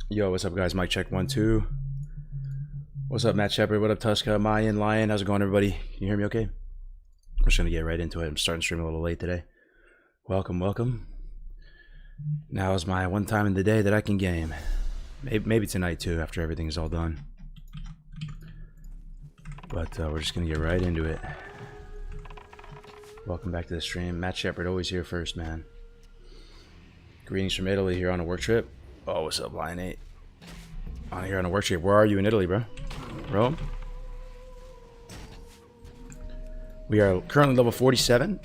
Yo, what's up, guys? Mic check 1 2. What's up, Matt Shepard? What up, Tuska, Mayan, Lion? How's it going, everybody? Can you hear me okay? I'm just gonna get right into it. I'm starting to stream a little late today. Welcome, welcome. Now is my one time in the day that I can game. Maybe tonight too, after everything's all done. But we're just gonna get right into it. Welcome back to the stream. Matt Shepard, always here first, man. Greetings from Italy here on a work trip. Oh, what's up, Lion 8? On here on a work trip. Where are you in Italy, bro? Rome? We are currently level 47.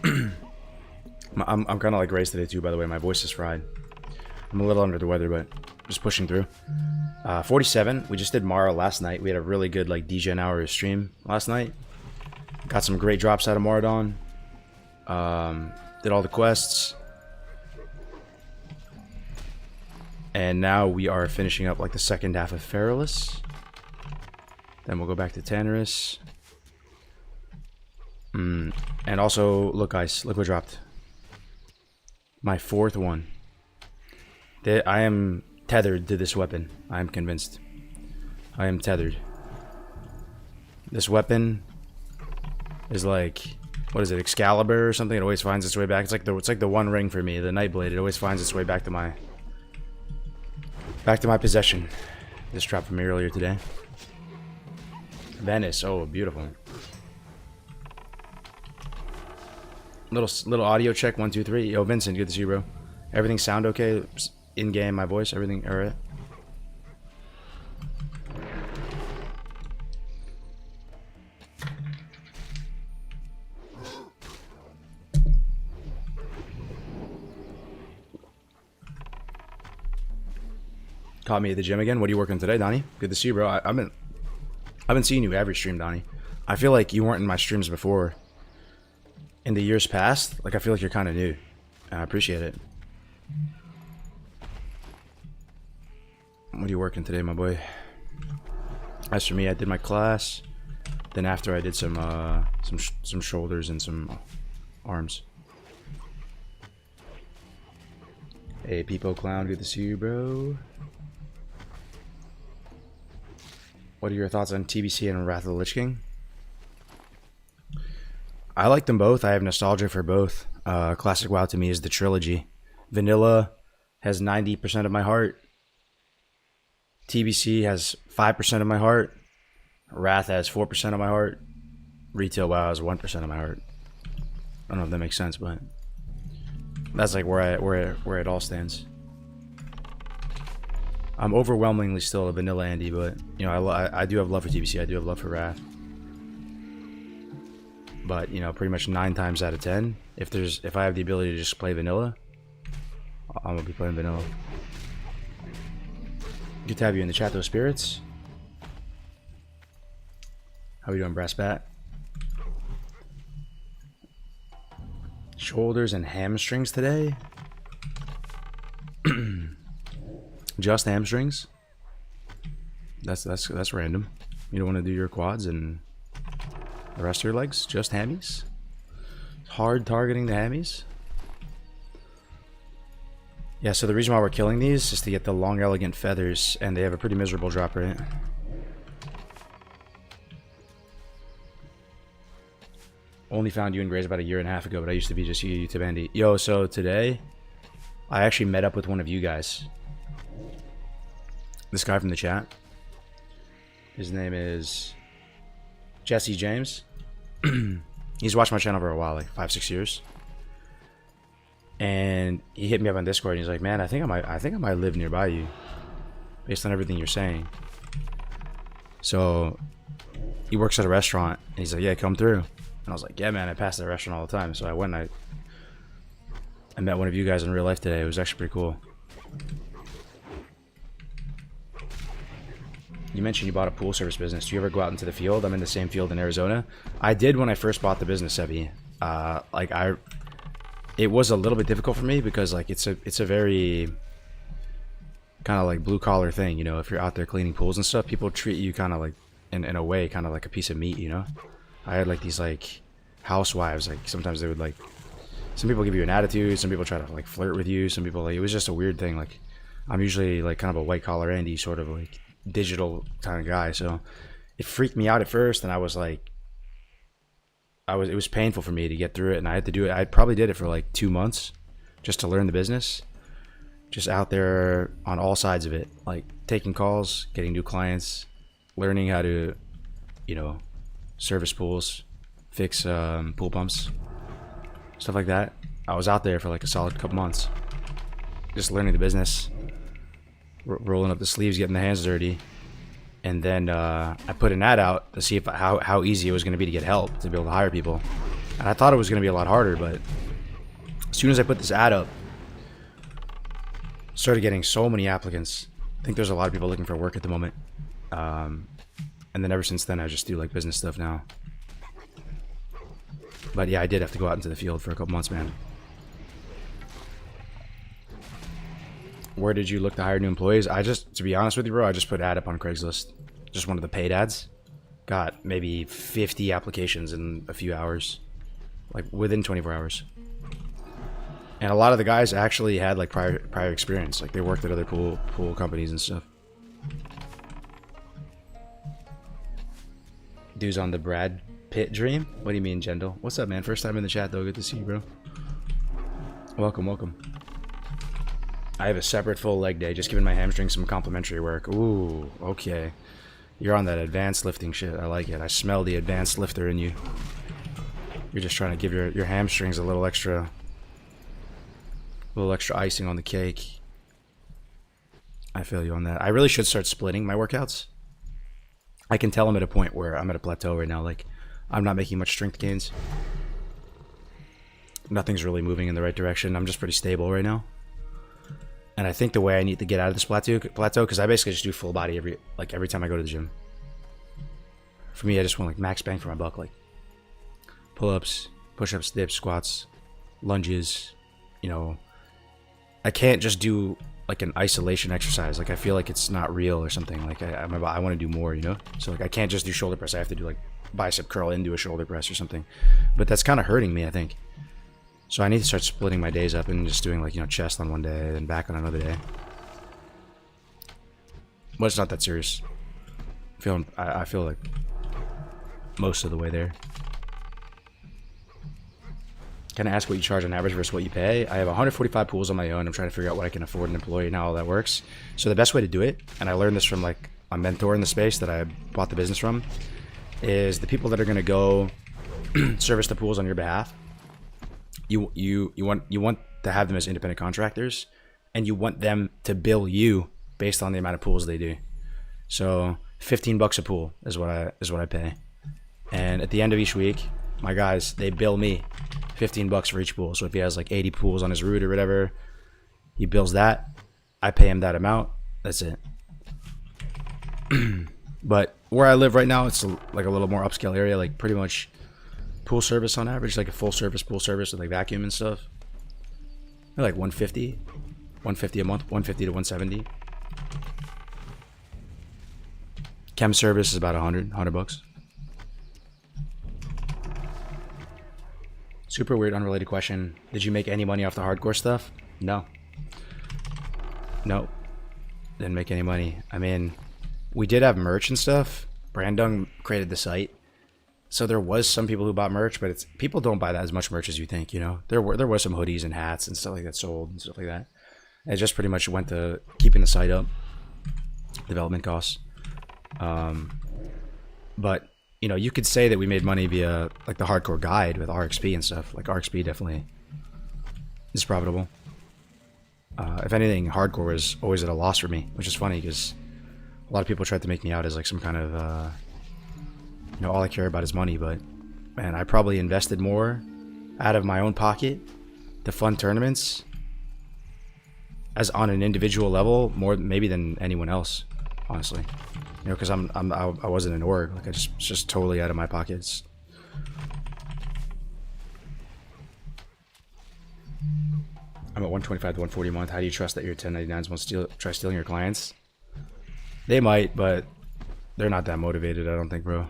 I'm kind of like raised today too, by the way. My voice is fried. I'm a little under the weather, but just pushing through. 47. We just did Mara last night. We had a really good like DGen hour stream last night. Got some great drops out of Maradon. Did all the quests. And now we are finishing up like the second half of Feralus. Then we'll go back to Tannerus. And also, look guys, look what dropped. My fourth one. I am tethered to this weapon. I am convinced. I am tethered. This weapon is like, what is it, Excalibur or something? It always finds its way back. It's like the one ring for me, the Nightblade. It always finds its way back to my possession. This dropped from me earlier today. Venice, oh, beautiful. Little audio check, 1 2 3. Yo, Vincent, good to see you, bro. Everything sound okay in game? My voice, everything all right? Caught me at the gym again. What are you working today, Donnie? Good to see you, bro. I've been seeing you every stream, Donnie. I feel like you weren't in my streams before. In the years past, like I feel like you're kind of new. And I appreciate it. What are you working today, my boy? As for me, I did my class. Then after, I did some shoulders and some arms. Hey, Peepo Clown, good to see you, bro. What are your thoughts on TBC and Wrath of the Lich King? I like them both. I have nostalgia for both. Classic WoW to me is the trilogy. Vanilla has 90% of my heart. TBC has 5% of my heart. Wrath has 4% of my heart. Retail WoW has 1% of my heart. I don't know if that makes sense, but that's like where it all stands. I'm overwhelmingly still a vanilla Andy, but you know I do have love for TBC. I do have love for Wrath. But you know, pretty much 9 times out of 10, if I have the ability to just play vanilla, I'm gonna be playing vanilla. Good to have you in the chat, though, spirits. How are you doing, Brass Bat? Shoulders and hamstrings today. Just hamstrings. That's random. You don't want to do your quads and the rest of your legs? Just hammies? Hard targeting the hammies? Yeah, so the reason why we're killing these is to get the long, elegant feathers, and they have a pretty miserable drop rate. Only found you and Grace about a year and a half ago, but I used to be just YouTube Andy. Yo, so today, I actually met up with one of you guys. This guy from the chat. His name is Jesse James. He's watched my channel for a while, like 5-6 years. And he hit me up on Discord and he's like, man, I think I might live nearby you based on everything you're saying. So he works at a restaurant and he's like, yeah, come through. And I was like, yeah, man, I pass that restaurant all the time. So I went and I met one of you guys in real life today. It was actually pretty cool. You mentioned you bought a pool service business. Do you ever go out into the field? I'm in the same field in Arizona. I did when I first bought the business, Sebi. It was a little bit difficult for me because like it's a very kind of like blue collar thing, you know. If you're out there cleaning pools and stuff, people treat you kind of like in a way kind of like a piece of meat, you know. I had like these like housewives, like sometimes they would like some people give you an attitude, some people try to like flirt with you, some people like, it was just a weird thing. Like I'm usually like kind of a white collar Andy sort of like digital kind of guy, so it freaked me out at first, and I was like, it was painful for me to get through it, and I had to do it. I probably did it for like 2 months just to learn the business, just out there on all sides of it, like taking calls, getting new clients, learning how to, you know, service pools, fix pool pumps, stuff like that. I was out there for like a solid couple months, just learning the business, rolling up the sleeves, getting the hands dirty. And then I put an ad out to see if how easy it was going to be to get help, to be able to hire people. And I thought it was going to be a lot harder, but as soon as I put this ad up, started getting so many applicants. I think there's a lot of people looking for work at the moment. And then ever since then, I just do like business stuff now. But yeah, I did have to go out into the field for a couple months, man. Where did you look to hire new employees? To be honest with you, bro, I just put an ad up on Craigslist. Just one of the paid ads. Got maybe 50 applications in a few hours. Like within 24 hours. And a lot of the guys actually had like prior experience. Like they worked at other pool companies and stuff. Dude's on the Brad Pitt dream? What do you mean, Jendel? What's up, man? First time in the chat, though. Good to see you, bro. Welcome, welcome. I have a separate full leg day, just giving my hamstrings some complimentary work. Ooh, okay. You're on that advanced lifting shit. I like it. I smell the advanced lifter in you. You're just trying to give your hamstrings a little extra icing on the cake. I feel you on that. I really should start splitting my workouts. I can tell I'm at a point where I'm at a plateau right now. Like, I'm not making much strength gains. Nothing's really moving in the right direction. I'm just pretty stable right now. And I think the way I need to get out of this plateau, because I basically just do full body every time I go to the gym. For me, I just want like max bang for my buck, like pull-ups, push-ups, dips, squats, lunges. You know, I can't just do like an isolation exercise. Like I feel like it's not real or something. Like I want to do more, you know. So like I can't just do shoulder press. I have to do like bicep curl into a shoulder press or something. But that's kind of hurting me, I think. So I need to start splitting my days up and just doing like, you know, chest on one day and back on another day. But it's not that serious. I feel like most of the way there. Can I ask what you charge on average versus what you pay? I have 145 pools on my own. I'm trying to figure out what I can afford an employee and how all that works. So the best way to do it, and I learned this from like a mentor in the space that I bought the business from, is the people that are going to go service the pools on your behalf. You want to have them as independent contractors, and you want them to bill you based on the amount of pools they do. So $15 a pool is what I pay, and at the end of each week, my guys, they bill me $15 for each pool. So if he has like 80 pools on his route or whatever, he bills that. I pay him that amount. That's it. But where I live right now, it's like a little more upscale area, like pretty much pool service on average, like a full service pool service with like vacuum and stuff. They're like 150 a month, 150 to 170. Chem service is about $100. Super weird, unrelated question. Did you make any money off the hardcore stuff? No. Nope. Didn't make any money. I mean, we did have merch and stuff. Brandung created the site. So there was some people who bought merch, but people don't buy that as much merch as you think, you know. There was some hoodies and hats and stuff like that sold and stuff like that. It just pretty much went to keeping the site up, development costs. But you know, you could say that we made money via like the hardcore guide with RXP and stuff. Like RXP definitely is profitable. If anything, hardcore was always at a loss for me, which is funny because a lot of people tried to make me out as like some kind of you know, all I care about is money, but man, I probably invested more out of my own pocket to fund tournaments as on an individual level, more maybe than anyone else, honestly. You know, because I wasn't an org, like I just totally out of my pockets. I'm at 125 to 140 a month. How do you trust that your 1099s won't try stealing your clients? They might, but they're not that motivated, I don't think, bro.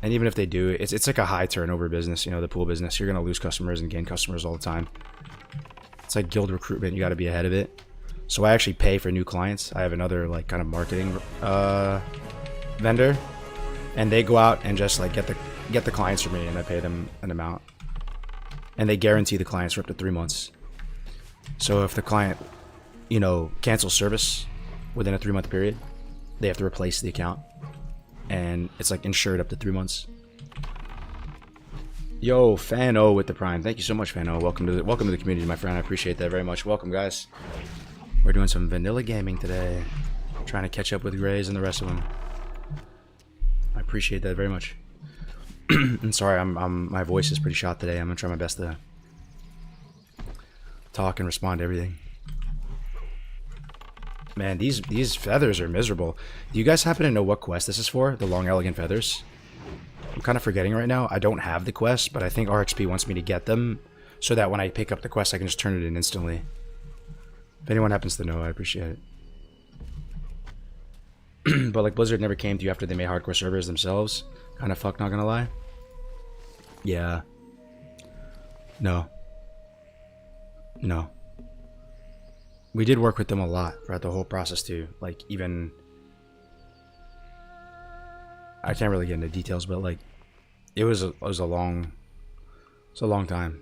And even if they do, it's like a high turnover business, you know, the pool business. You're going to lose customers and gain customers all the time. It's like guild recruitment. You got to be ahead of it. So I actually pay for new clients. I have another like kind of marketing vendor, and they go out and just like get the clients for me, and I pay them an amount. And they guarantee the clients for up to 3 months. So if the client, you know, cancels service within a 3-month period, they have to replace the account. And it's like insured up to 3 months. Yo, Fan-O with the Prime. Thank you so much, Fan-O. Welcome to the community, my friend. I appreciate that very much. Welcome, guys. We're doing some vanilla gaming today. Trying to catch up with Grays and the rest of them. I appreciate that very much. I'm sorry, my voice is pretty shot today. I'm gonna try my best to talk and respond to everything. Man, these feathers are miserable. Do you guys happen to know what quest this is for? The long elegant feathers? I'm kind of forgetting right now. I don't have the quest, but I think RXP wants me to get them so that when I pick up the quest, I can just turn it in instantly. If anyone happens to know, I appreciate it. But like Blizzard never came to you after they made hardcore servers themselves. Kind of fuck, not gonna lie. Yeah. No. No. We did work with them a lot throughout the whole process too. Like even, I can't really get into details, but like it was a long time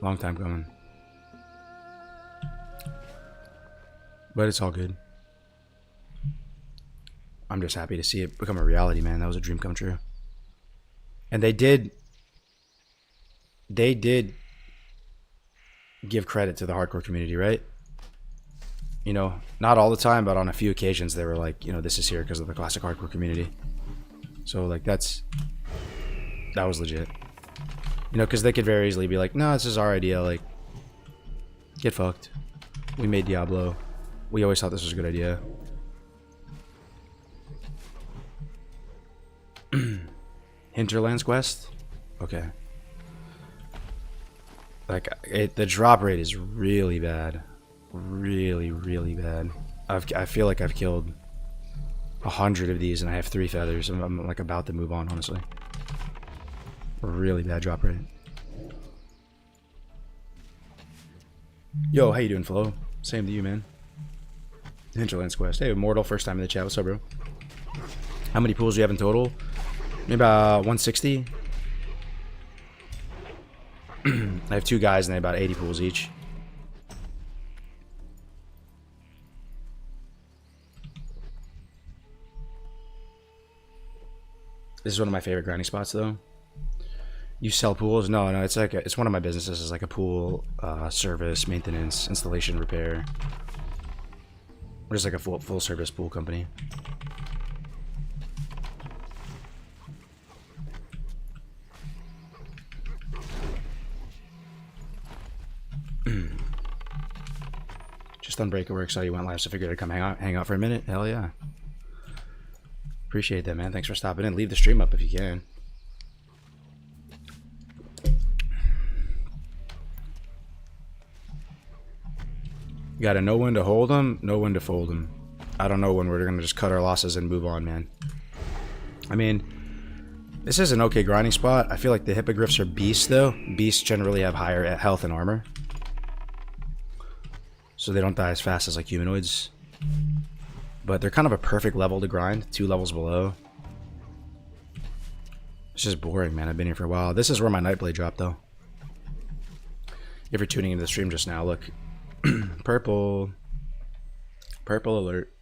coming. But it's all good. I'm just happy to see it become a reality, man. That was a dream come true. And they did give credit to the hardcore community, right? You know, not all the time, but on a few occasions they were like, you know, this is here because of the classic hardcore community. So like that was legit. You know, because they could very easily be like, no, this is our idea, like, get fucked. We made Diablo. We always thought this was a good idea. Hinterlands quest? Okay. Like, the drop rate is really bad. Really, really bad. I feel like I've killed 100 of these and I have 3 feathers. I'm like about to move on, honestly. Really bad drop rate. Yo, how you doing, Flo? Same to you, man. Hinterlands quest. Hey, Immortal, first time in the chat. What's up, bro? How many pools do you have in total? Maybe about 160. I have 2 guys and they have about 80 pools each. This is one of my favorite grinding spots, though. You sell pools? No, it's like it's one of my businesses. It's like a pool service, maintenance, installation, repair. We're just like a full service pool company. Just on break at work, saw you went live, so figured I'd come hang out for a minute. Hell yeah. Appreciate that, man. Thanks for stopping in. Leave the stream up if you can. You gotta know when to hold them, know when to fold them. I don't know when we're gonna just cut our losses and move on, man. I mean, this is an okay grinding spot. I feel like the hippogriffs are beasts, though. Beasts generally have higher health and armor, so they don't die as fast as like humanoids. But they're kind of a perfect level to grind, 2 levels below. It's just boring, man. I've been here for a while. This is where my Nightblade dropped, though. If you're tuning into the stream just now, look. Purple. Purple alert.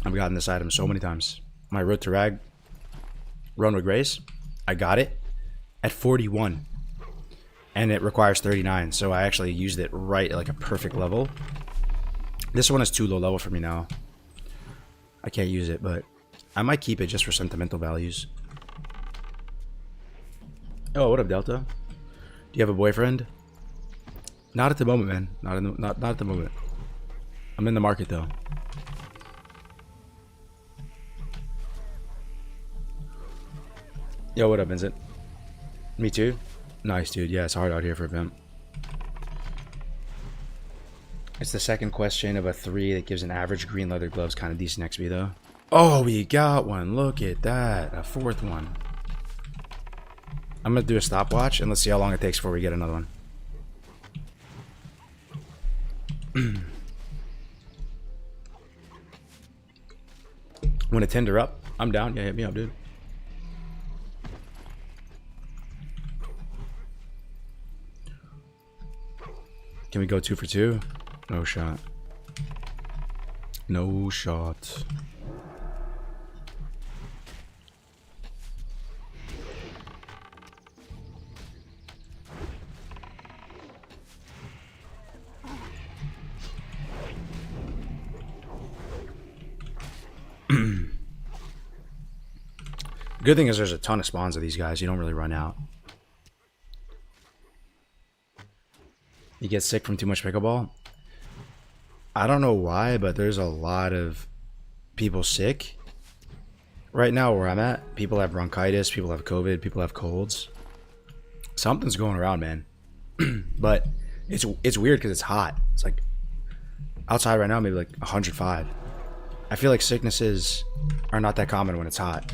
I've gotten this item so many times. My Road to Rag run with Grace, I got it at 41. And it requires 39, so I actually used it right at like a perfect level. This one is too low level for me now. I can't use it, but I might keep it just for sentimental values. Oh, what up, Delta? Do you have a boyfriend? Not at the moment, man. Not at the moment. I'm in the market though. Yo, what up, Vincent? Me too. Nice, dude. Yeah, it's hard out here for a vimp. It's the second quest chain of a 3 that gives an average green leather gloves kind of decent XP, though. Oh, we got one. Look at that. A fourth one. I'm going to do a stopwatch and let's see how long it takes before we get another one. Want to tender up? I'm down. Yeah, hit me up, dude. Can we go 2 for 2? No shot. No shot. Good thing is there's a ton of spawns of these guys. You don't really run out. You get sick from too much pickleball? I don't know why, but there's a lot of people sick. Right now where I'm at, people have bronchitis, people have COVID, people have colds. Something's going around, man. But it's weird because it's hot. It's like outside right now, maybe like 105. I feel like sicknesses are not that common when it's hot.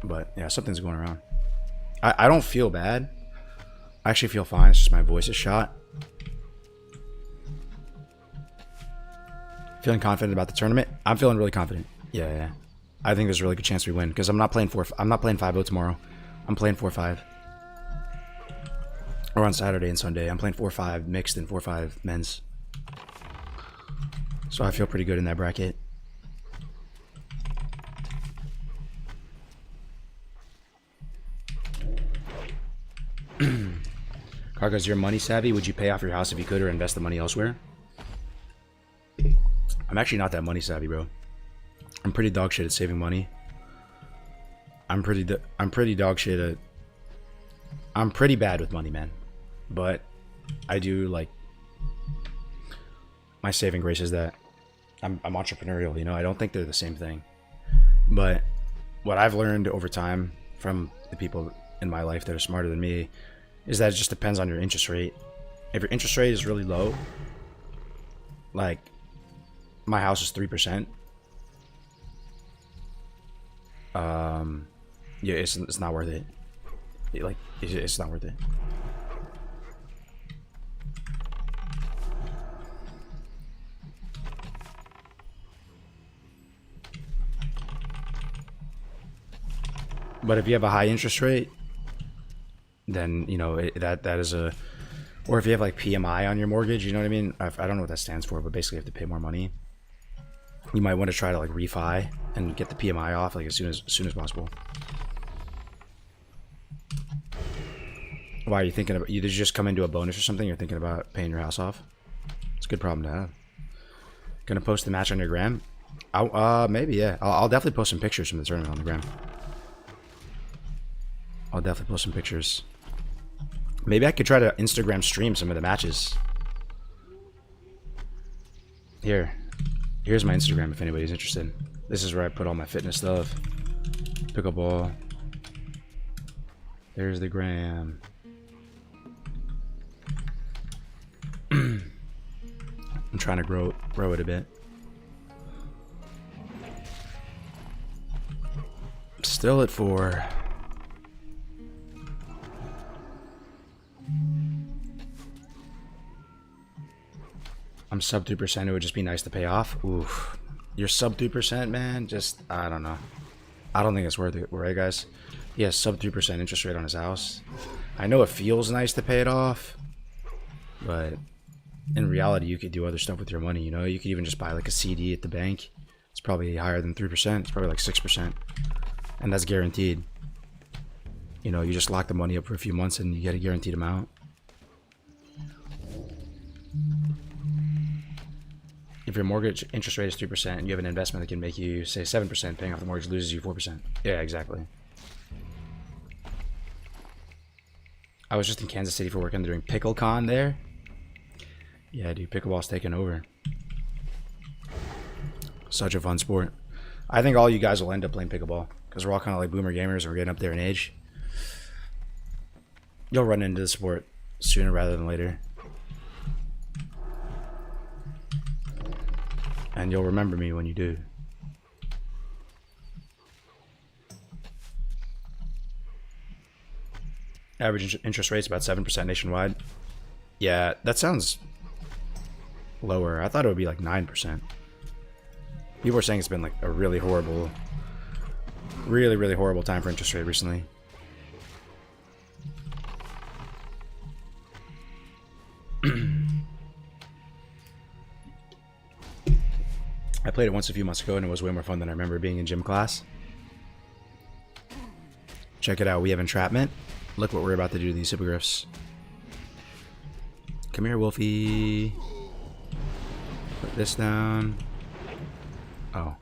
But yeah, something's going around. I don't feel bad. I actually feel fine. It's just my voice is shot. Feeling confident about the tournament? I'm feeling really confident. Yeah. I think there's a really good chance we win because I'm not playing 5-0 tomorrow. I'm playing 4-5. Or on Saturday and Sunday. I'm playing 4-5 mixed and 4-5 men's. So I feel pretty good in that bracket. Cargo's, you're money savvy. Would you pay off your house if you could or invest the money elsewhere? I'm actually not that money savvy, bro. I'm pretty dog shit at saving money. I'm pretty dog shit at... I'm pretty bad with money, man. But I do like... My saving grace is that I'm entrepreneurial, you know? I don't think they're the same thing. But what I've learned over time from the people in my life that are smarter than me is that it just depends on your interest rate. If your interest rate is really low, like my house is 3%. Yeah, it's not worth it. It's not worth it. But if you have a high interest rate, then you know that is a, or if you have like PMI on your mortgage, you know what I mean? I don't know what that stands for, but basically you have to pay more money. You might want to try to like refi and get the PMI off like as soon as possible. Why are you thinking about? You did you just come into a bonus or something? You're thinking about paying your house off? It's a good problem to have. Gonna post the match on your gram? Maybe yeah. I'll definitely post some pictures from the tournament on the gram. I'll definitely post some pictures. Maybe I could try to Instagram stream some of the matches. Here's my Instagram if anybody's interested. This is where I put all my fitness stuff. Pickleball. There's the gram. I'm trying to grow it a bit. Still at 4. I'm sub 2%. It would just be nice to pay off. Oof. You're sub 2%, man. Just, I don't know. I don't think it's worth it, right, guys? He has sub 3% interest rate on his house. I know it feels nice to pay it off, but in reality, you could do other stuff with your money. You know, you could even just buy like a CD at the bank. It's probably higher than 3%. It's probably like 6%, and that's guaranteed. You know, you just lock the money up for a few months and you get a guaranteed amount. If your mortgage interest rate is 3% and you have an investment that can make you, say, 7%, paying off the mortgage loses you 4%. Yeah, exactly. I was just in Kansas City for work and they're doing PickleCon there. Yeah, dude, pickleball's taking over. Such a fun sport. I think all you guys will end up playing pickleball because we're all kind of like boomer gamers and we're getting up there in age. You'll run into the sport sooner rather than later. And you'll remember me when you do. Average interest rate's about 7% nationwide. Yeah, that sounds lower. I thought it would be like 9%. People are saying it's been like a really horrible, really horrible time for interest rate recently. I played it once a few months ago and it was way more fun than I remember being in gym class. Check it out. We have entrapment. Look what we're about to do to these hippogriffs. Come here, Wolfie. Put this down. Oh.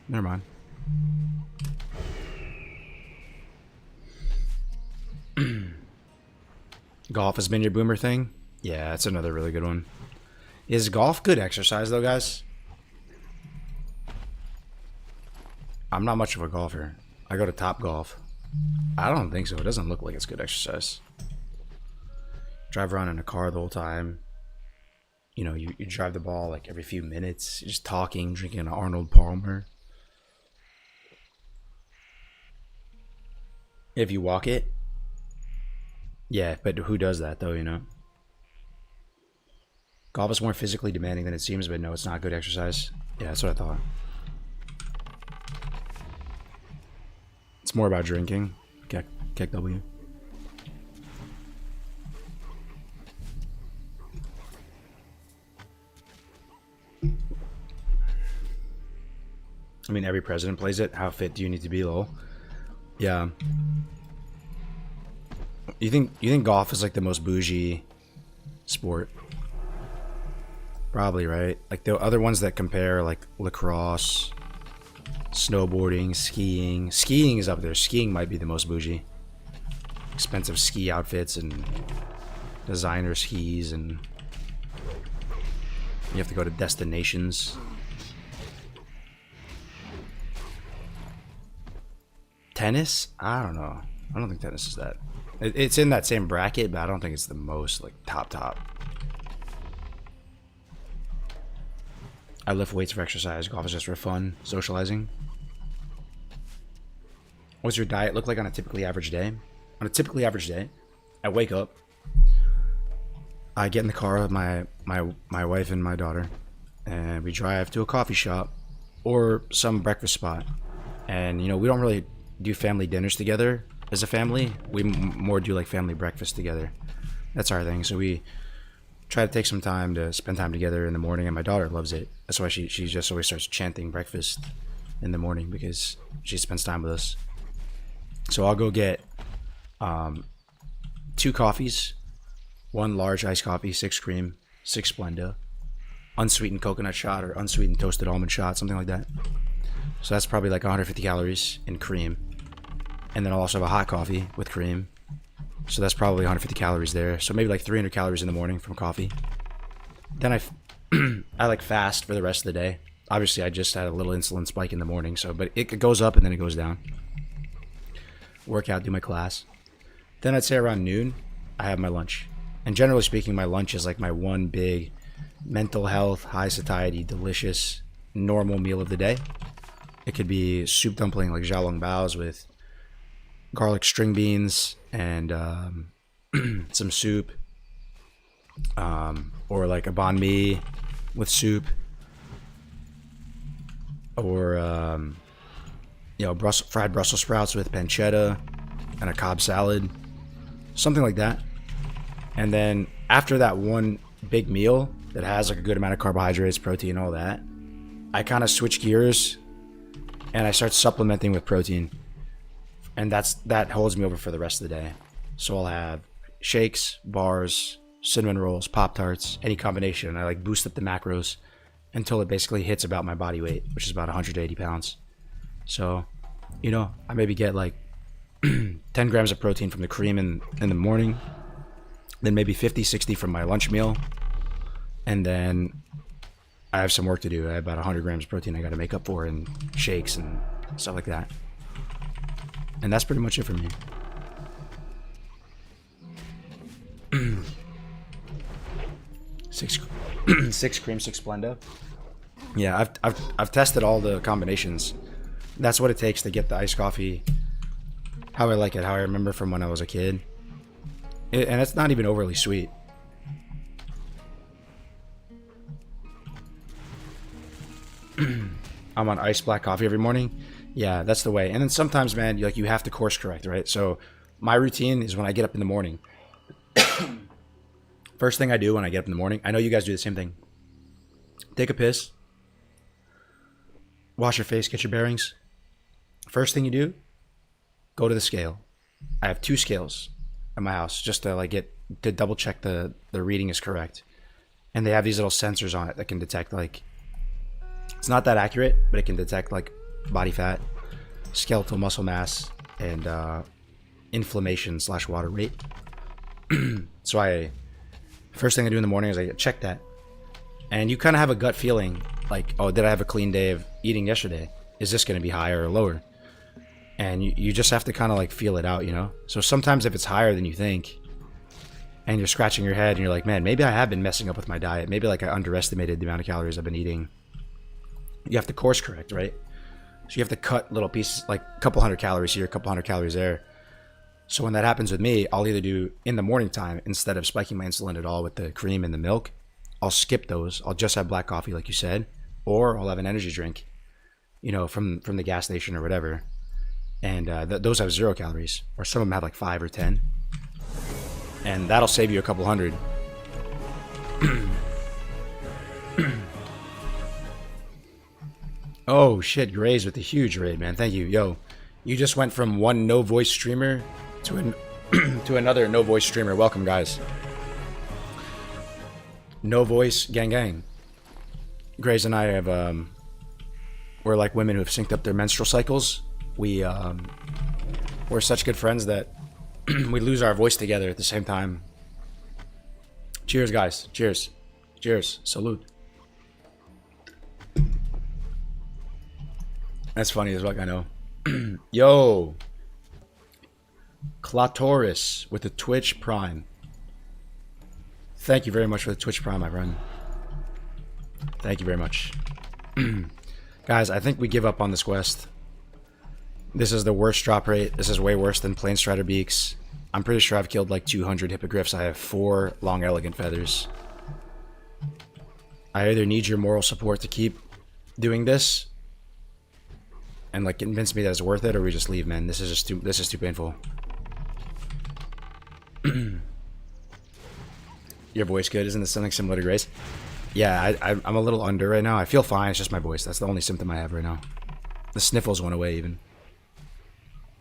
Never mind. Golf has been your boomer thing? Yeah, that's another really good one. Is golf good exercise though, guys? I'm not much of a golfer. I go to Top Golf. I don't think so. It doesn't look like it's good exercise. Drive around in a car the whole time. You know, you drive the ball like every few minutes. You're just talking, drinking an Arnold Palmer. If you walk it. Yeah, but who does that though, you know? Golf is more physically demanding than it seems, but no, it's not good exercise. Yeah, that's what I thought. It's more about drinking. Kick W. I mean, every president plays it. How fit do you need to be, lol? Yeah. You think golf is like the most bougie sport? Probably, right? Like the other ones that compare, like lacrosse, snowboarding, skiing. Skiing is up there. Skiing might be the most bougie. Expensive ski outfits and designer skis, and you have to go to destinations. Tennis? I don't know. I don't think tennis is that. It's in that same bracket, but I don't think it's the most like top. I lift weights for exercise. Golf is just for fun, socializing. What's your diet look like on a typically average day? On a typically average day, I wake up. I get in the car with my wife and my daughter, and we drive to a coffee shop or some breakfast spot. And you know, we don't really do family dinners together as a family. We more do like family breakfast together. That's our thing. So we try to take some time to spend time together in the morning, and my daughter loves it. That's why she just always starts chanting breakfast in the morning, because she spends time with us. So I'll go get 2 coffees, 1 large iced coffee, 6 cream, 6 Splenda, unsweetened coconut shot or unsweetened toasted almond shot, something like that. So that's probably like 150 calories in cream. And then I'll also have a hot coffee with cream. So that's probably 150 calories there. So maybe like 300 calories in the morning from coffee. Then I like fast for the rest of the day. Obviously, I just had a little insulin spike in the morning, so but it goes up and then it goes down. Work out, do my class. Then I'd say around noon, I have my lunch. And generally speaking, my lunch is like my one big mental health, high satiety, delicious, normal meal of the day. It could be soup dumpling like xiaolong baos with garlic string beans and some soup, or like a banh mi with soup, or you know, fried Brussels sprouts with pancetta and a Cobb salad, something like that. And then after that one big meal that has like a good amount of carbohydrates, protein, all that, I kind of switch gears and I start supplementing with protein. And that holds me over for the rest of the day. So I'll have shakes, bars, cinnamon rolls, Pop-Tarts, any combination. And I like boost up the macros until it basically hits about my body weight, which is about 180 pounds. So, you know, I maybe get like 10 grams of protein from the cream in the morning, then maybe 50, 60 from my lunch meal. And then I have some work to do. I have about 100 grams of protein I got to make up for in shakes and stuff like that. And that's pretty much it for me. Six cream, 6 Splenda. Yeah, I've tested all the combinations. That's what it takes to get the iced coffee how I like it, how I remember from when I was a kid. And it's not even overly sweet. I'm on iced black coffee every morning. Yeah, that's the way. And then sometimes, man, you have to course correct, right? So my routine is when I get up in the morning. First thing I do when I get up in the morning, I know you guys do the same thing. Take a piss. Wash your face, get your bearings. First thing you do, go to the scale. I have 2 scales at my house just to like to double check the reading is correct. And they have these little sensors on it that can detect like, it's not that accurate, but it can detect like body fat, skeletal muscle mass, and inflammation / water rate. So first thing I do in the morning is I check that. And you kind of have a gut feeling like, oh, did I have a clean day of eating yesterday? Is this going to be higher or lower? And you just have to kind of like feel it out, you know? So sometimes if it's higher than you think, and you're scratching your head and you're like, man, maybe I have been messing up with my diet. Maybe like I underestimated the amount of calories I've been eating. You have to course correct, right? So you have to cut little pieces, like a couple hundred calories here, a couple hundred calories there. So when that happens with me, I'll either do in the morning time, instead of spiking my insulin at all with the cream and the milk, I'll skip those. I'll just have black coffee like you said, or I'll have an energy drink, you know, from the gas station or whatever. And those have 0 calories, or some of them have like 5 or 10. And that'll save you a couple hundred. Oh shit, Grays with the huge raid, man. Thank you. Yo, you just went from one no voice streamer to to another no voice streamer. Welcome, guys. No voice gang gang. Grays and I have we're like women who have synced up their menstrual cycles. We're such good friends that we lose our voice together at the same time. Cheers, guys. Cheers. Cheers. Salute. That's funny as fuck, I know. Yo. Clatoris with the Twitch Prime. Thank you very much for the Twitch Prime, my friend. Thank you very much. Guys, I think we give up on this quest. This is the worst drop rate. This is way worse than Plain Strider Beaks. I'm pretty sure I've killed like 200 hippogriffs. I have 4 long elegant feathers. I either need your moral support to keep doing this and like convince me that it's worth it, or we just leave, man. This is just too painful. Your voice good? Isn't this something similar to Grace? Yeah, I'm a little under right now. I feel fine. It's just my voice. That's the only symptom I have right now. The sniffles went away even.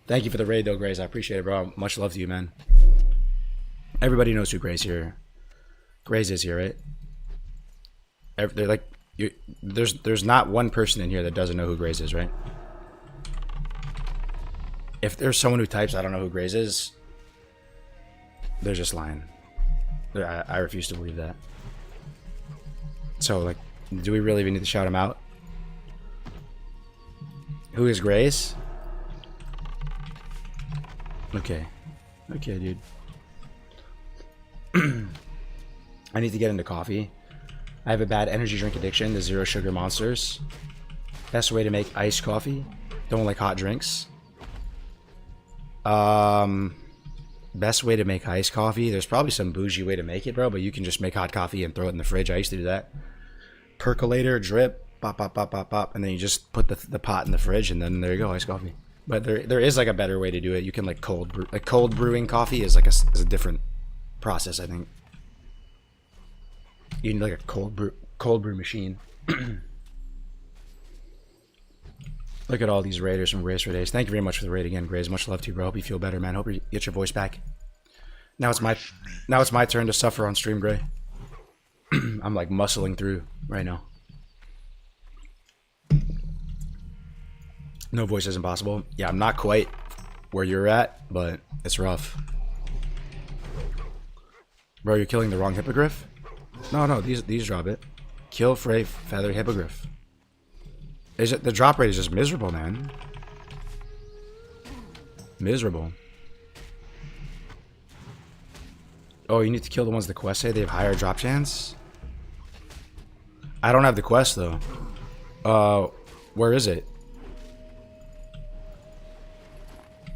Thank you for the raid though, Grace. I appreciate it, bro. Much love to you, man. Everybody knows who Grace here. Grace is here, right? They're like, there's not one person in here that doesn't know who Grace is, right? If there's someone who types, I don't know who Grace is, they're just lying. I refuse to believe that. So, like, do we really even need to shout him out? Who is Grace? Okay. Okay, dude. I need to get into coffee. I have a bad energy drink addiction to 0 sugar monsters. Best way to make iced coffee. Don't like hot drinks. Best way to make iced coffee. There's probably some bougie way to make it, bro, but you can just make hot coffee and throw it in the fridge. I used to do that. Percolator, drip, pop, pop, pop, pop, pop, and then you just put the pot in the fridge, and then there you go, iced coffee. But there is like a better way to do it. You can like cold brew. Like cold brewing coffee is like a different process, I think. You need like a cold brew machine. Look at all these raiders from Grace for Days. Thank you very much for the raid again, Grace. Much love to you, bro. Hope you feel better, man. Hope you get your voice back. Now it's my turn to suffer on stream, Gray. I'm like muscling through right now. No voice is impossible. Yeah, I'm not quite where you're at, but it's rough. Bro, you're killing the wrong hippogriff? No, these drop it. Kill Frey Feather Hippogriff. The drop rate is just miserable, man. Miserable. Oh, you need to kill the ones the quest say they have higher drop chance? I don't have the quest though. Where is it?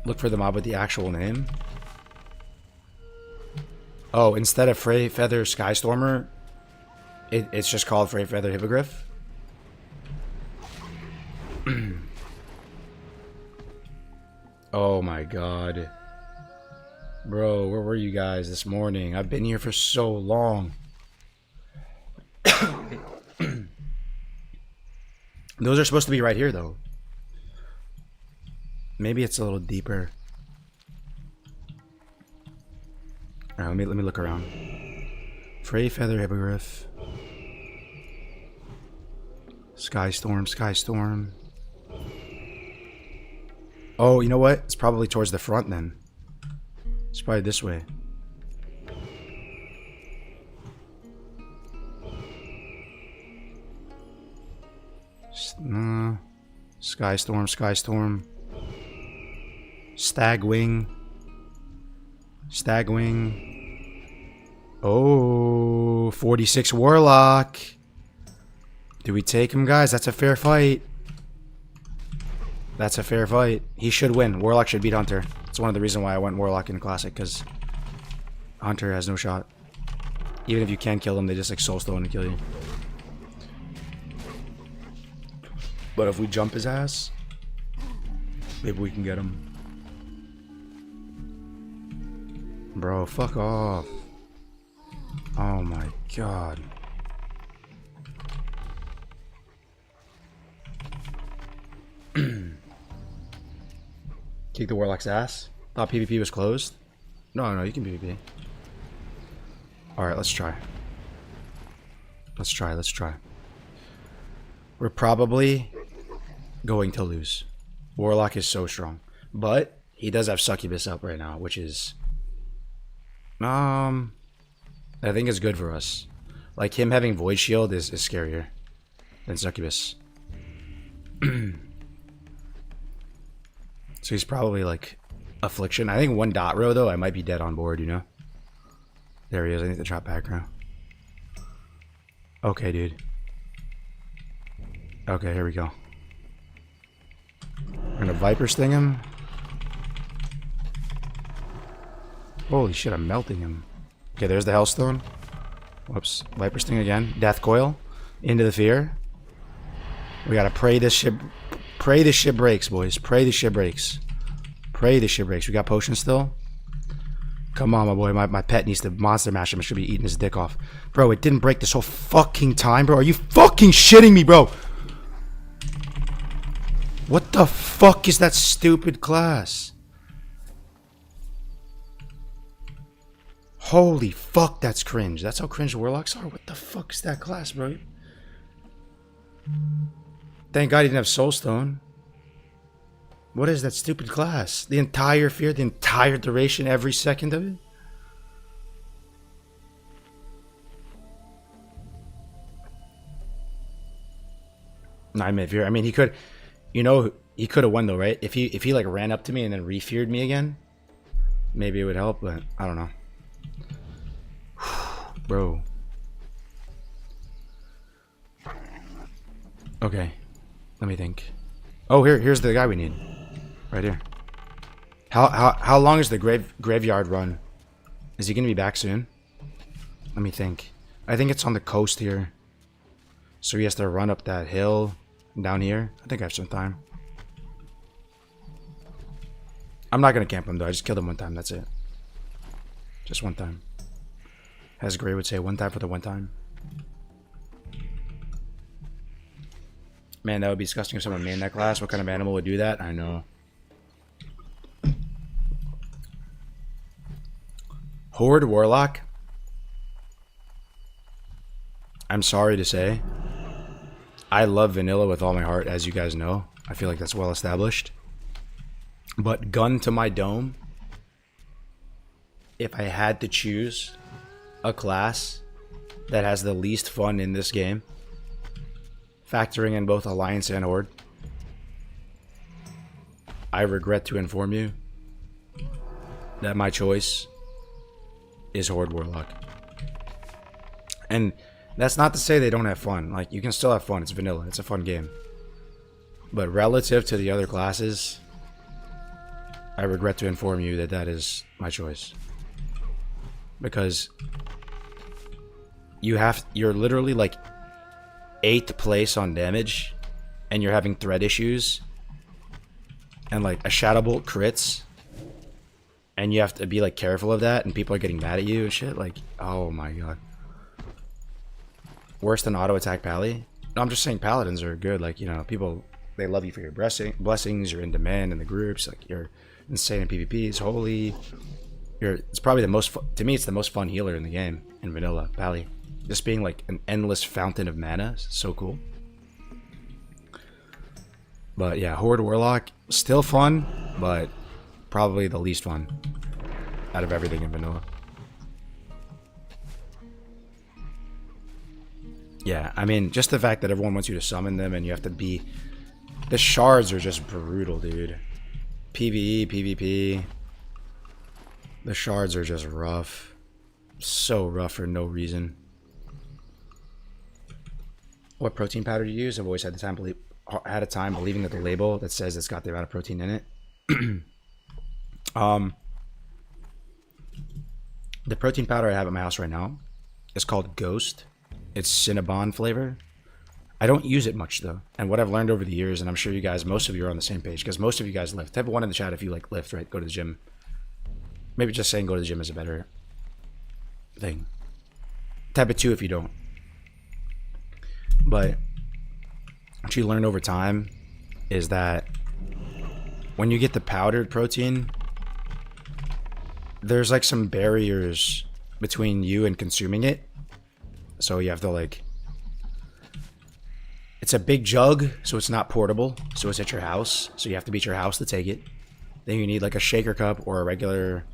Look for the mob with the actual name. Oh, instead of Frey Feather Skystormer, it's just called Frey Feather Hippogriff. Oh my god. Bro, where were you guys this morning? I've been here for so long. Those are supposed to be right here, though. Maybe it's a little deeper. Alright, let me look around. Frey Feather Hippogriff. Skystorm. Oh, you know what? It's probably towards the front then. It's probably this way. Skystorm. Stagwing. Oh, 46 Warlock. Do we take him, guys? That's a fair fight. That's a fair fight. He should win. Warlock should beat Hunter. It's one of the reasons why I went Warlock in Classic, because Hunter has no shot. Even if you can kill them, they just like soulstone and kill you. But if we jump his ass, maybe we can get him. Bro, fuck off. Oh my god. Kick the Warlock's ass. Thought PvP was closed. No, you can PvP. Alright, let's try. Let's try. We're probably going to lose. Warlock is so strong. But he does have Succubus up right now, which is I think it's good for us. Like him having Void Shield is scarier than Succubus. So he's probably like Affliction. I think one dot row though, I might be dead on board, you know? There he is. I need to drop background. Okay, dude. Okay, here we go. We're gonna Viper Sting him. Holy shit, I'm melting him. Okay, there's the Hellstone. Whoops. Viper Sting again. Death Coil. Into the Fear. We gotta pray this ship. Pray this ship breaks, boys. Pray this ship breaks. Pray this ship breaks. We got potions still. Come on, my boy. My pet needs to monster mash him. I should be eating his dick off. Bro, it didn't break this whole fucking time, bro. Are you fucking shitting me, bro? What the fuck is that stupid class? Holy fuck, that's cringe. That's how cringe Warlocks are? What the fuck is that class, bro? Thank God he didn't have Soulstone. What is that stupid class? The entire fear, the entire duration, every second of it? Nightmare Fear. I mean, he could, you know, he could have won though, right? If he like ran up to me and then re-feared me again, maybe it would help, but I don't know. Bro. Okay. Let me think. Oh, here's the guy we need. Right here. How long is the graveyard run? Is he gonna be back soon? Let me think. I think it's on the coast here. So he has to run up that hill down here. I think I have some time. I'm not gonna camp him though. I just killed him one time. That's it. Just one time. As Gray would say, one time for the one time. Man, that would be disgusting if someone made that class. What kind of animal would do that? I know. Horde Warlock. I'm sorry to say. I love vanilla with all my heart, as you guys know. I feel like that's well established. But gun to my dome, if I had to choose a class that has the least fun in this game, factoring in both Alliance and Horde, I regret to inform you that my choice is Horde Warlock. And that's not to say they don't have fun. Like, you can still have fun. It's vanilla. It's a fun game. But relative to the other classes, I regret to inform you that that is my choice. Because you're literally like 8th place on damage, and you're having thread issues, and like a Shadow Bolt crits, and you have to be like careful of that, and people are getting mad at you and shit. Like, oh my god. Worse than auto attack Pally? No, I'm just saying Paladins are good. Like, you know, people, they love you for your blessings. You're in demand in the groups. Like, you're insane in PvP. It's holy. It's probably the most, to me, it's the most fun healer in the game in vanilla Pally. Just being like an endless fountain of mana is so cool. But yeah, Horde Warlock, still fun, but probably the least fun out of everything in vanilla. Yeah, I mean, just the fact that everyone wants you to summon them and you have to be... The shards are just brutal, dude. PvE, PvP. The shards are just rough. So rough for no reason. What protein powder do you use? I've always had a time believing that the label that says it's got the amount of protein in it. The protein powder I have at my house right now is called Ghost. It's Cinnabon flavor. I don't use it much though. And what I've learned over the years, and I'm sure you guys, most of you are on the same page, because most of you guys lift. Type 1 in the chat if you like lift, right? Go to the gym. Maybe just saying go to the gym is a better thing. Type 2 if you don't. But what you learn over time is that when you get the powdered protein, there's like some barriers between you and consuming it. So you have to like, it's a big jug, so it's not portable, so it's at your house, so you have to be at your house to take it. Then you need like a shaker cup or a regular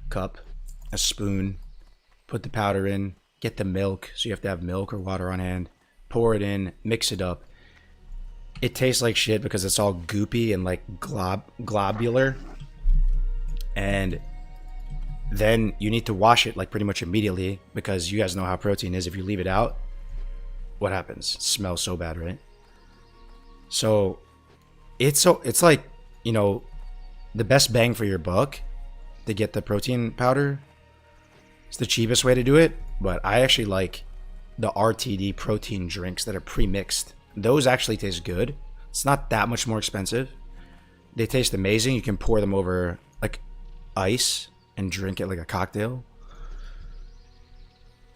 cup, a spoon, put the powder in, get the milk, so you have to have milk or water on hand, pour it in, mix it up. It tastes like shit because it's all goopy and like globular, and then you need to wash it like pretty much immediately, because you guys know how protein is. If you leave it out, what happens? It smells so bad, right? So it's like, you know, the best bang for your buck to get the protein powder. It's the cheapest way to do it, but I actually like the RTD protein drinks that are pre-mixed. Those actually taste good. It's not that much more expensive. They taste amazing. You can pour them over like ice and drink it like a cocktail,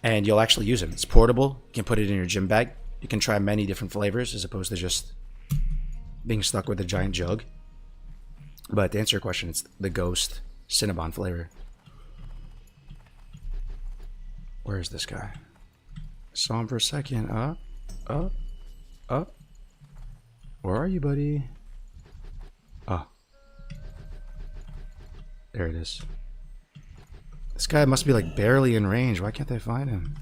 and you'll actually use them. It's portable. You can put it in your gym bag. You can try many different flavors as opposed to just being stuck with a giant jug. But to answer your question, it's the Ghost Cinnabon flavor. Where is this guy? Saw him for a second. Where are you, buddy? Oh, there it is. This guy must be like barely in range. Why can't I find him?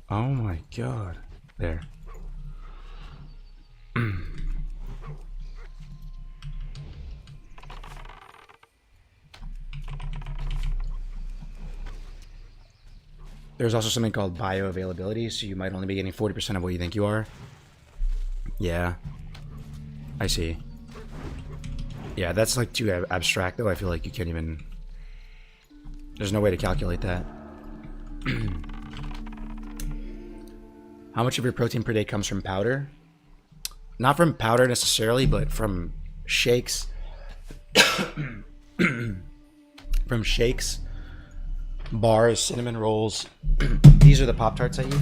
Oh my god. There. There's also something called bioavailability, so you might only be getting 40% of what you think you are. Yeah. I see. Yeah, that's like too abstract though. I feel like you can't even... There's no way to calculate that. How much of your protein per day comes from powder? Not from powder necessarily, but from shakes. From shakes, bars, cinnamon rolls. These are the Pop-Tarts I eat.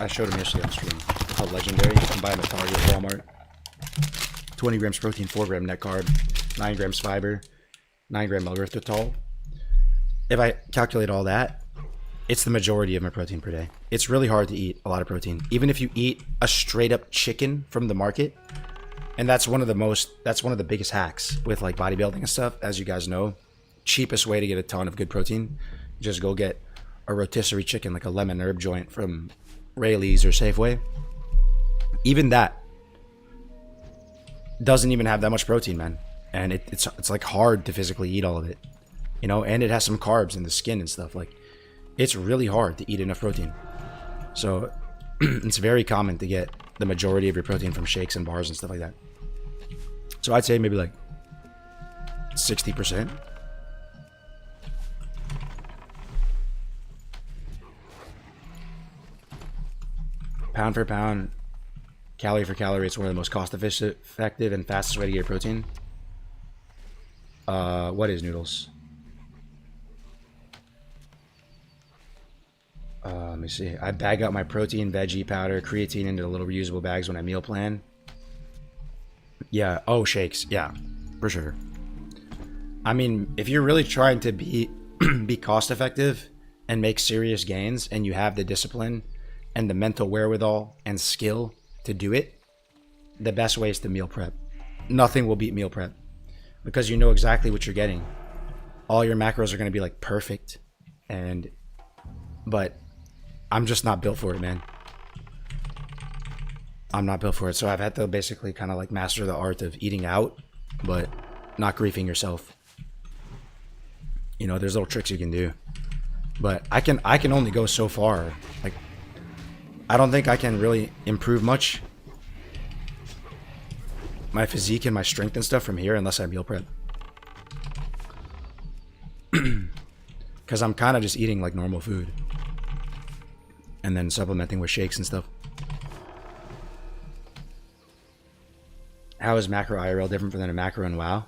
I showed them yesterday on stream. Called Legendary. You can buy them at Target, Walmart. 20 grams protein, 4 gram net carb, 9 grams fiber, 9 gram erythritol. If I calculate all that, it's the majority of my protein per day. It's really hard to eat a lot of protein. Even if you eat a straight up chicken from the market, and that's one of the biggest hacks with like bodybuilding and stuff, as you guys know. Cheapest way to get a ton of good protein, just go get a rotisserie chicken, like a lemon herb joint from Rayleigh's or Safeway. Even that doesn't even have that much protein, man. And it's like hard to physically eat all of it. You know, and it has some carbs in the skin and stuff. Like, it's really hard to eat enough protein. So it's very common to get the majority of your protein from shakes and bars and stuff like that. So I'd say maybe like 60%. Pound for pound, calorie for calorie, it's one of the most cost effective and fastest way to get protein. What is noodles? Let me see. I bag up my protein, veggie powder, creatine into little reusable bags when I meal plan. Yeah. Oh, shakes. Yeah, for sure. I mean, if you're really trying to be cost effective and make serious gains, and you have the discipline and the mental wherewithal and skill to do it, the best way is to meal prep. Nothing will beat meal prep because you know exactly what you're getting. All your macros are going to be like perfect, but I'm just not built for it, man. I'm not built for it. So I've had to basically kind of like master the art of eating out, but not griefing yourself. You know, there's little tricks you can do, but I can only go so far. Like, I don't think I can really improve much my physique and my strength and stuff from here unless I meal prep. Because I'm kind of just eating like normal food and then supplementing with shakes and stuff. How is macro IRL different than a macro in WoW?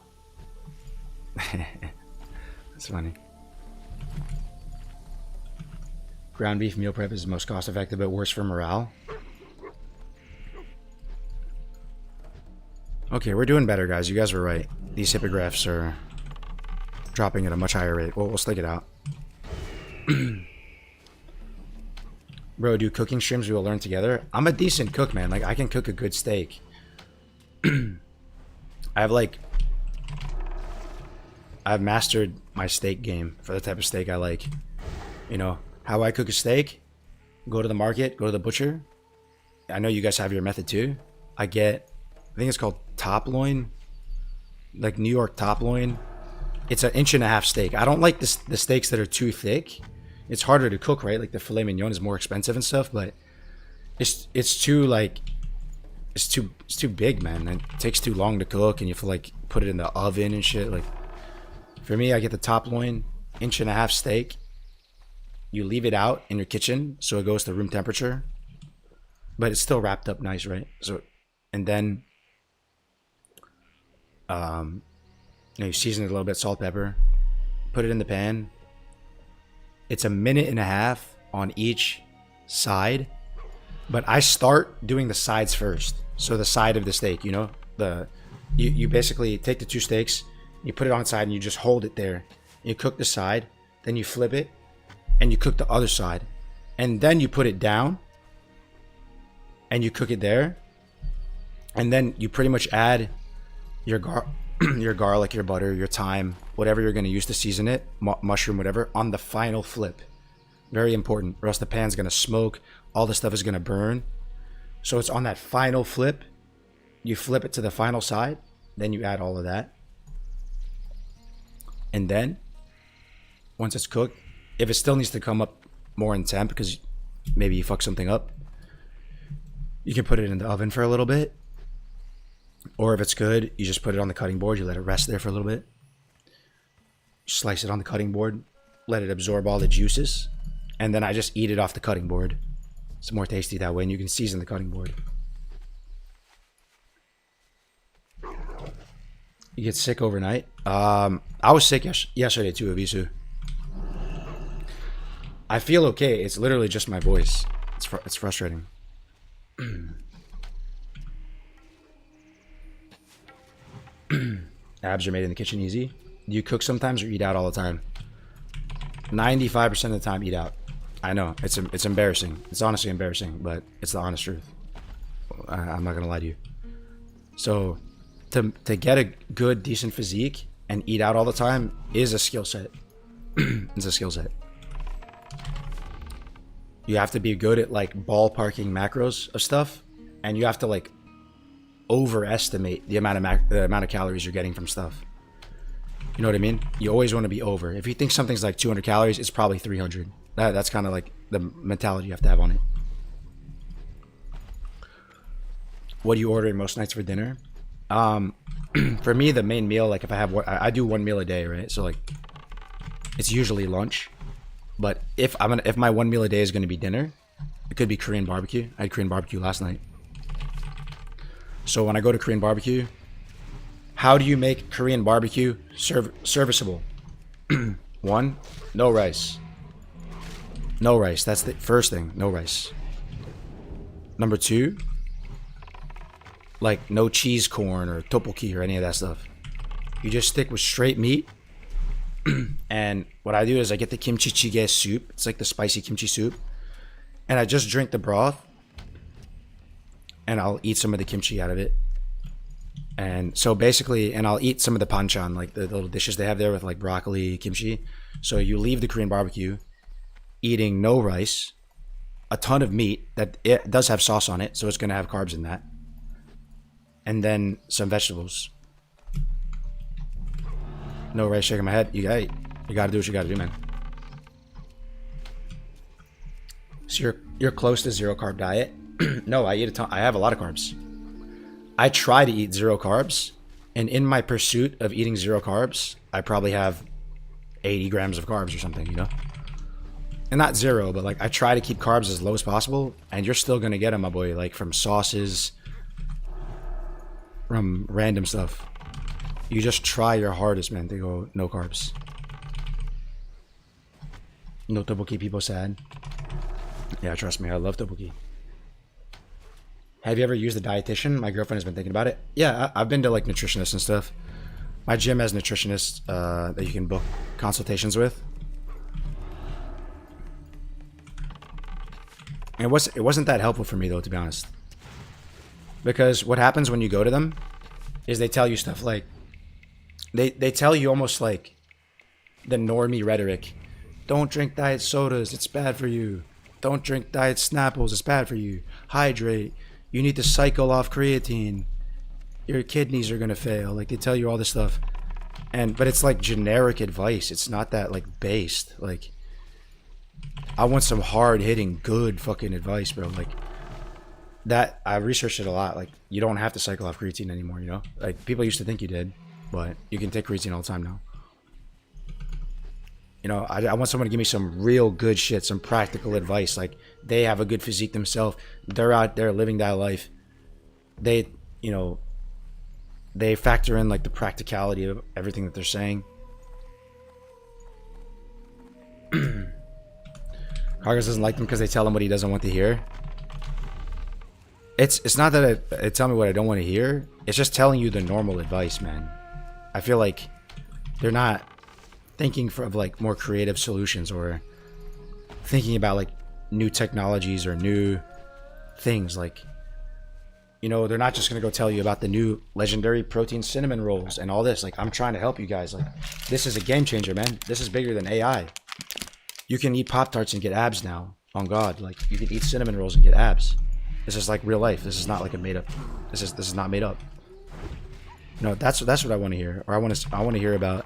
That's funny. Ground beef meal prep is the most cost effective but worse for morale. Okay, we're doing better, guys. You guys were right. These hippogriffs are dropping at a much higher rate. We'll stick it out. Bro, do cooking streams we will learn together. I'm a decent cook, man. Like, I can cook a good steak. I've mastered my steak game for the type of steak I like. You know, how I cook a steak, go to the market, go to the butcher. I know you guys have your method too. I think it's called top loin, like New York top loin. It's an 1.5 inch steak. I don't like the steaks that are too thick. It's harder to cook, right? Like the filet mignon is more expensive and stuff, but it's too like it's too big, man. It takes too long to cook, and you have to like put it in the oven and shit. Like, for me, I get the top loin 1.5 inch steak. You leave it out in your kitchen so it goes to room temperature, but it's still wrapped up nice, right? So, and then you season it a little bit, salt, pepper, put it in the pan. It's 1.5 minutes on each side, but I start doing the sides first. So the side of the steak, you know, you basically take the two steaks, you put it on its side, and you just hold it there. You cook the side, then you flip it, and you cook the other side, and then you put it down, and you cook it there, and then you pretty much add your garlic, your butter, your thyme, whatever you're going to use to season it, mushroom, whatever, on the final flip. Very important, or else the pan's going to smoke, all the stuff is going to burn. So it's on that final flip. You flip it to the final side, then you add all of that. And then, once it's cooked, if it still needs to come up more in temp because maybe you fuck something up, you can put it in the oven for a little bit. Or if it's good, you just put it on the cutting board. You let it rest there for a little bit. Slice it on the cutting board. Let it absorb all the juices. And then I just eat it off the cutting board. It's more tasty that way, and you can season the cutting board. You get sick overnight? I was sick yesterday too, Avisu. I feel okay. It's literally just my voice. It's frustrating. Abs are made in the kitchen easy. Do you cook sometimes or eat out all the time? 95% of the time, eat out. I know, it's embarrassing. It's honestly embarrassing, but it's the honest truth. I'm not gonna lie to you. So, to get a good, decent physique and eat out all the time is a skill set. It's a skill set. You have to be good at like ballparking macros of stuff, and you have to like overestimate the amount of calories you're getting from stuff. You know what I mean? You always want to be over. If you think something's like 200 calories, it's probably 300. That's kind of like the mentality you have to have on it. What are you ordering most nights for dinner? For me, the main meal, like if I have I do one meal a day, right? So like it's usually lunch. But if my one meal a day is gonna be dinner, it could be Korean barbecue. I had Korean barbecue last night. So when I go to Korean barbecue, how do you make Korean barbecue serviceable? One, no rice. No rice. That's the first thing. No rice. Number two, like no cheese corn or tteokbokki or any of that stuff. You just stick with straight meat. And what I do is I get the kimchi jjigae soup. It's like the spicy kimchi soup. And I just drink the broth. And I'll eat some of the kimchi out of it. And so basically, and I'll eat some of the panchan, like the little dishes they have there with like broccoli, kimchi. So you leave the Korean barbecue eating no rice, a ton of meat that it does have sauce on it, so it's going to have carbs in that. And then some vegetables. No rice, shaking my head. You got to do what you got to do, man. So you're close to zero carb diet. No, I eat a ton. I have a lot of carbs. I try to eat zero carbs, and in my pursuit of eating zero carbs, I probably have 80 grams of carbs or something, you know? And not zero, but like I try to keep carbs as low as possible, and you're still gonna get them, my boy, like from sauces, from random stuff. You just try your hardest, man, to go no carbs. No tteokbokki, people sad. Yeah, trust me, I love tteokbokki. Have you ever used a dietitian? My girlfriend has been thinking about it. Yeah, I've been to like nutritionists and stuff. My gym has nutritionists that you can book consultations with. And it wasn't that helpful for me though, to be honest. Because what happens when you go to them is they tell you stuff like they tell you almost like the normie rhetoric. Don't drink diet sodas, it's bad for you. Don't drink diet Snapples, it's bad for you. Hydrate. You need to cycle off creatine. Your kidneys are gonna fail. Like they tell you all this stuff, but it's like generic advice. It's not that like based. Like I want some hard hitting, good fucking advice, bro. Like that. I researched it a lot. Like you don't have to cycle off creatine anymore. You know, like people used to think you did, but you can take creatine all the time now. You know, I want someone to give me some real good shit, some practical advice. Like they have a good physique themselves. They're out there living that life. They, you know, they factor in like the practicality of everything that they're saying. Cargos doesn't like them because they tell him what he doesn't want to hear. It's not that it tell me what I don't want to hear. It's just telling you the normal advice, man. I feel like they're not thinking of like more creative solutions or thinking about like new technologies or new things. Like, you know, they're not just gonna go tell you about the new legendary protein cinnamon rolls and all this. Like, I'm trying to help you guys. Like, this is a game changer, man. This is bigger than AI. You can eat Pop-Tarts and get abs now. On God, like you can eat cinnamon rolls and get abs. This is like real life. This is not like a made up. This is not made up. No, that's what I want to hear. Or I want to hear about,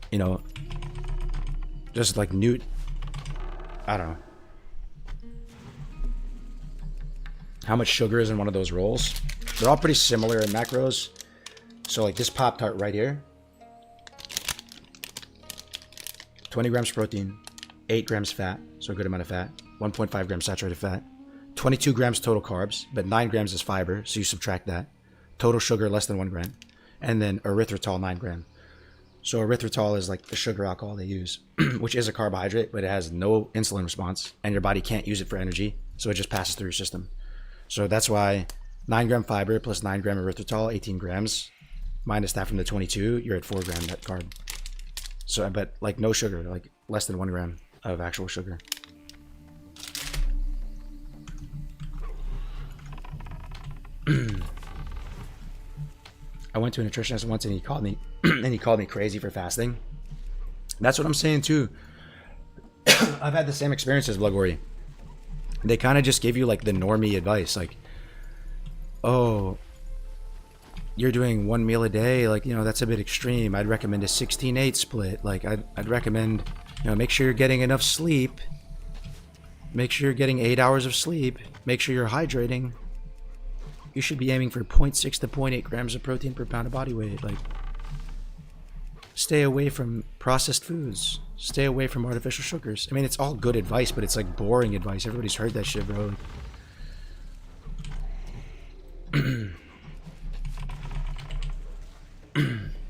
you know, just like new, I don't know, how much sugar is in one of those rolls. They're all pretty similar in macros. So like this Pop-Tart right here, 20 grams protein, 8 grams fat, so a good amount of fat, 1.5 grams saturated fat, 22 grams total carbs, but 9 grams is fiber, so you subtract that. Total sugar less than 1 gram, and then erythritol 9 gram. So erythritol is like the sugar alcohol they use, which is a carbohydrate, but it has no insulin response, and your body can't use it for energy, so it just passes through your system. So that's why 9 gram fiber plus 9 gram erythritol, 18 grams, minus that from the 22, you're at 4 gram net carb. So, but like no sugar, like less than 1 gram of actual sugar. I went to a nutritionist once and he called me crazy for fasting. That's what I'm saying too. I've had the same experience as Bloodgory. They kind of just give you like the normie advice, like, oh, you're doing 1 meal a day, like, you know, that's a bit extreme. I'd recommend a 16-8 split. Like I'd recommend, you know, make sure you're getting enough sleep. Make sure you're getting 8 hours of sleep. Make sure you're hydrating. You should be aiming for 0.6 to 0.8 grams of protein per pound of body weight. Like, stay away from processed foods. Stay away from artificial sugars. I mean, it's all good advice, but it's like boring advice. Everybody's heard that shit, bro.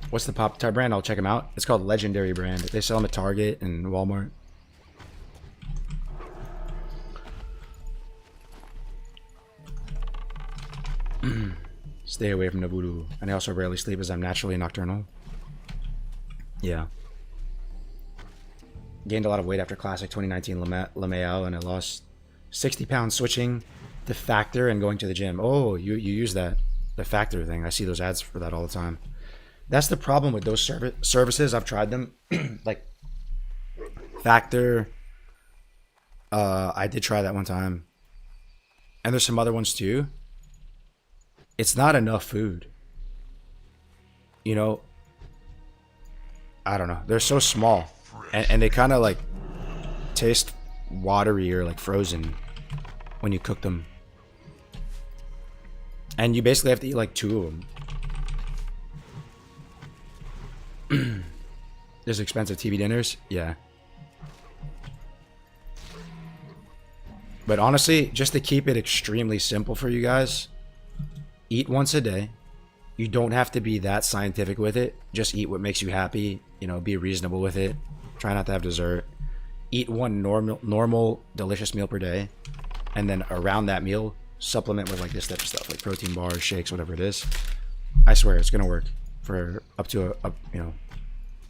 What's the Pop-Tart brand? I'll check them out. It's called Legendary brand. They sell them at Target and Walmart. Stay away from the voodoo. And I also rarely sleep as I'm naturally nocturnal. Yeah. Gained a lot of weight after Classic 2019 LeMayo, and I lost 60 pounds switching to Factor and going to the gym. Oh, you use that, the Factor thing. I see those ads for that all the time. That's the problem with those services. I've tried them. Like Factor. I did try that one time. And there's some other ones too. It's not enough food. You know, I don't know. They're so small. And they kind of like taste watery or like frozen when you cook them. And you basically have to eat like 2 of them. There's expensive TV dinners. Yeah. But honestly, just to keep it extremely simple for you guys, eat once a day. You don't have to be that scientific with it. Just eat what makes you happy. You know, be reasonable with it. Try not to have dessert. Eat one normal, delicious meal per day. And then around that meal, supplement with like this type of stuff. Like protein bars, shakes, whatever it is. I swear, it's going to work. For up to you know,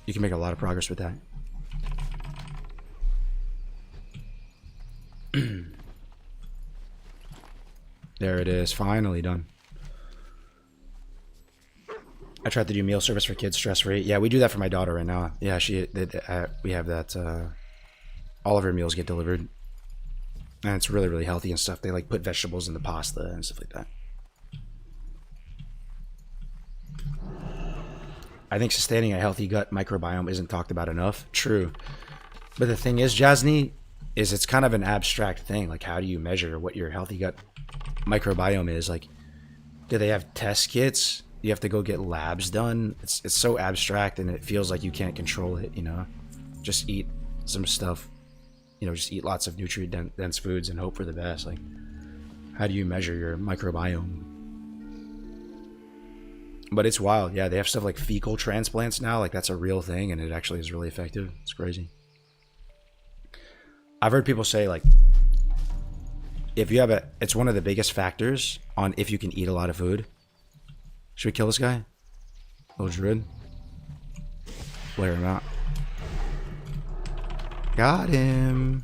you can make a lot of progress with that. There it is. Finally done. I tried to do meal service for kids stress-free. Yeah, we do that for my daughter right now. Yeah, we have that. All of her meals get delivered. And it's really, really healthy and stuff. They like put vegetables in the pasta and stuff like that. I think sustaining a healthy gut microbiome isn't talked about enough. True. But the thing is, Jasny, is it's kind of an abstract thing. Like, how do you measure what your healthy gut microbiome is? Like, do they have test kits? You have to go get labs done. It's so abstract, and it feels like you can't control it, you know? Just eat some stuff. You know, just eat lots of nutrient-dense foods and hope for the best. Like, how do you measure your microbiome? But it's wild. Yeah, they have stuff like fecal transplants now. Like, that's a real thing, and it actually is really effective. It's crazy. I've heard people say, like, if you have it's one of the biggest factors on if you can eat a lot of food. Should we kill this guy? Little druid. Flare him out. Got him.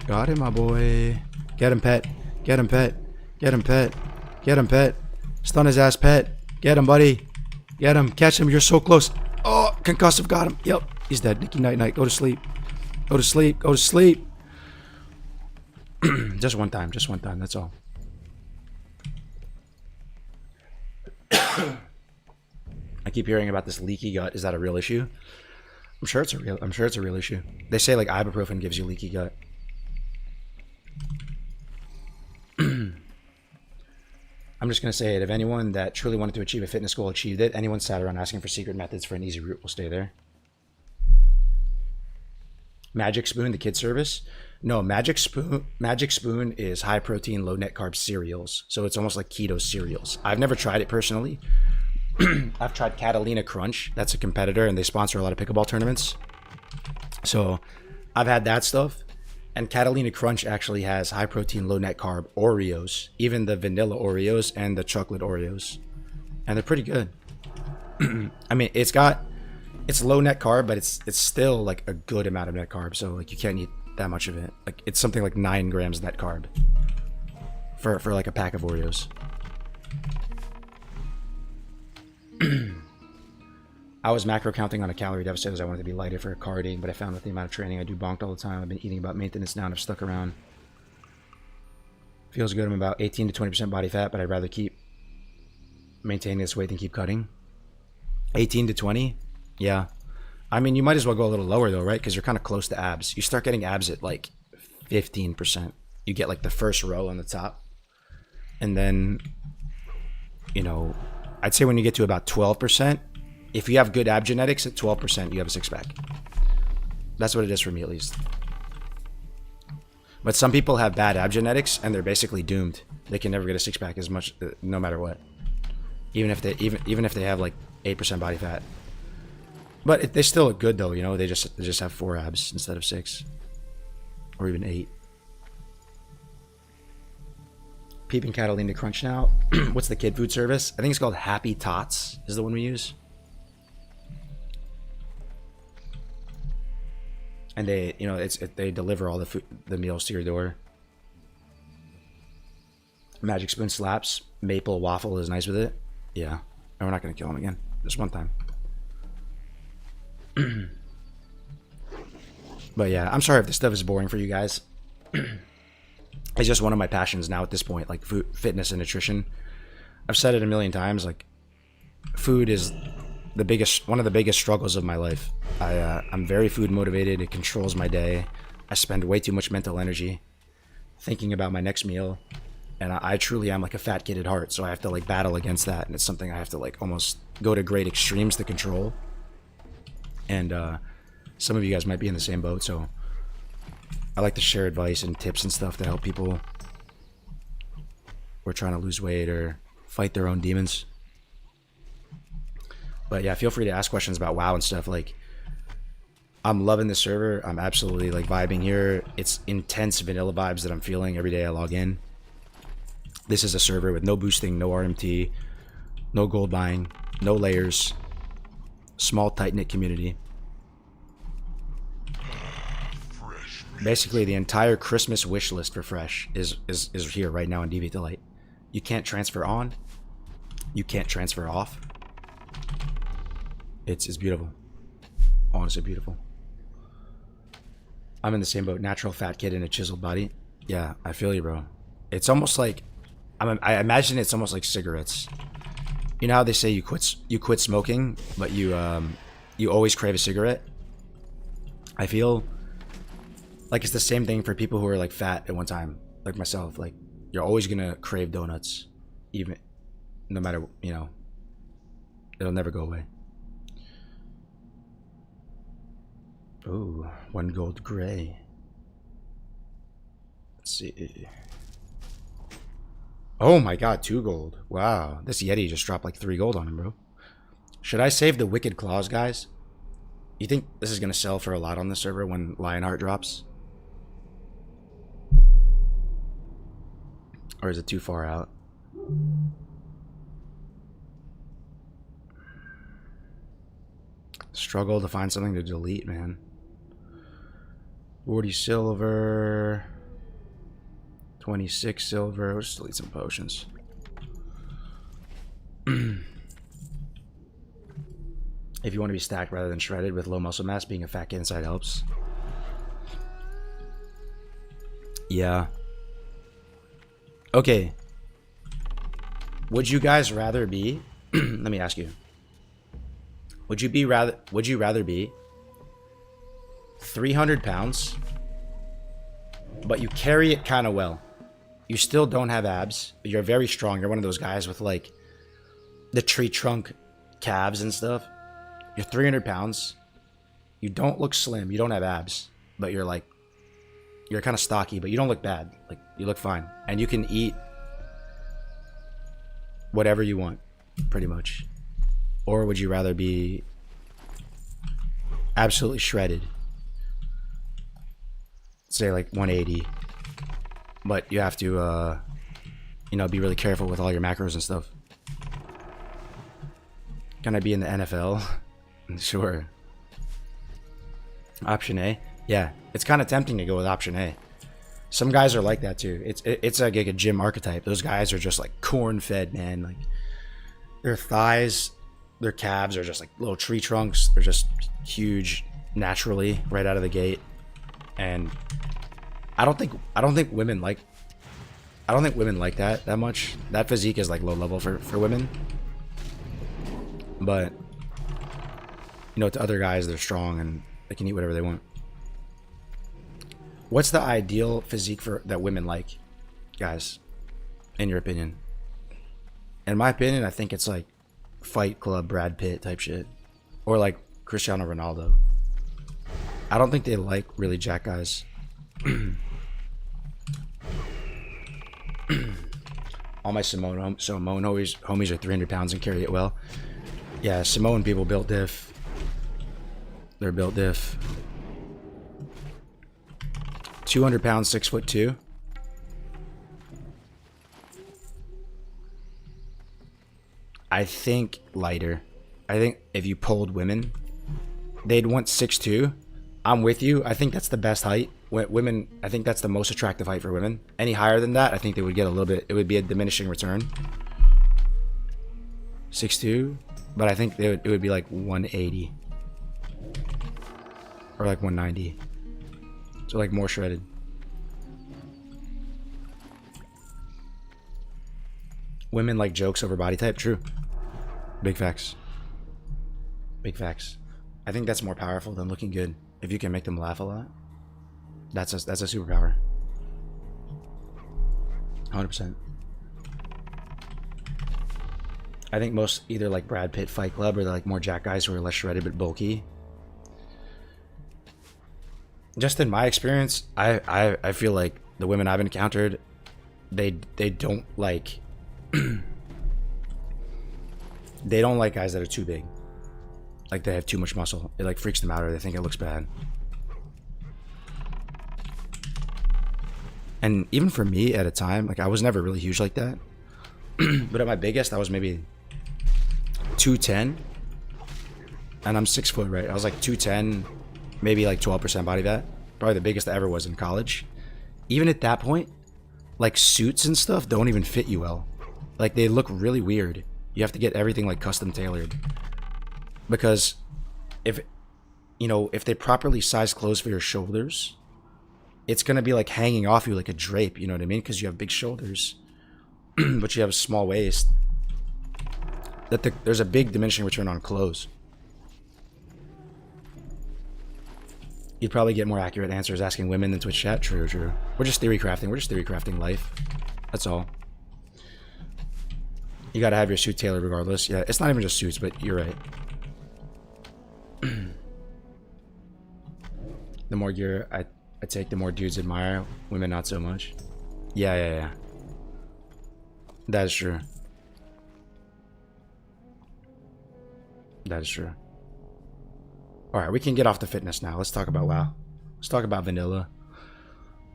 Got him, my boy. Get him, pet. Get him, pet. Get him, pet. Get him, pet. Stun his ass, pet. Get him, buddy. Get him. Catch him. You're so close. Oh, concussive. Got him. Yep. He's dead. Nicky night night. Go to sleep. Go to sleep. Go to sleep. Just one time. Just one time. That's all. I keep hearing about this leaky gut. Is that a real issue? I'm sure it's a real issue. They say like ibuprofen gives you leaky gut. I'm just gonna say it. If anyone that truly wanted to achieve a fitness goal achieved it, anyone sat around asking for secret methods for an easy route will stay there. Magic Spoon, the kid service. No, Magic Spoon is high protein, low net carb cereals. So it's almost like keto cereals. I've never tried it personally. I've tried Catalina Crunch. That's a competitor, and they sponsor a lot of pickleball tournaments. So I've had that stuff. And Catalina Crunch actually has high protein, low net carb Oreos. Even the vanilla Oreos and the chocolate Oreos. And they're pretty good. I mean, it's low net carb, but it's still like a good amount of net carb. So like you can't eat that much of it. Like it's something like 9 grams net carb for like a pack of Oreos. I was macro counting on a calorie deficit as I wanted to be lighter for carding, but I found with the amount of training I do bonked all the time. I've been eating about maintenance now and I've stuck around. Feels good. I'm about 18 to 20% body fat, but I'd rather keep maintaining this weight than keep cutting. 18 to 20? Yeah. I mean, you might as well go a little lower though, right? Because you're kind of close to abs. You start getting abs at like 15%. You get like the first row on the top. And then you know, I'd say when you get to about 12%, if you have good ab genetics at 12%, you have a six pack. That's what it is for me, at least. But some people have bad ab genetics and they're basically doomed. They can never get a six pack as much, no matter what. Even if they have like 8% body fat. But they still look good though, you know. They just have 4 abs instead of 6, or even 8. Peeping Catalina Crunch now. What's the kid food service? I think it's called Happy Tots is the one we use. And they, you know, they deliver all the meals to your door. Magic Spoon slaps. Maple waffle is nice with it. Yeah. And we're not gonna kill him again. Just one time. But yeah, I'm sorry if this stuff is boring for you guys. It's just one of my passions now at this point, like food, fitness, and nutrition. I've said it a million times, like food is one of the biggest struggles of my life. I'm very food motivated. It controls my day. I spend way too much mental energy thinking about my next meal, and I truly am like a fat kid at heart. So I have to like battle against that, and it's something I have to like almost go to great extremes to control. And some of you guys might be in the same boat, so I like to share advice and tips and stuff to help people who are trying to lose weight or fight their own demons. But yeah, feel free to ask questions about WoW and stuff. Like, I'm loving this server. I'm absolutely like vibing here. It's intense vanilla vibes that I'm feeling every day I log in. This is a server with no boosting, no RMT, no gold buying, no layers, small tight-knit community. Basically, the entire Christmas wish list for Fresh is here right now in Deviate Delight. You can't transfer on. You can't transfer off. It's beautiful. Honestly beautiful. I'm in the same boat. Natural fat kid in a chiseled body. Yeah, I feel you, bro. It's almost like I imagine it's almost like cigarettes. You know how they say you quit smoking, but you always crave a cigarette? I feel like it's the same thing for people who are like fat at one time, like myself. Like, you're always gonna crave donuts, even no matter, you know, it'll never go away. Ooh, 1 gold gray. Let's see. Oh my god, 2 gold. Wow, this Yeti just dropped like 3 gold on him, bro. Should I save the Wicked Claws, guys? You think this is gonna sell for a lot on the server when Lionheart drops? Or is it too far out? Struggle to find something to delete, man. 40 silver. 26 silver. Let's delete some potions. If you want to be stacked rather than shredded with low muscle mass, being a fat kid inside helps. Yeah. Okay. Would you guys rather be let me ask you. Would you rather be 300 pounds, but you carry it kind of well? You still don't have abs, but you're very strong. You're one of those guys with like the tree trunk calves and stuff. You're 300 pounds. You don't look slim. You don't have abs, but you're kind of stocky, but you don't look bad. Like, you look fine. And you can eat whatever you want, pretty much. Or would you rather be absolutely shredded? Say like 180. But you have to, you know, be really careful with all your macros and stuff. Can I be in the NFL? Sure. Option A. Yeah, it's kind of tempting to go with option A. Some guys are like that too. It's like a gym archetype. Those guys are just like corn-fed, man. Like, their thighs, their calves are just like little tree trunks. They're just huge naturally right out of the gate. And I don't think women like that much. That physique is like low level for women. But you know, to other guys, they're strong and they can eat whatever they want. What's the ideal physique that women like, guys, in your opinion? In my opinion, I think it's like Fight Club Brad Pitt type shit. Or like Cristiano Ronaldo. I don't think they like really jack guys. All my Samoan homies are 300 pounds and carry it well. Yeah, Samoan people built diff. They're built diff. 200 pounds, 6'2". I think lighter. I think if you polled women, they'd want 6'2". I'm with you. I think that's the best height. Women, I think that's the most attractive height for women. Any higher than that, I think they would get a little bit. It would be a diminishing return. 6'2", but I think it would be like 180 or like 190. So like more shredded. Women like jokes over body type. True. Big facts. Big facts. I think that's more powerful than looking good. If you can make them laugh a lot, that's a superpower. 100%. I think most either like Brad Pitt Fight Club or like more jack guys who are less shredded but bulky. Just in my experience, I feel like the women I've encountered, they don't like they don't like guys that are too big. Like they have too much muscle. It like freaks them out or they think it looks bad. And even for me at a time, like I was never really huge like that. But at my biggest, I was maybe 210. And I'm 6 foot, right? I was like 210, maybe like 12% body fat. Probably the biggest I ever was in college. Even at that point, like suits and stuff don't even fit you well. Like they look really weird. You have to get everything like custom tailored. Because if they properly size clothes for your shoulders, it's going to be like hanging off you like a drape, you know what I mean? Because you have big shoulders, but you have a small waist. There's a big diminishing return on clothes. You'd probably get more accurate answers asking women than Twitch chat. True, true. We're just theory crafting. We're just theory crafting life. That's all. You got to have your suit tailored regardless. Yeah, it's not even just suits, but you're right. The more gear I take, the more dudes admire. Women not so much. Yeah. That is true. That is true. Alright, we can get off the fitness now. Let's talk about WoW. Let's talk about vanilla.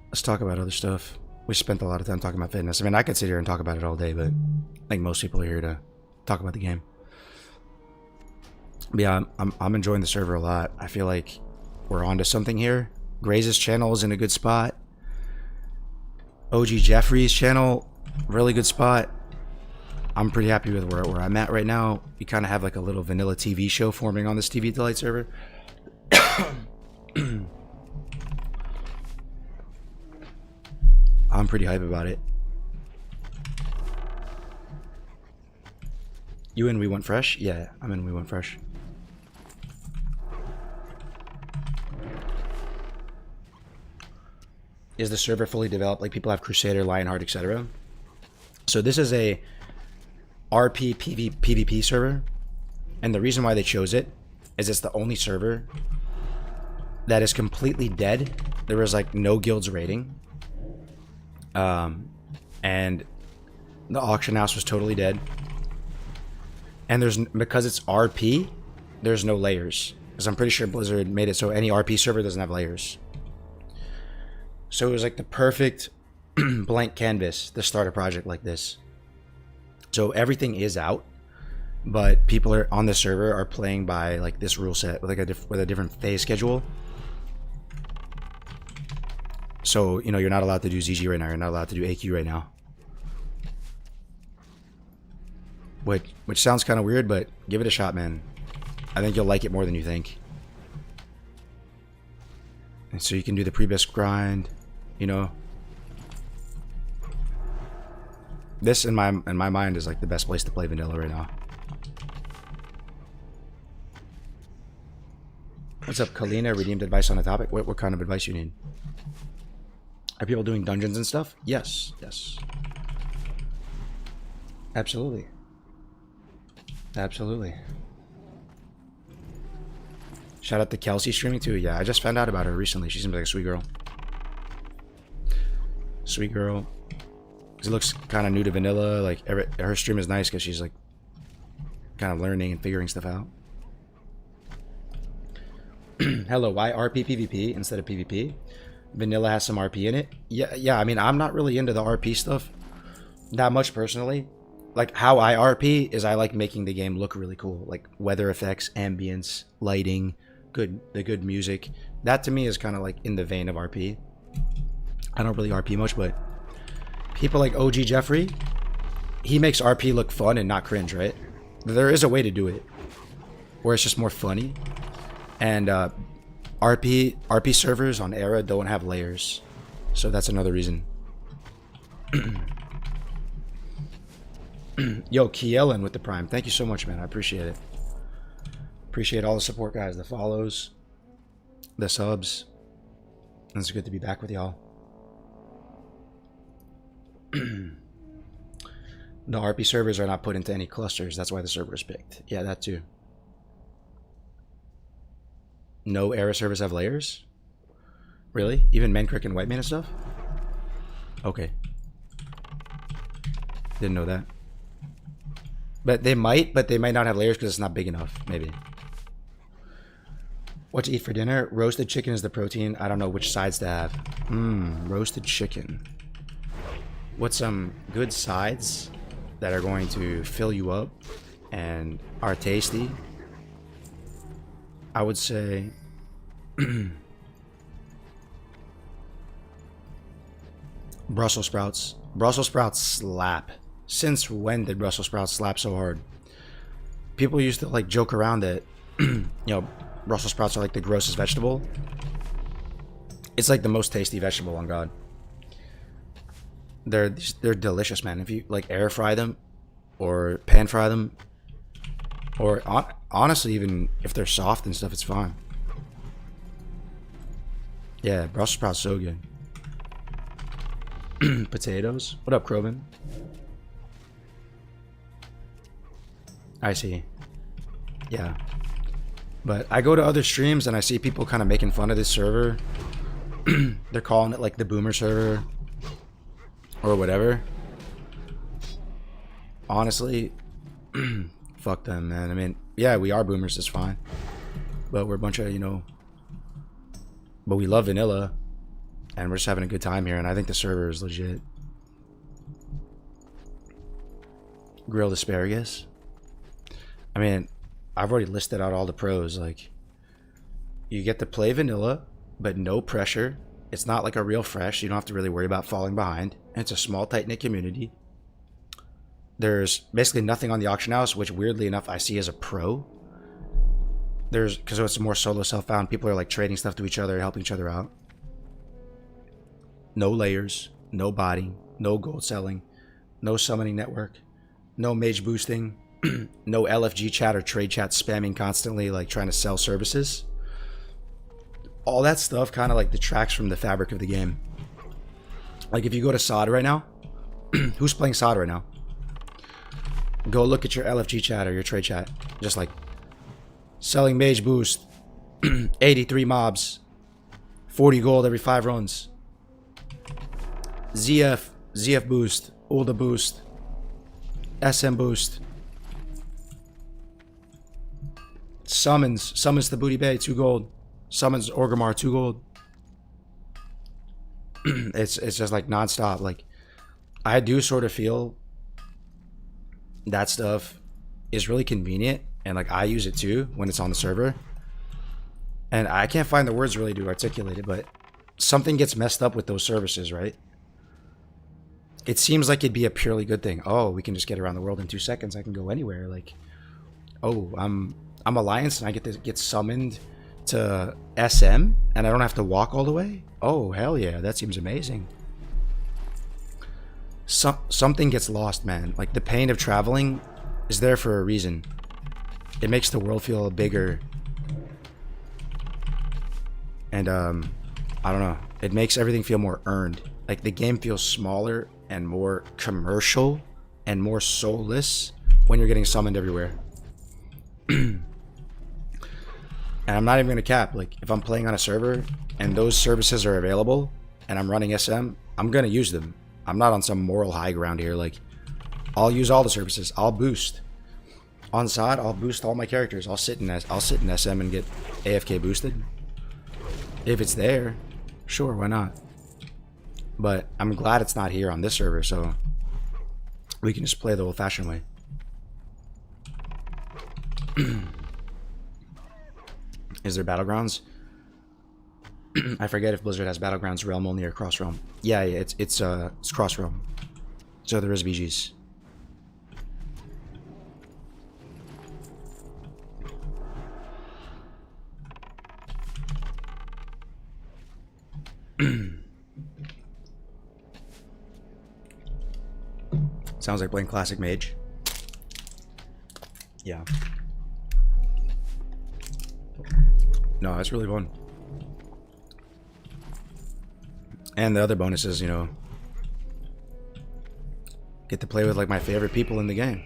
Let's talk about other stuff. We spent a lot of time talking about fitness. I mean, I could sit here and talk about it all day, but I think most people are here to talk about the game. But yeah, I'm enjoying the server a lot. I feel like we're onto something here. Graze's channel is in a good spot. OG Jeffrey's channel, really good spot. I'm pretty happy with where I'm at right now. We kind of have like a little vanilla TV show forming on this TV Delight server. I'm pretty hype about it. You in We Want Fresh? Yeah, I'm in We Want Fresh. Is the server fully developed? Like people have Crusader, Lionheart, etc. So this is a RPPVP server, and the reason why they chose it is it's the only server that is completely dead. There was like no guilds rating, and the auction house was totally dead. And because it's RP, there's no layers. Because I'm pretty sure Blizzard made it so any RP server doesn't have layers. So it was like the perfect blank canvas to start a project like this. So everything is out, but people are on the server are playing by like this rule set with like a different phase schedule. So you're not allowed to do ZG right now. You're not allowed to do AQ right now. Which sounds kind of weird, but give it a shot, man. I think you'll like it more than you think. And so you can do the pre-bisque grind, This in my mind is like the best place to play vanilla right now. What's up, Kalina? Redeemed advice on a topic. What kind of advice you need? Are people doing dungeons and stuff? Yes. Absolutely. Absolutely. Shout out to Kelsey streaming too. Yeah, I just found out about her recently. She seems like a sweet girl. Sweet girl. She looks kind of new to vanilla. Like her stream is nice because she's like kind of learning and figuring stuff out. Hello, why RPPVP instead of PvP? Vanilla has some RP in it. Yeah. I mean, I'm not really into the RP stuff that much personally. Like how I RP is I like making the game look really cool, like weather effects, ambience, lighting, the good music. That to me is kind of like in the vein of RP. I don't really RP much, but people like OG Jeffrey, he makes RP look fun and not cringe, right? There is a way to do it where it's just more funny. And RP servers on Era don't have layers, so that's another reason. Yo, Kielen with the Prime. Thank you so much, man. I appreciate it. Appreciate all the support, guys. The follows, the subs. It's good to be back with y'all. The RP servers are not put into any clusters. That's why the server is picked. Yeah, that too. No Era servers have layers? Really? Even Mencrick and Whiteman and stuff? Okay. Didn't know that. But they might not have layers because it's not big enough, maybe. What to eat for dinner? Roasted chicken is the protein. I don't know which sides to have. Roasted chicken. What's some good sides that are going to fill you up and are tasty? I would say Brussels sprouts. Brussels sprouts slap. Since when did Brussels sprouts slap so hard? People used to like joke around that, you know, Brussels sprouts are like the grossest vegetable. It's like the most tasty vegetable on God. They're delicious, man. If you like air fry them or pan fry them, or honestly, even if they're soft and stuff, it's fine. Yeah, Brussels sprouts so good. Potatoes. What up, Krobin? I see. Yeah. But I go to other streams and I see people kind of making fun of this server. They're calling it like the boomer server or whatever. Honestly, fuck them, man. I mean, yeah, we are boomers, it's fine. But we're a bunch of, you know, but we love vanilla and we're just having a good time here, and I think the server is legit. Grilled asparagus. I mean, I've already listed out all the pros. Like, you get to play vanilla, but no pressure. It's not like a real fresh. You don't have to really worry about falling behind. And it's a small, tight-knit community. There's basically nothing on the auction house, which weirdly enough I see as a pro. Because it's more solo self-found. People are like trading stuff to each other, helping each other out. No layers, no botting, no gold selling, no summoning network, no mage boosting. No LFG chat or trade chat spamming constantly, like trying to sell services. All that stuff kind of like detracts from the fabric of the game. Like if you go to SOD right now, who's playing SOD right now? Go look at your LFG chat or your trade chat. Just like selling mage boost, 83 mobs, 40 gold every 5 runs. ZF boost, Ulda boost, SM boost. Summons the Booty Bay, 2 gold. Summons Orgrimmar, 2 gold. It's just like nonstop. Like, I do sort of feel that stuff is really convenient, and like I use it too when it's on the server. And I can't find the words really to articulate it, but something gets messed up with those services, right? It seems like it'd be a purely good thing. Oh, we can just get around the world in 2 seconds. I can go anywhere. Like, oh, I'm Alliance and I get to get summoned to SM and I don't have to walk all the way? Oh, hell yeah, that seems amazing. Something gets lost, man. Like, the pain of traveling is there for a reason. It makes the world feel bigger. And, I don't know. It makes everything feel more earned. Like, the game feels smaller and more commercial and more soulless when you're getting summoned everywhere. And I'm not even gonna cap. Like, if I'm playing on a server and those services are available and I'm running SM, I'm gonna use them. I'm not on some moral high ground here. Like, I'll use all the services. I'll boost on side. I'll boost all my characters. I'll sit in SM and get AFK boosted if it's there. Sure, why not? But I'm glad it's not here on this server, so we can just play the old-fashioned way. Is there Battlegrounds? I forget if Blizzard has Battlegrounds Realm only or Cross Realm. Yeah, it's Cross Realm. So there is BGs. Sounds like playing Classic Mage. Yeah. No, that's really fun. And the other bonuses, you know, get to play with like my favorite people in the game.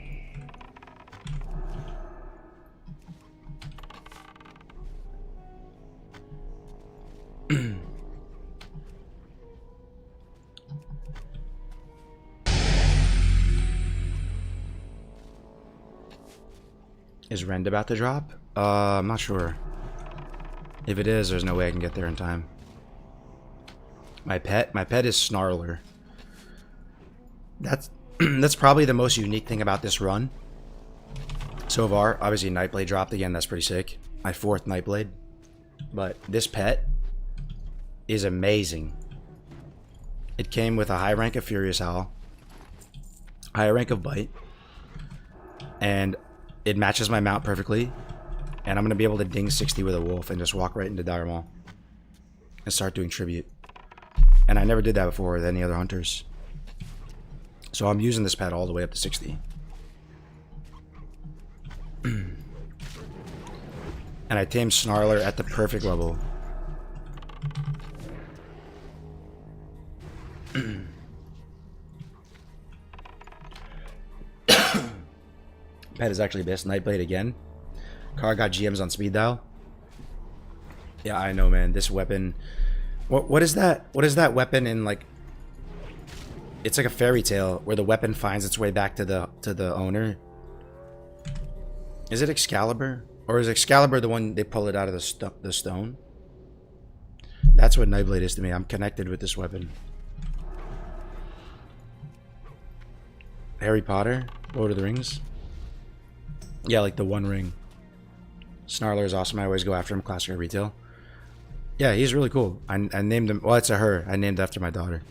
Is Rend about to drop? I'm not sure. If it is, there's no way I can get there in time. My pet is Snarler. That's probably the most unique thing about this run so far. Obviously, Nightblade dropped again. That's pretty sick. My 4th Nightblade. But this pet is amazing. It came with a high rank of Furious Howl, high rank of Bite, and it matches my mount perfectly. And I'm going to be able to ding 60 with a wolf and just walk right into Dire Maul and start doing tribute. And I never did that before with any other hunters. So I'm using this pet all the way up to 60. And I tamed Snarler at the perfect level. Pet is actually best. Nightblade again. Car got GMs on speed dial. Yeah, I know, man. This weapon. What is that? What is that weapon in, like? It's like a fairy tale where the weapon finds its way back to the owner. Is it Excalibur, or is Excalibur the one they pull it out of the stone? That's what Nightblade is to me. I'm connected with this weapon. Harry Potter, Lord of the Rings. Yeah, like the One Ring. Snarler is awesome. I always go after him. Classic or retail. Yeah, he's really cool. I named him. Well, it's a her. I named after my daughter.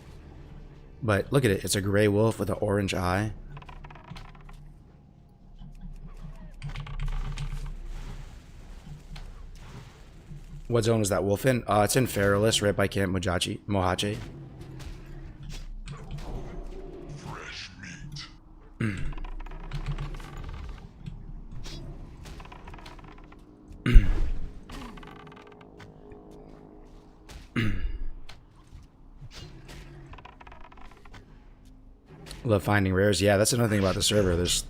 But look at it. It's a gray wolf with an orange eye. What zone is that wolf in? It's in Feralus, right by Camp Mohache. Fresh meat. Love finding rares. Yeah, that's another thing about the server. There's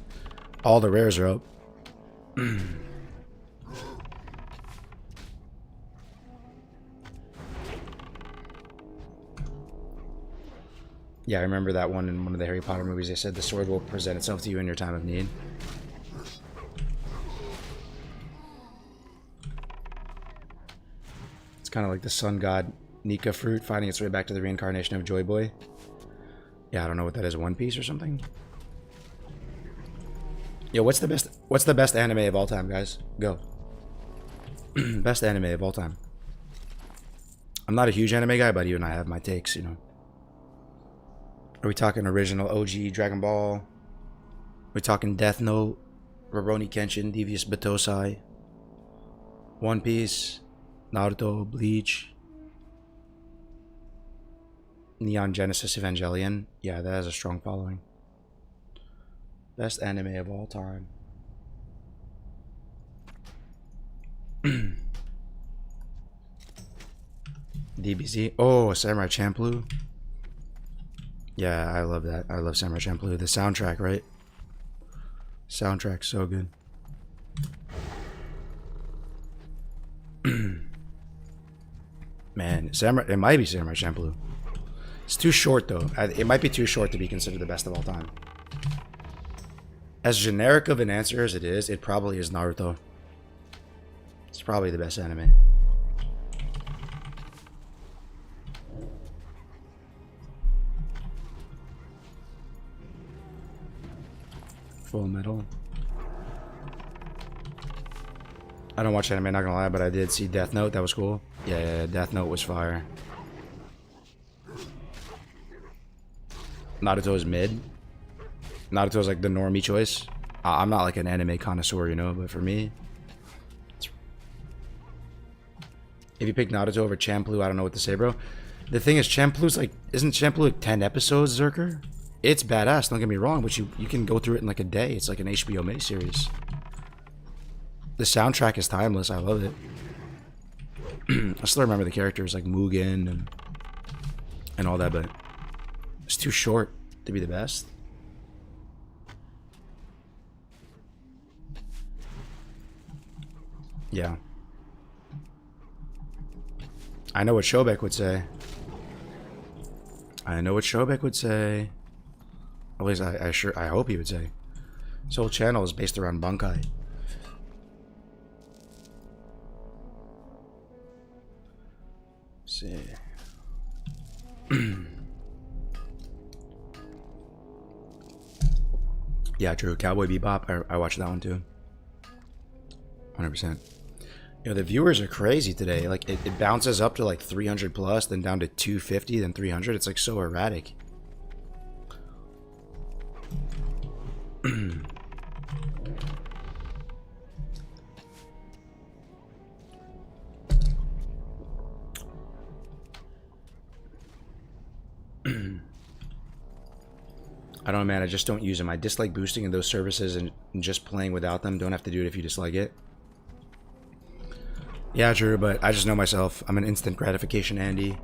all the rares are up. Yeah, I remember that one in one of the Harry Potter movies. They said the sword will present itself to you in your time of need. It's kind of like the sun god Nika fruit finding its way back to the reincarnation of Joy Boy. Yeah, I don't know what that is. One Piece or something? Yo, what's the best anime of all time, guys? Go. Best anime of all time. I'm not a huge anime guy, but even I have my takes, you know. Are we talking original OG Dragon Ball? Are we talking Death Note, Rurouni Kenshin, Devious Batosai, One Piece, Naruto, Bleach, Neon Genesis Evangelion? Yeah, that has a strong following. Best anime of all time. DBZ. Oh, Samurai Champloo. Yeah, I love that. I love Samurai Champloo. The soundtrack, right? Soundtrack's so good. Man, Samurai, it might be Samurai Champloo. It's too short though. It might be too short to be considered the best of all time. As generic of an answer as it is, it probably is Naruto. It's probably the best anime. Full Metal. I don't watch anime, not gonna lie, but I did see Death Note. That was cool. Yeah, Death Note was fire. Naruto is mid. Naruto is like the normie choice. I'm not like an anime connoisseur, you know, but for me, if you pick Naruto over Champloo, I don't know what to say, bro. The thing is, Champloo's like, isn't Champloo like 10 episodes, Zerker? It's badass, don't get me wrong, but you can go through it in like a day. It's like an HBO miniseries. The soundtrack is timeless. I love it. I still remember the characters like Mugen and all that, but it's too short to be the best. Yeah. I know what Shobek would say. I know what Shobek would say. At least I hope he would say. This whole channel is based around Bunkai. See. Yeah, true. Cowboy Bebop. I watched that one too. 100%. You know, the viewers are crazy today. Like, it bounces up to like 300 plus, then down to 250, then 300. It's like so erratic. I don't know, man. I just don't use them. I dislike boosting in those services, and just playing without them. Don't have to do it if you dislike it. Yeah, true, but I just know myself. I'm an instant gratification Andy.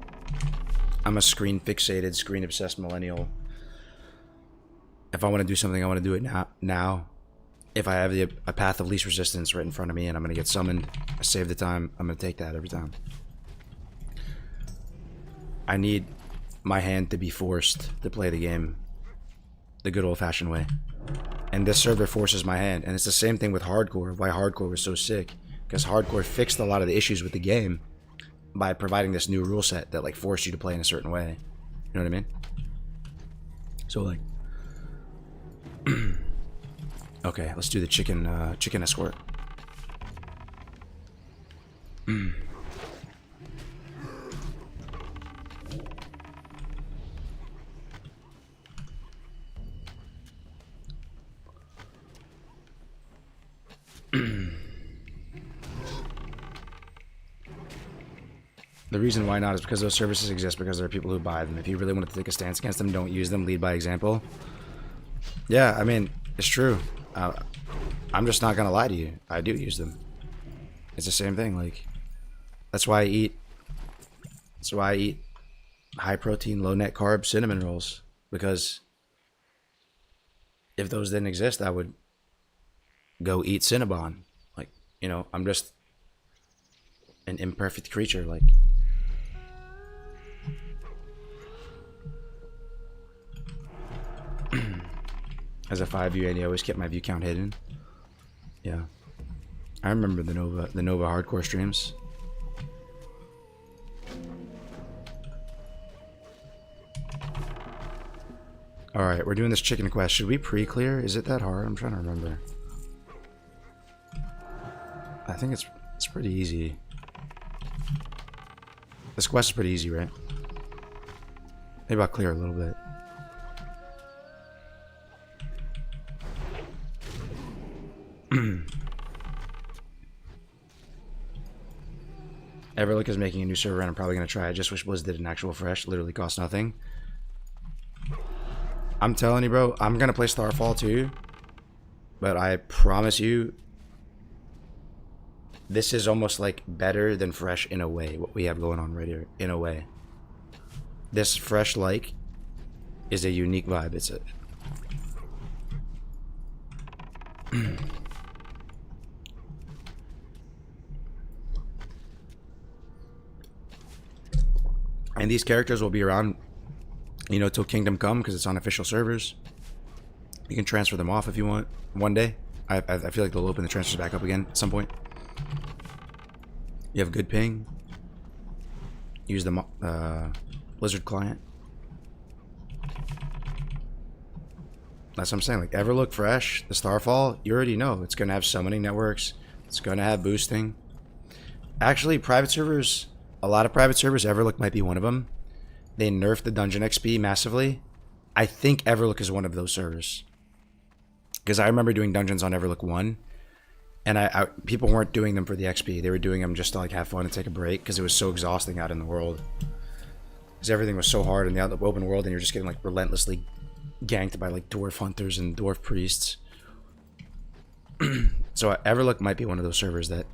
I'm a screen fixated, screen obsessed millennial. If I want to do something, I want to do it now. If I have a path of least resistance right in front of me and I'm going to get summoned, I save the time, I'm going to take that every time. I need my hand to be forced to play the game the good old-fashioned way. And this server forces my hand. And it's the same thing with Hardcore, why Hardcore was so sick. Because Hardcore fixed a lot of the issues with the game by providing this new rule set that like forced you to play in a certain way. You know what I mean? So like... Okay, let's do the chicken escort. The reason why not is because those services exist because there are people who buy them. If you really want to take a stance against them, don't use them. Lead by example. Yeah, I mean, it's true. I'm just not gonna lie to you. I do use them. It's the same thing. Like, that's why I eat. That's why I eat high protein, low net carb cinnamon rolls, because if those didn't exist, I would go eat Cinnabon. Like, you know, I'm just an imperfect creature. Like, as a 5 view, I always kept my view count hidden. Yeah, I remember the Nova hardcore streams. All right, we're doing this chicken quest. Should we pre-clear? Is it that hard? I'm trying to remember. I think it's pretty easy. This quest is pretty easy, right? Maybe I'll clear a little bit. Everlook is making a new server and I'm probably going to try it. I just wish Blizz did an actual fresh. Literally costs nothing. I'm telling you, bro, I'm going to play Starfall too. But I promise you, this is almost like better than fresh in a way. What we have going on right here, in a way. This fresh like is a unique vibe. It's a... And these characters will be around, you know, till Kingdom Come, because it's on official servers. You can transfer them off if you want one day. I feel like they'll open the transfers back up again at some point. You have good ping. Use the Blizzard client. That's what I'm saying. Like, Everlook Fresh, the Starfall, you already know it's going to have summoning networks. It's going to have boosting. Actually, private servers, a lot of private servers, Everlook might be one of them. They nerfed the dungeon XP massively. I think Everlook is one of those servers. Because I remember doing dungeons on Everlook 1. And people weren't doing them for the XP. They were doing them just to like have fun and take a break. Because it was so exhausting out in the world. Because everything was so hard in the open world. And you're just getting like relentlessly ganked by like dwarf hunters and dwarf priests. So Everlook might be one of those servers that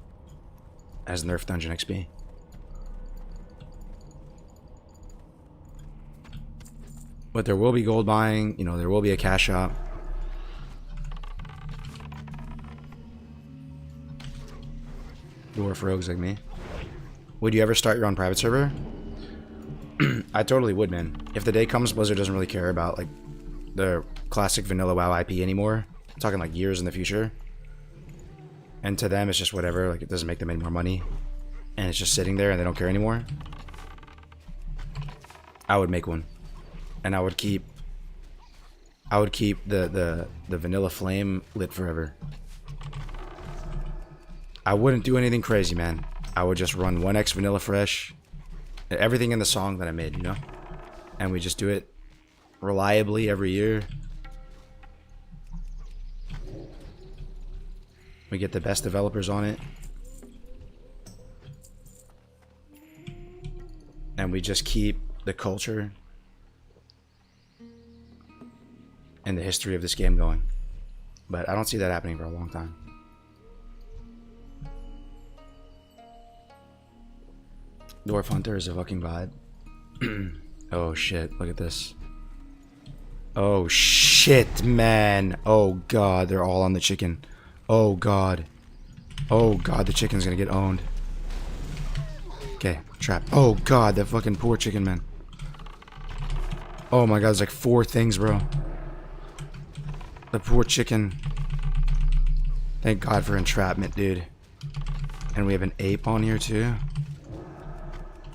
has nerfed dungeon XP. But there will be gold buying, you know, there will be a cash shop. Dwarf rogues like me. Would you ever start your own private server? I totally would, man. If the day comes Blizzard doesn't really care about like the classic vanilla WoW IP anymore. I'm talking like years in the future. And to them it's just whatever, like it doesn't make them any more money. And it's just sitting there and they don't care anymore. I would make one. And I would keep the vanilla flame lit forever. I wouldn't do anything crazy, man. I would just run 1x vanilla fresh. Everything in the song that I made, you know? And we just do it reliably every year. We get the best developers on it. And we just keep the culture and the history of this game going. But I don't see that happening for a long time. Dwarf Hunter is a fucking vibe. Oh shit, look at this. Oh shit, man. Oh god, they're all on the chicken. Oh god. Oh god, the chicken's gonna get owned. Okay, trap. Oh god, that fucking poor chicken, man. Oh my god, there's like 4 things, bro. The poor chicken. Thank god for entrapment, dude. And we have an ape on here too.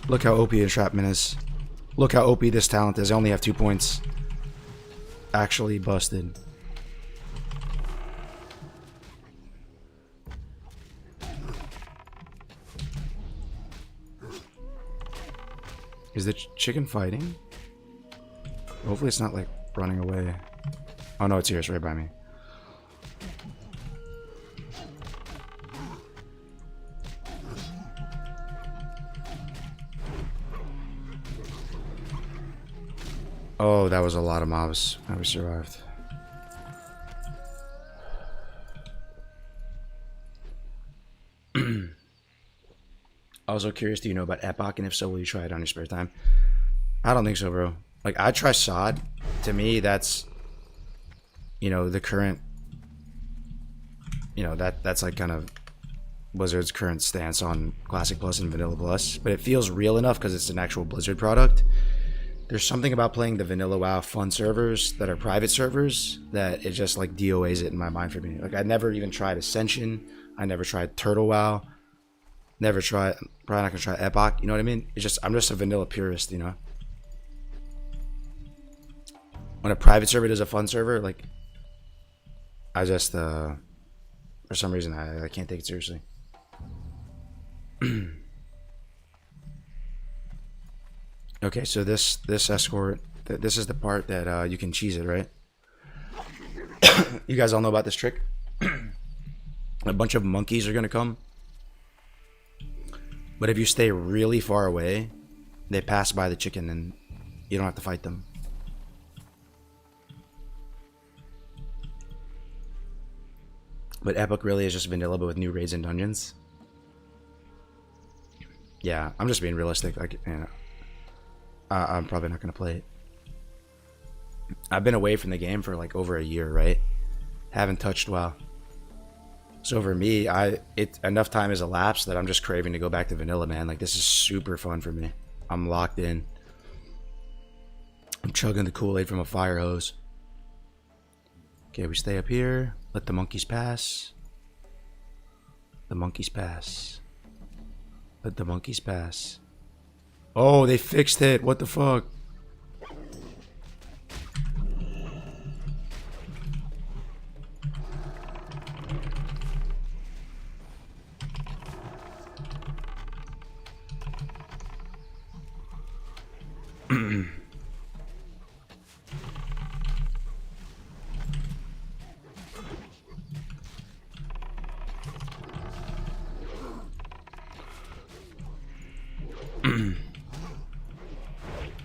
Look how OP entrapment is. Look how OP this talent is. I only have 2 points. Actually busted. Is the chicken fighting? Hopefully it's not like running away. Oh no, it's here. It's right by me. Oh, that was a lot of mobs. How we survived. Also curious, do you know about Epoch? And if so, will you try it on your spare time? I don't think so, bro. Like, I'd try Sod. To me, that's, you know, the current, you know, that's like kind of Blizzard's current stance on Classic Plus and Vanilla Plus. But it feels real enough because it's an actual Blizzard product. There's something about playing the Vanilla WoW fun servers that are private servers that it just like DOAs it in my mind for me. Like, I never even tried Ascension. I never tried Turtle WoW. Never tried, probably not gonna try Epoch, you know what I mean? It's just, I'm just a vanilla purist, you know? When a private server does a fun server, like, I just, for some reason, I can't take it seriously. Okay, so this Escort, this is the part that you can cheese it, right? You guys all know about this trick? A bunch of monkeys are gonna come. But if you stay really far away, they pass by the chicken and you don't have to fight them. But Epoch really is just vanilla, but with new raids and dungeons. Yeah, I'm just being realistic. Like, you know, I'm probably not going to play it. I've been away from the game for like over a year, right? Haven't touched WoW. So for me, enough time has elapsed that I'm just craving to go back to vanilla, man. Like, this is super fun for me. I'm locked in. I'm chugging the Kool-Aid from a fire hose. Okay, we stay up here. Let the monkeys pass. The monkeys pass. Let the monkeys pass. Oh, they fixed it. What the fuck?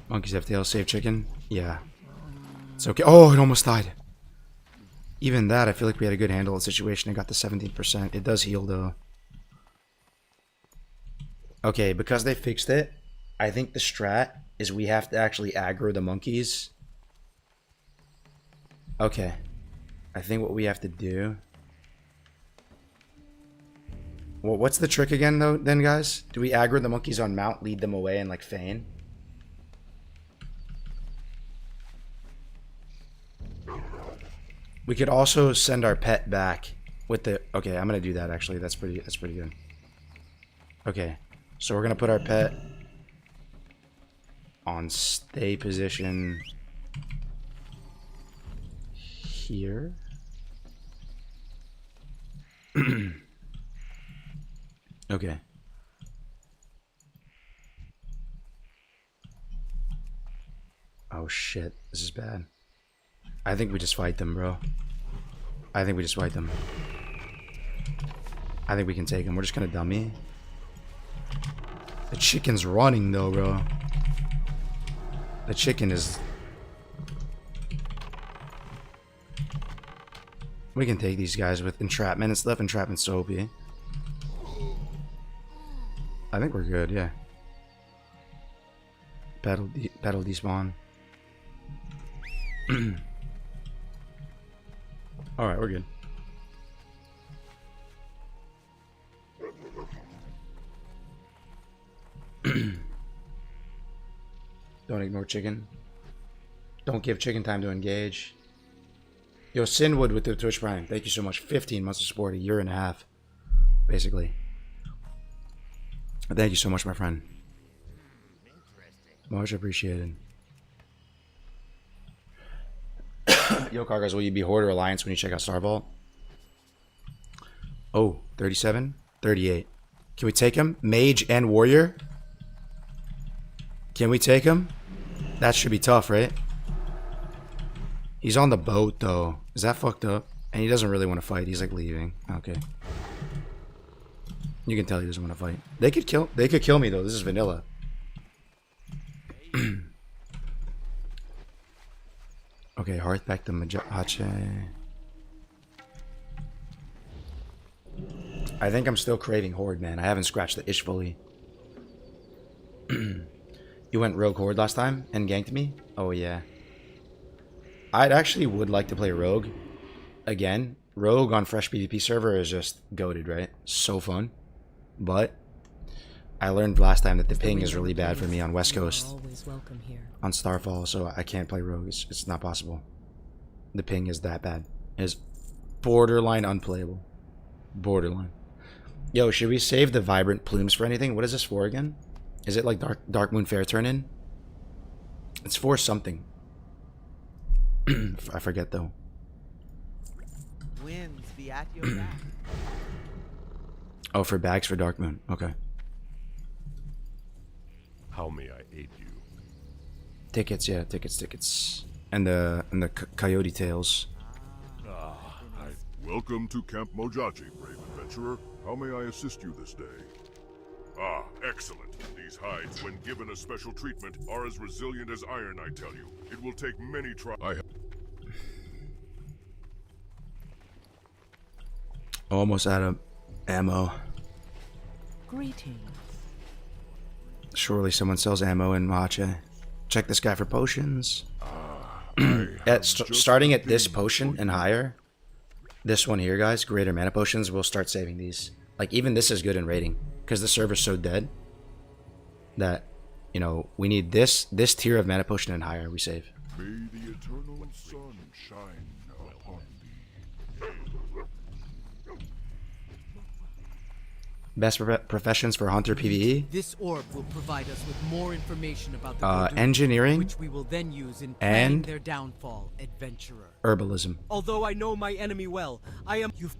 Monkeys have tails, save chicken. Yeah. It's okay. Oh, it almost died. Even that, I feel like we had a good handle on the situation and got the 17%. It does heal, though. Okay, because they fixed it, I think the strat is we have to actually aggro the monkeys. Okay. I think what we have to do... Well, what's the trick again, though, then, guys? Do we aggro the monkeys on mount, lead them away, and, like, feign? We could also send our pet back with the... Okay, I'm gonna do that, actually. That's pretty good. Okay, so we're gonna put our pet on stay position here. Okay. Oh shit, this is bad. I think we just fight them, bro. I think we just fight them. I think we can take them. We're just gonna dummy. The chicken's running though, bro. The chicken is... We can take these guys with entrapment and stuff. Entrapment's so OP. I think we're good, yeah. Battle despawn. Alright, we're good. Don't ignore chicken. Don't give chicken time to engage. Yo, Sinwood with the Twitch Prime. Thank you so much. 15 months of support, a year and a half. Basically. Thank you so much, my friend. Much appreciated. Yo, Cargos, will you be Horde or Alliance when you check out Starvault? Oh, 37? 38. Can we take him? Mage and Warrior? Can we take him? That should be tough, right? He's on the boat, though. Is that fucked up? And he doesn't really want to fight. He's, like, leaving. Okay. You can tell he doesn't want to fight. They could kill me, though. This is vanilla. Okay, Hearth back to Hache. I think I'm still craving Horde, man. I haven't scratched the itch fully. You went Rogue Horde last time and ganked me? Oh, yeah. I'd actually would like to play Rogue again. Rogue on Fresh PvP server is just goated, right? So fun. But I learned last time that the ping is really bad for me on West Coast. On Starfall, so I can't play Rogue. It's not possible. The ping is that bad. It's borderline unplayable. Borderline. Yo, should we save the Vibrant Plumes for anything? What is this for again? Is it like Dark Moon Fair turn-in? It's for something. I forget though. Winds be at your back. Oh, for bags for Dark Moon. Okay. How may I aid you? Tickets, yeah, tickets. And the coyote tails. Welcome to Camp Mojaji, brave adventurer. How may I assist you this day? Ah, excellent. These hides, when given a special treatment, are as resilient as iron, I tell you. It will take many Almost out of ammo. Greetings. Surely someone sells ammo in Mache. Check this guy for potions. Starting at this potion and higher, this one here, guys, greater mana potions, we'll start saving these. Like, even this is good in raiding, because the server's so dead that, you know, we need this tier of mana potion and higher we save. May the eternal sun shine upon thee. Best professions for Hunter PvE? This orb will provide us with more information about the Gordu, Engineering which we will then use in planning and their downfall, adventurer. herbalism. Although I know my enemy well, I am you.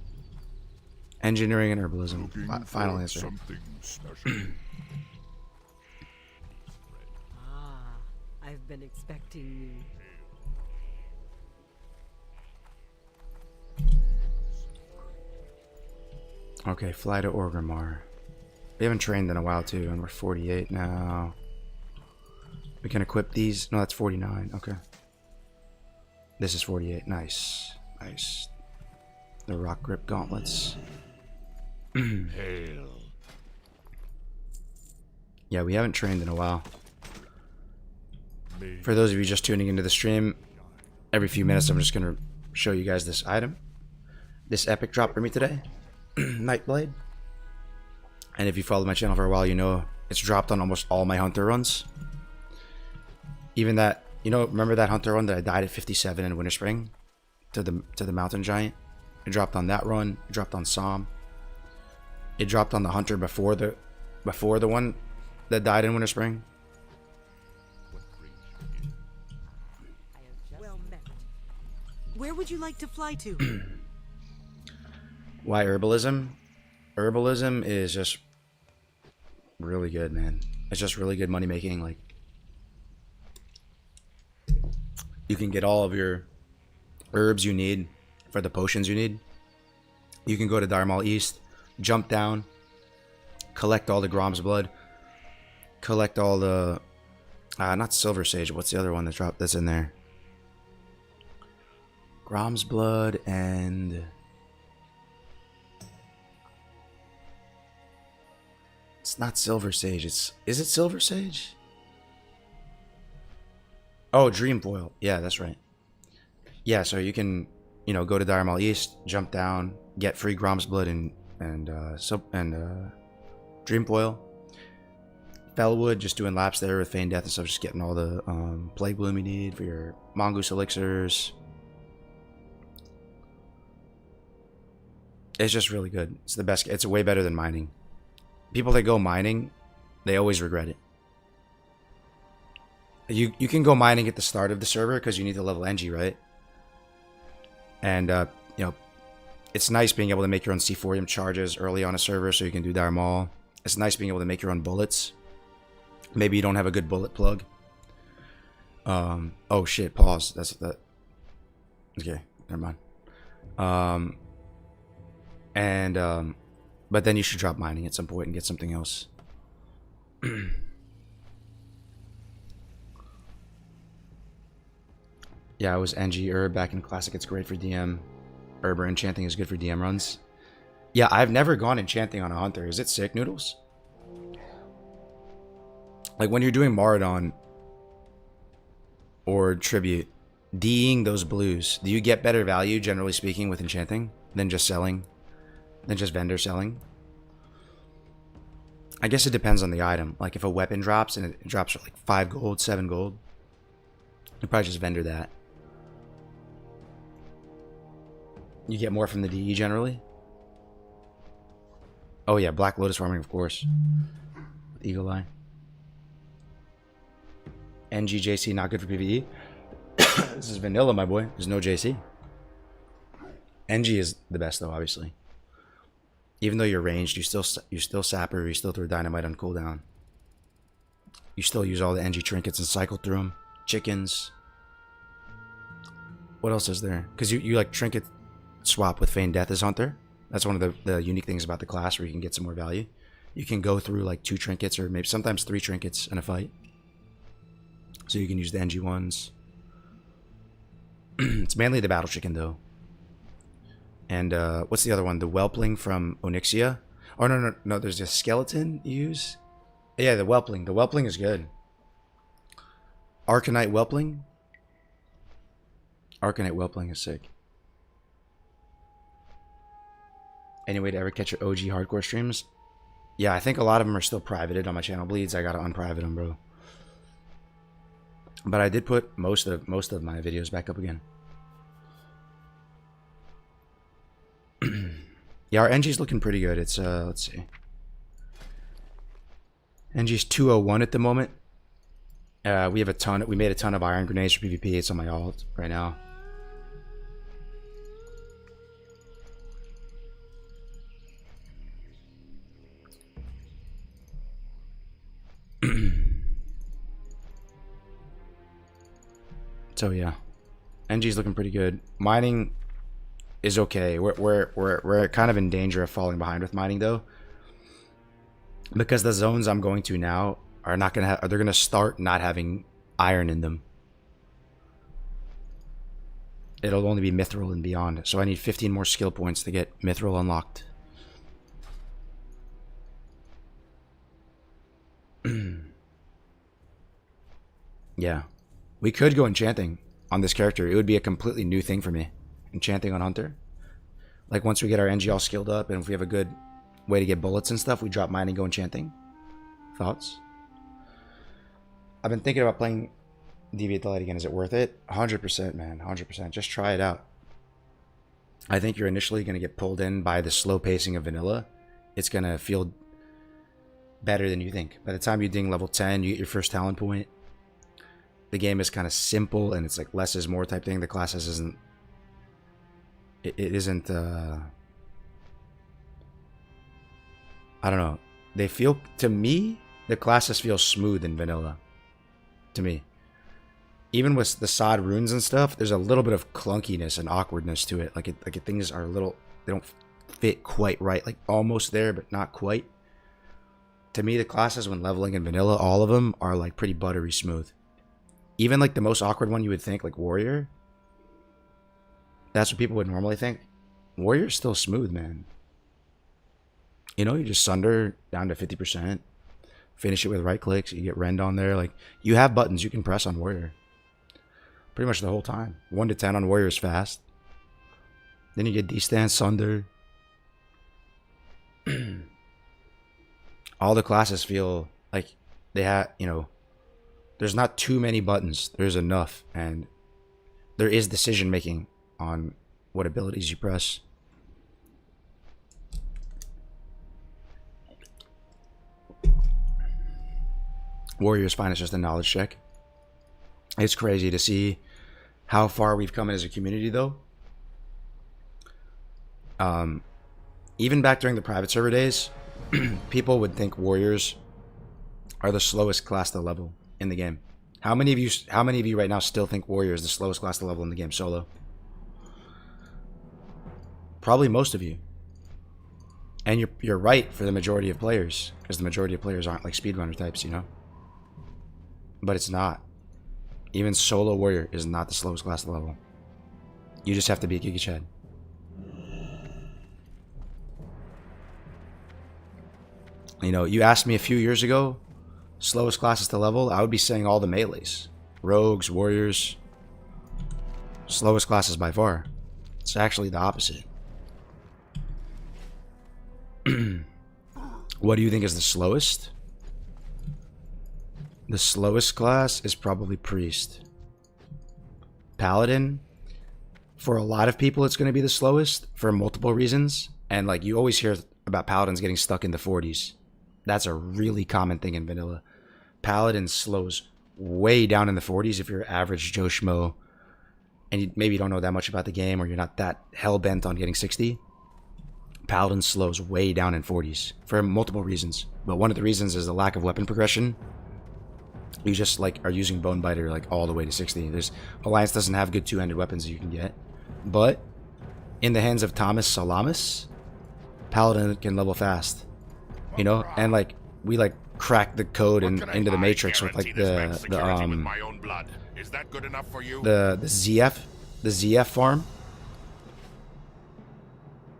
Engineering and herbalism. Looking Final for answer. something special. Ah, I've been expecting you. Okay, fly to Orgrimmar. We haven't trained in a while too, and we're 48 now. We can equip these. No, that's 49. Okay. This is 48. Nice. Nice. The rock grip gauntlets. Hail. Yeah, we haven't trained in a while. For those of you just tuning into the stream, every few minutes I'm just going to show you guys this item. This epic drop for me today. Nightblade. And if you follow my channel for a while, you know it's dropped on almost all my hunter runs. Even that, you know, remember that hunter run that I died at 57 in Winter Spring to the mountain giant? It dropped on that run. It dropped on Psalm. It dropped on the hunter before the one that died in Winter Spring. Well met. Where would you like to fly to? Why herbalism? Herbalism is just really good, man. It's just really good money making. Like, you can get all of your herbs you need for the potions you need. You can go to Dharmal East, jump down, collect all the Grom's blood, collect all the not Silver Sage. What's the other one that's in there? Grom's blood and it's not Silver Sage. Is it Silver Sage? Oh, Dreamfoil. Yeah, that's right. Yeah, so you can, you know, go to Dharmal East, jump down, get free Grom's blood and Dreamfoil. Fellwood, just doing laps there with Feign Death and stuff, just getting all the Plague Bloom you need for your Mongoose elixirs. It's just really good. It's the best. It's way better than mining. People that go mining, they always regret it. You can go mining at the start of the server because you need to level NG, right? And you know, it's nice being able to make your own C4M charges early on a server so you can do Dharmal. It's nice being able to make your own bullets. Maybe you don't have a good bullet plug. Oh shit, pause. That's that. Okay, never mind. But then you should drop mining at some point and get something else. Yeah, I was NG Herb back in Classic. It's great for DM. Herb or Enchanting is good for DM runs. Yeah, I've never gone Enchanting on a Hunter. Is it sick, Noodles? Like when you're doing Maradon or Tribute, D'ing those blues, do you get better value, generally speaking, with Enchanting than just selling? Than just vendor selling? I guess it depends on the item. Like if a weapon drops and it drops for like 5 gold, 7 gold, you probably just vendor that. You get more from the DE generally. Oh yeah, Black Lotus farming, of course. With Eagle Eye. NGJC not good for PvE. This is vanilla, my boy. There's no JC. NG is the best though, obviously. Even though you're ranged, you still sapper, you still throw dynamite on cooldown. You still use all the NG trinkets and cycle through them. Chickens. What else is there? Because you like trinket swap with Feign Death as Hunter. That's one of the unique things about the class where you can get some more value. You can go through like 2 trinkets or maybe sometimes 3 trinkets in a fight. So you can use the NG ones. It's mainly the battle chicken though. And what's the other one? The Whelpling from Onyxia? Oh no, there's a skeleton you use. Yeah, the Whelpling. The Whelpling is good. Arcanite Whelpling. Arcanite Whelpling is sick. Any way to ever catch your OG hardcore streams? Yeah, I think a lot of them are still privated on my channel. Bleeds, I gotta unprivate them, bro. But I did put most of my videos back up again. Yeah, our NG's looking pretty good. It's let's see. NG's 201 at the moment. We have a ton. We made a ton of iron grenades for PvP. It's on my alt right now. So yeah, NG's looking pretty good. Mining is okay. We're kind of in danger of falling behind with mining though, because the zones I'm going to now are not gonna have. They're gonna start not having iron in them. It'll only be mithril and beyond. So I need 15 more skill points to get mithril unlocked. Yeah. We could go enchanting on this character. It would be a completely new thing for me. Enchanting on Hunter. Like once we get our NG all skilled up and if we have a good way to get bullets and stuff, we drop mine and go enchanting. Thoughts? I've been thinking about playing Deviate the Light again. Is it worth it? 100%, man. 100%. Just try it out. I think you're initially going to get pulled in by the slow pacing of vanilla. It's going to feel better than you think. By the time you ding level 10, you get your first talent point. The game is kind of simple and it's like less is more type thing. The classes isn't... It isn't... I don't know. They feel... To me, the classes feel smooth in vanilla. To me. Even with the sod runes and stuff, there's a little bit of clunkiness and awkwardness to it. Like things are a little... They don't fit quite right. Like almost there, but not quite. To me, the classes when leveling in vanilla, all of them are like pretty buttery smooth. Even like the most awkward one you would think, like Warrior. That's what people would normally think. Warrior's still smooth, man. You know, you just sunder down to 50%. Finish it with right clicks. You get rend on there. Like, you have buttons you can press on Warrior. Pretty much the whole time. 1 to 10 on Warrior is fast. Then you get D-stance, sunder. All the classes feel like they have, you know, there's not too many buttons. There's enough. And there is decision making on what abilities you press. Warrior's fine. It's just a knowledge check. It's crazy to see how far we've come as a community, though. Even back during the private server days, people would think Warriors are the slowest class to level in the game. How many of you right now still think Warrior is the slowest class to level in the game solo? Probably most of you. And you're right for the majority of players, because the majority of players aren't like speedrunner types, you know? But it's not. Even solo Warrior is not the slowest class to level. You just have to be a Giga Chad. You know, you asked me a few years ago, slowest classes to level, I would be saying all the melees. Rogues, Warriors. Slowest classes by far. It's actually the opposite. What do you think is the slowest? The slowest class is probably Priest. Paladin, for a lot of people, it's going to be the slowest for multiple reasons. And like you always hear about Paladins getting stuck in the 40s. That's a really common thing in vanilla. Paladin slows way down in the 40s if you're average Joe Schmo and you maybe don't know that much about the game or you're not that hell-bent on getting 60. Paladin slows way down in 40s for multiple reasons. But one of the reasons is the lack of weapon progression. You just like are using Bone Biter like all the way to 60. Alliance doesn't have good two-handed weapons that you can get. But in the hands of Thomas Salamis, Paladin can level fast. You know? And like we like cracked the code into the Matrix with like the ZF farm.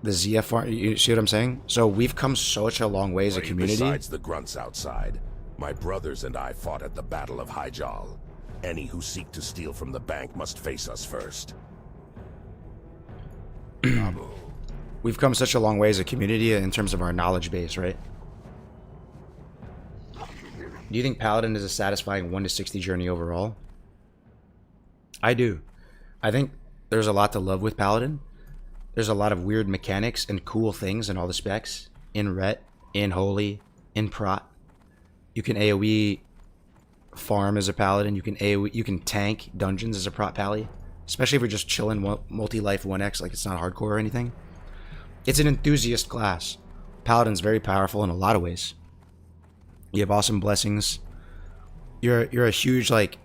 The ZF farm, you see what I'm saying? So we've come such a long way as a community. Besides the grunts outside, my brothers and I fought at the Battle of Hyjal. Any who seek to steal from the bank must face us first. We've come such a long way as a community in terms of our knowledge base, right? Do you think Paladin is a satisfying 1 to 60 journey overall? I do. I think there's a lot to love with Paladin. There's a lot of weird mechanics and cool things in all the specs. In Ret, in Holy, in Prot. You can AoE farm as a Paladin. You can AoE, you can tank dungeons as a Prot Pally. Especially if you're just chilling multi-life 1x, like it's not hardcore or anything. It's an enthusiast class. Paladin's very powerful in a lot of ways. You have awesome blessings. You're a huge, like,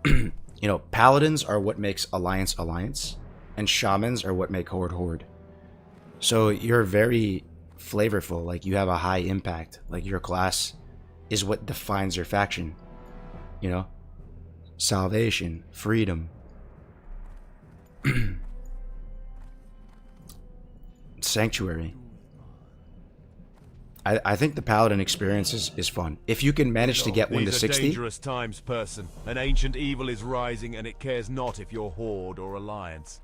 you know, Paladins are what makes Alliance Alliance, and Shamans are what make Horde Horde. So you're very flavorful, like you have a high impact. Like your class is what defines your faction, you know? Salvation, freedom. Sanctuary. I think the Paladin experience is fun. If you can manage to get one to 60... dangerous times, person. An ancient evil is rising, and it cares not if you're Horde or Alliance.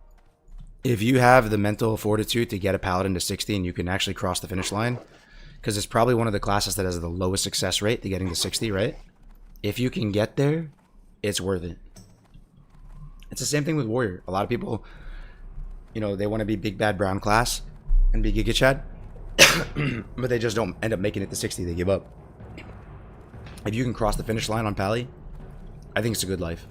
If you have the mental fortitude to get a Paladin to 60 and you can actually cross the finish line, because it's probably one of the classes that has the lowest success rate to getting to 60, right? If you can get there, it's worth it. It's the same thing with Warrior. A lot of people, you know, they want to be big bad brown class and be Giga Chad, but they just don't end up making it to 60. They give up. If you can cross the finish line on Pally, I think it's a good life.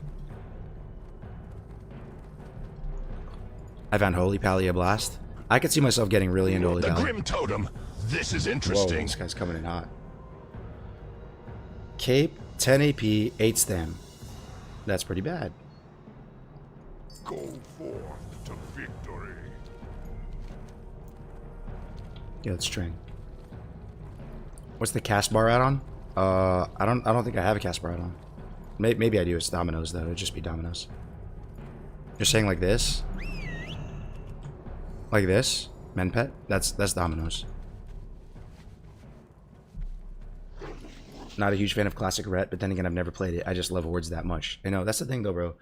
I found Holy Pally a blast. I could see myself getting really into Holy The Pally. Grim Totem. This is Whoa, interesting. this guy's coming in hot. Cape, 10 AP, 8 stam. That's pretty bad. Go forth to victory. Yeah, let's train. What's the cast bar add-on? I don't think I have a cast bar add-on. Maybe I do. It's Dominoes though. It'd just be Dominoes. You're saying like this? Like this? Menpet? That's Dominoes. Not a huge fan of classic Ret, but then again, I've never played it. I just love Hordes that much. You know, that's the thing though, bro.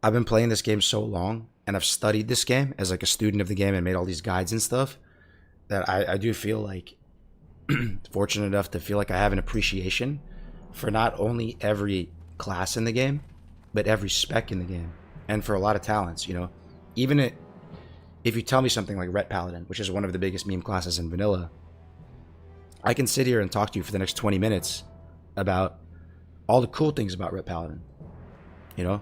I've been playing this game so long, and I've studied this game as like a student of the game and made all these guides and stuff, that I do feel like fortunate enough to feel like I have an appreciation for not only every class in the game, but every spec in the game, and for a lot of talents, you know. Even if you tell me something like Ret Paladin, which is one of the biggest meme classes in vanilla, I can sit here and talk to you for the next 20 minutes about all the cool things about Ret Paladin. You know,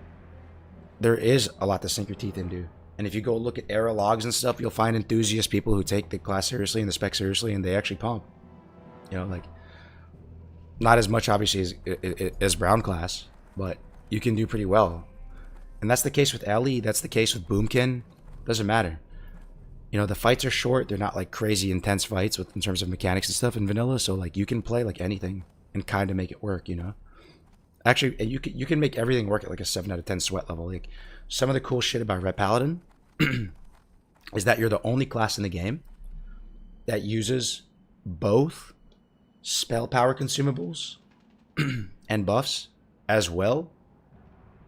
there is a lot to sink your teeth into. And if you go look at era logs and stuff, you'll find enthusiast people who take the class seriously and the spec seriously, and they actually pump. You know, like, not as much obviously as Brown class, but you can do pretty well. And that's the case with Ellie, that's the case with Boomkin. Doesn't matter. You know, the fights are short. They're not like crazy intense fights in terms of mechanics and stuff in vanilla. So like you can play like anything and kind of make it work, you know. Actually, you can make everything work at like a 7 out of 10 sweat level. Like some of the cool shit about Ret Paladin is that you're the only class in the game that uses both spell power consumables and buffs, as well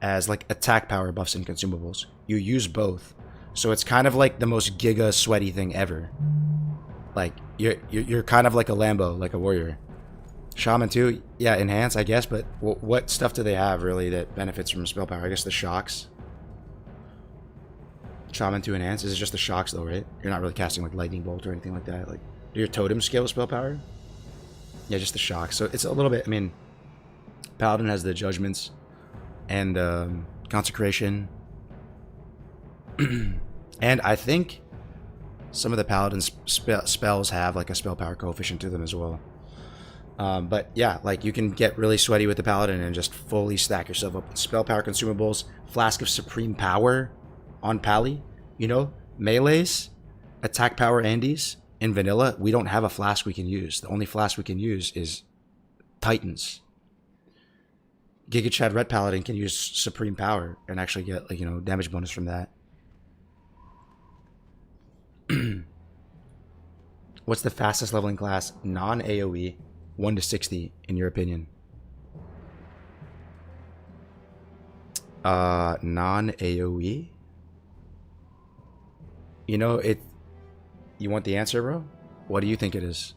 as like attack power buffs and consumables. You use both. So it's kind of like the most giga sweaty thing ever. Like you're kind of like a Lambo, like a warrior. Shaman too, yeah, enhance I guess, but what stuff do they have really that benefits from spell power? I guess the shocks. Shaman 2 enhance, is it just the shocks though, right? You're not really casting like lightning bolt or anything like that. Like, do your totem scale spell power? Yeah, just the shocks. So it's a little bit, I mean, Paladin has the judgments and consecration. And I think some of the Paladin's spells have like a spell power coefficient to them as well. But yeah, like you can get really sweaty with the Paladin and just fully stack yourself up with spell power consumables, Flask of Supreme Power on Pally, you know, melees, attack power Andes. In vanilla, we don't have a flask we can use. The only flask we can use is Titans. Giga Chad Ret Paladin can use Supreme Power and actually get, like, you know, damage bonus from that. What's the fastest leveling class non-AoE 1 to 60 in your opinion? Non-AoE? You know, you want the answer, bro? What do you think it is?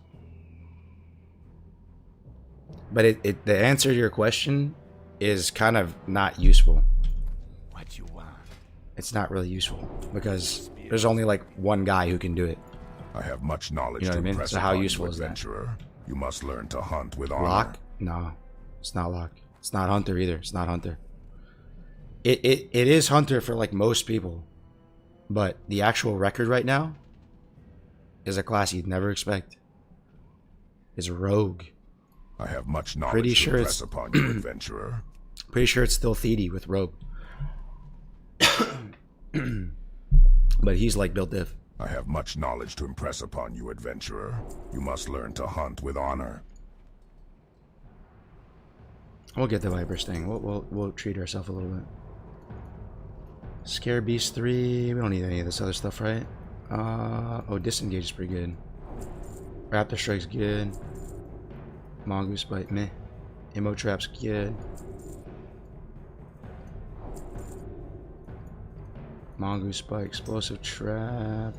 But the answer to your question is kind of not useful. What you want? It's not really useful because there's only like one guy who can do it. I have much knowledge You know to what I mean? impress So how upon useful you, is that? adventurer. You must learn to hunt with honor. Lock? No, it's not lock. It's not hunter either. It's not hunter. It is hunter for like most people, but the actual record right now is a class you'd never expect. Is rogue. I have much knowledge Pretty to sure impress it's- upon you, adventurer. Pretty sure it's still Theedy with rogue. But he's like built diff. I have much knowledge to impress upon you, adventurer. You must learn to hunt with honor. We'll get the Vipers thing. We'll treat ourselves a little bit. Scare Beast 3. We don't need any of this other stuff, right? Oh, Disengage is pretty good. Raptor Strike's good. Mongoose Bite, meh. Emo Trap's good. Mongoose Bite, Explosive Trap.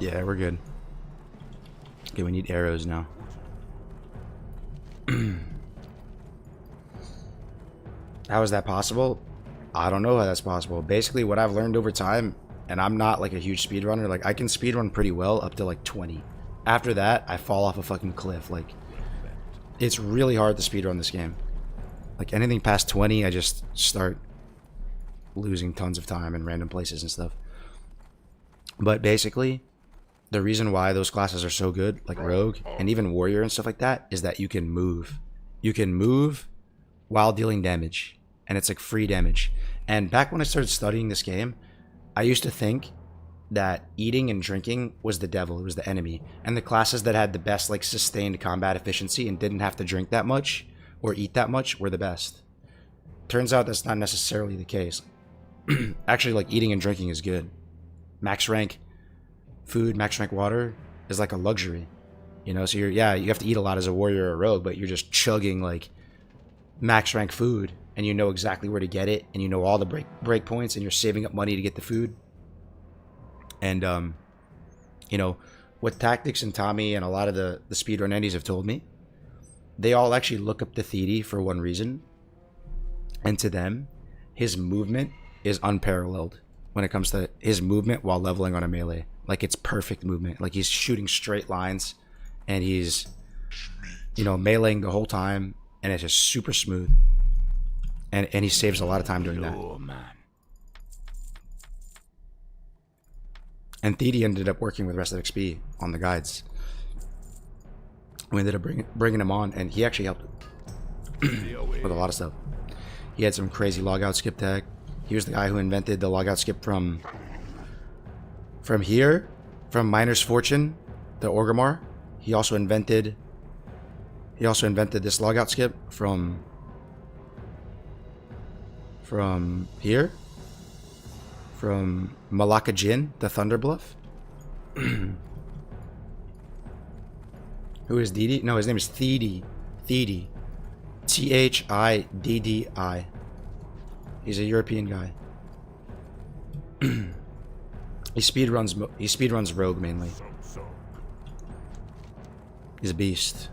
Yeah, we're good. Okay, we need arrows now. How is that possible? I don't know how that's possible. Basically, what I've learned over time, and I'm not like a huge speedrunner, like I can speedrun pretty well up to like 20. After that, I fall off a fucking cliff. Like, it's really hard to speedrun this game. Like anything past 20, I just start losing tons of time in random places and stuff. But basically, the reason why those classes are so good, like Rogue and even Warrior and stuff like that, is that you can move. You can move while dealing damage, and it's like free damage. And back when I started studying this game, I used to think that eating and drinking was the devil, it was the enemy. And the classes that had the best like sustained combat efficiency and didn't have to drink that much or eat that much were the best. Turns out that's not necessarily the case. Actually, like eating and drinking is good. Max rank food, max rank water is like a luxury. You know, so you have to eat a lot as a warrior or a rogue, but you're just chugging like max rank food and you know exactly where to get it and you know all the break points and you're saving up money to get the food. And you know, what Tactics and Tommy and a lot of the speedrun endies have told me, they all actually look up to Theedy for one reason. And to them, his movement is unparalleled when it comes to his movement while leveling on a melee. Like, it's perfect movement. Like, he's shooting straight lines and he's, you know, meleeing the whole time, and it's just super smooth. And he saves a lot of time doing that. Oh, man. And Theedy ended up working with Rest of XP on the guides. We ended up bringing him on, and he actually helped with a lot of stuff. He had some crazy logout skip tech. He was the guy who invented the logout skip from here, from Miner's Fortune, the Orgrimmar. He also invented this logout skip from here, from Malacca Jin, the Thunder Bluff. Who is Didi? No, his name is Theedy. Theedy. Thiddi. He's a European guy. He speedruns Rogue mainly. He's a beast.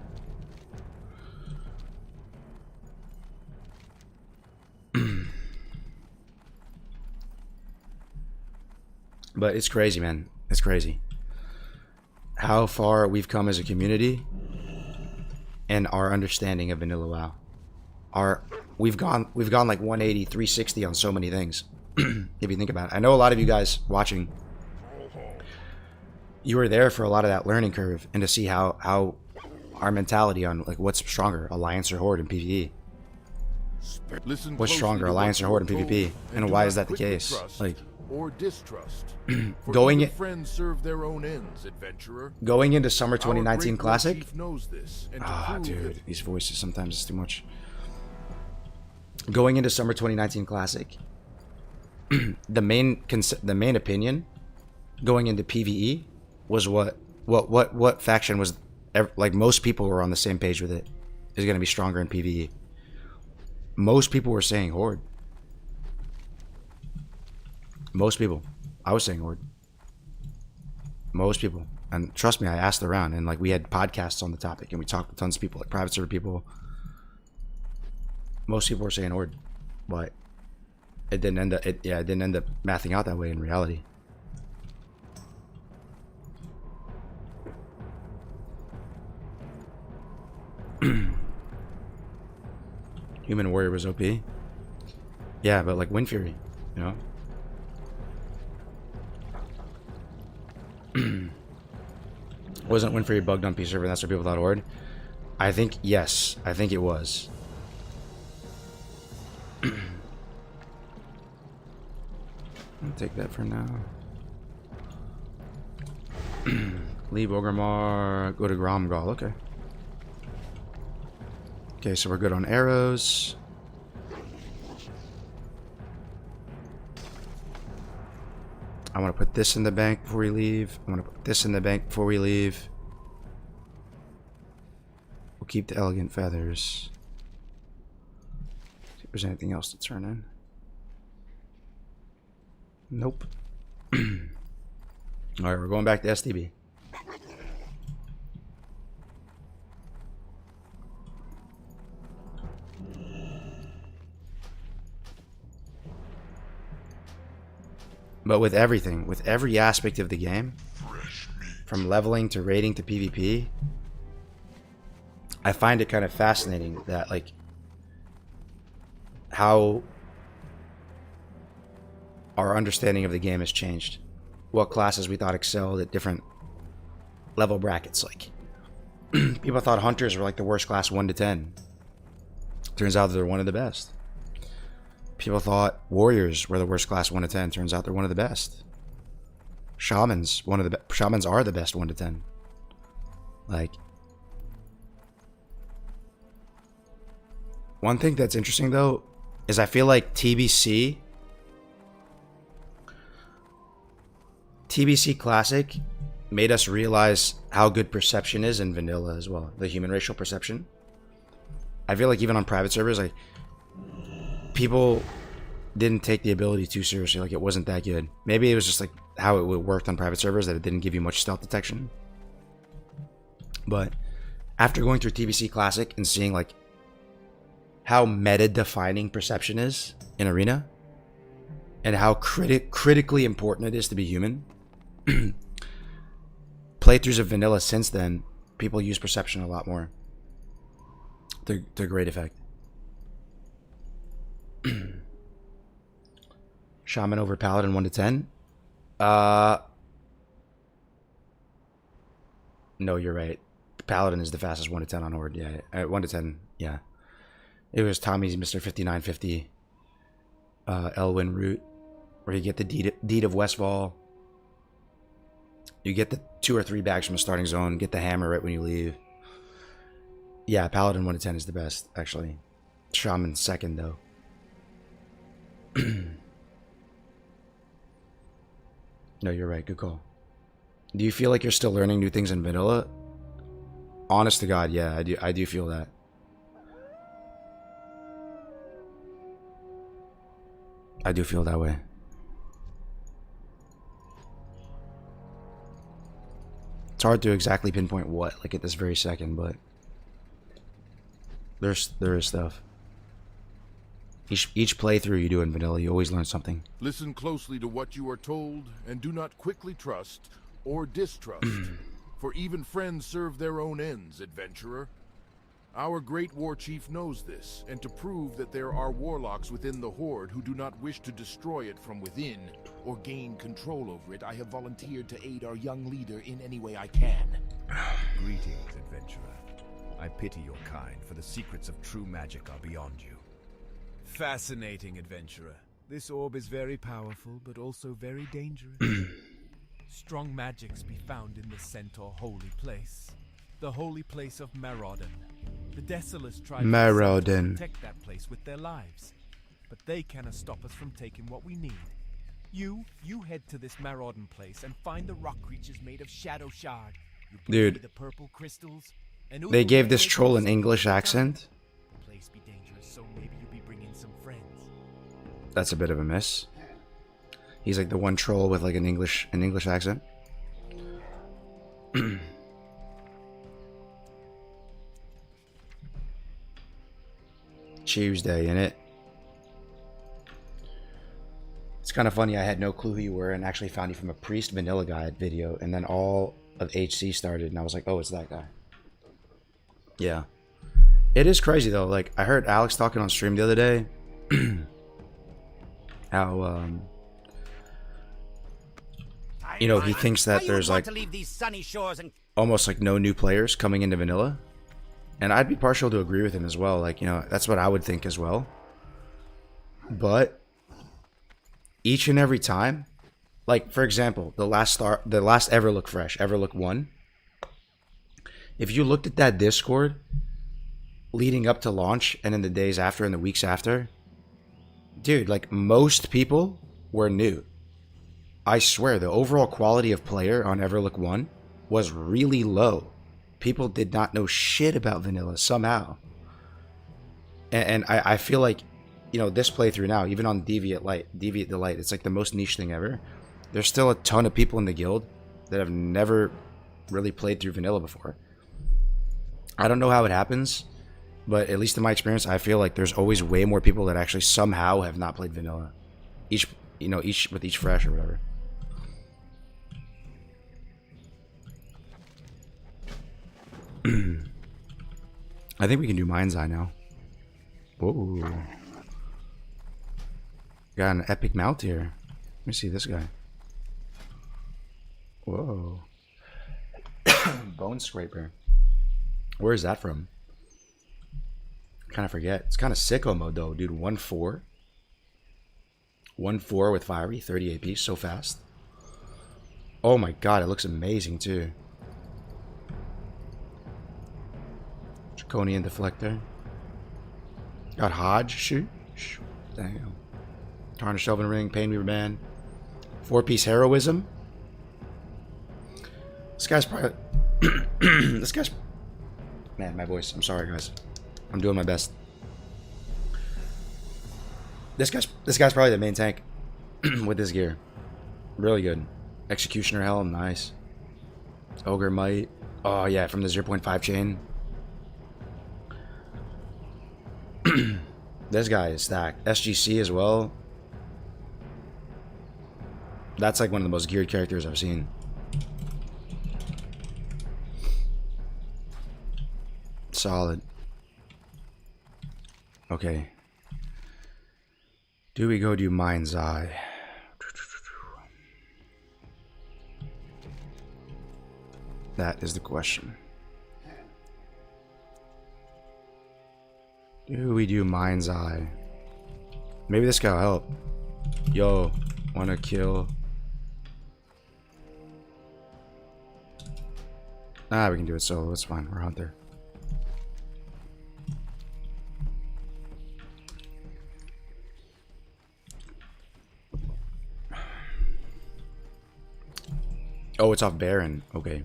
But it's crazy, man. It's crazy how far we've come as a community and our understanding of vanilla WoW. We've gone like 180, 360 on so many things. If you think about it, I know a lot of you guys watching, you were there for a lot of that learning curve, and to see how our mentality on like what's stronger, Alliance or Horde in PvE. What's stronger, Alliance or Horde in PvP, and why is that the case? Like, or distrust. going in, friends serve their own ends, adventurer. going into Summer 2019 Classic. Dude, These voices sometimes is too much. Going into Summer 2019 Classic, the main opinion going into PvE was what faction was, like, most people were on the same page with it, is going to be stronger in PvE. Most people were saying Horde. Most people. I was saying Horde. Most people. And trust me, I asked around, and like we had podcasts on the topic, and we talked to tons of people, like private server people, Most people were saying Horde, but it didn't end up. It didn't end up mathing out that way in reality. Human Warrior was OP. Yeah, but like Wind Fury, you know. Wasn't Wind Fury bugged on P server? That's what people thought Horde. I think yes. I think it was. I'll take that for now. Leave Ogrimmar. Go to Gromgal. Okay. Okay, so we're good on arrows. I want to put this in the bank before we leave. I want to put this in the bank before we leave. We'll keep the elegant feathers. See if there's anything else to turn in. Nope. Alright, we're going back to STB. But with everything, with every aspect of the game, from leveling to raiding to PvP, I find it kind of fascinating that, like, how our understanding of the game has changed. What classes we thought excelled at different level brackets. Like, people thought hunters were like the worst class 1 to 10. Turns out they're one of the best. People thought warriors were the worst class 1 to 10. Turns out they're one of the best. Shamans, shamans are the best 1 to 10. Like, one thing that's interesting though is I feel like TBC Classic made us realize how good perception is in vanilla as well. The human racial perception. I feel like even on private servers, like, people didn't take the ability too seriously. Like, it wasn't that good. Maybe it was just like how it worked on private servers, that it didn't give you much stealth detection. But after going through TBC Classic and seeing like how meta defining perception is in Arena, and how critically important it is to be human, playthroughs of vanilla since then, people use perception a lot more to great effect. Shaman over Paladin 1 to 10. No, you're right. Paladin is the fastest 1 to 10 on Horde. Yeah, 1 to 10. Yeah, it was Tommy's Mr. 5950 Elwyn route, where you get the deed of Westfall. You get the 2 or 3 bags from the starting zone. Get the hammer right when you leave. Yeah, Paladin 1 to 10 is the best, actually. Shaman second though. No, you're right. Good call. Do you feel like you're still learning new things in vanilla? Honest to God, yeah, I do feel that. I do feel that way. It's hard to exactly pinpoint what, like at this very second, but there is stuff. Each playthrough you do in vanilla, you always learn something. Listen closely to what you are told, and do not quickly trust or distrust, for even friends serve their own ends, adventurer. Our great war chief knows this, and to prove that there are warlocks within the Horde who do not wish to destroy it from within or gain control over it, I have volunteered to aid our young leader in any way I can. Greetings, adventurer. I pity your kind, for the secrets of true magic are beyond you. Fascinating, adventurer. This orb is very powerful, but also very dangerous. Strong magics be found in the Centaur holy place. The holy place of Maraudon. The Desolates try to protect that place with their lives. But they cannot stop us from taking what we need. You head to this Maraudon place and find the rock creatures made of shadow shard. Dude, the purple crystals, and they gave this troll an English accent. The place be dangerous, so maybe you be bringing some friends. That's a bit of a miss. He's like the one troll with like an English accent. Tuesday in it. It's kind of funny. I had no clue who you were and actually found you from a Priest Vanilla Guide video, and then all of HC started, and I was like, oh, it's that guy. Yeah. It is crazy though. Like, I heard Alex talking on stream the other day. How you know, he thinks that there's like almost like no new players coming into vanilla, and I'd be partial to agree with him as well. Like, you know, that's what I would think as well. But each and every time, like for example, the last Everlook Fresh, Everlook 1. If you looked at that Discord leading up to launch and in the days after and the weeks after, dude, like most people were new. I swear the overall quality of player on Everlook 1 was really low. People did not know shit about vanilla somehow. And I feel like, you know, this playthrough now, even on Deviate Delight, it's like the most niche thing ever. There's still a ton of people in the guild that have never really played through vanilla before. I don't know how it happens, but at least in my experience, I feel like there's always way more people that actually somehow have not played vanilla. Each with each fresh or whatever. I think we can do Mind's Eye now. Whoa. Got an epic mount here. Let me see this guy. Whoa. Bone Scraper. Where is that from? Kind of forget. It's kind of sicko mode though, dude. 1-4. 1-4 with Fiery, 30 AP, so fast. Oh my god, it looks amazing too. Draconian Deflector. Got Hodge, shoot. Damn. Tarnished Elven Ring, Pain Weaver Band. 4-piece Heroism. This guy's probably... this guy's... Man, my voice. I'm sorry, guys. I'm doing my best. This guy's probably the main tank with this gear. Really good. Executioner Helm, nice. Ogre Might. Oh yeah, from the 0.5 chain. This guy is stacked. SGC as well. That's like one of the most geared characters I've seen. Solid. Okay. Do we go do Mind's Eye? That is the question. Do we do Mind's Eye? Maybe this guy will help. Yo, wanna kill? Ah, we can do it solo. It's fine. We're Hunter. Oh, it's off Baron. Okay.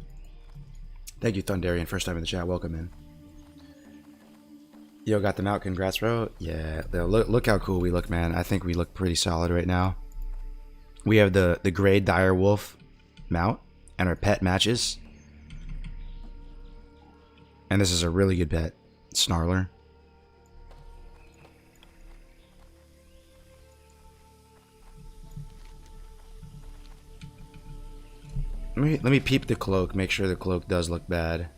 Thank you, Thundarian. First time in the chat. Welcome in. Yo, got them out. Congrats, bro. Yeah. Look how cool we look, man. I think we look pretty solid right now. We have the Grey Dire Wolf mount and our pet matches. And this is a really good pet. Snarler. Let me peep the cloak. Make sure the cloak does look bad.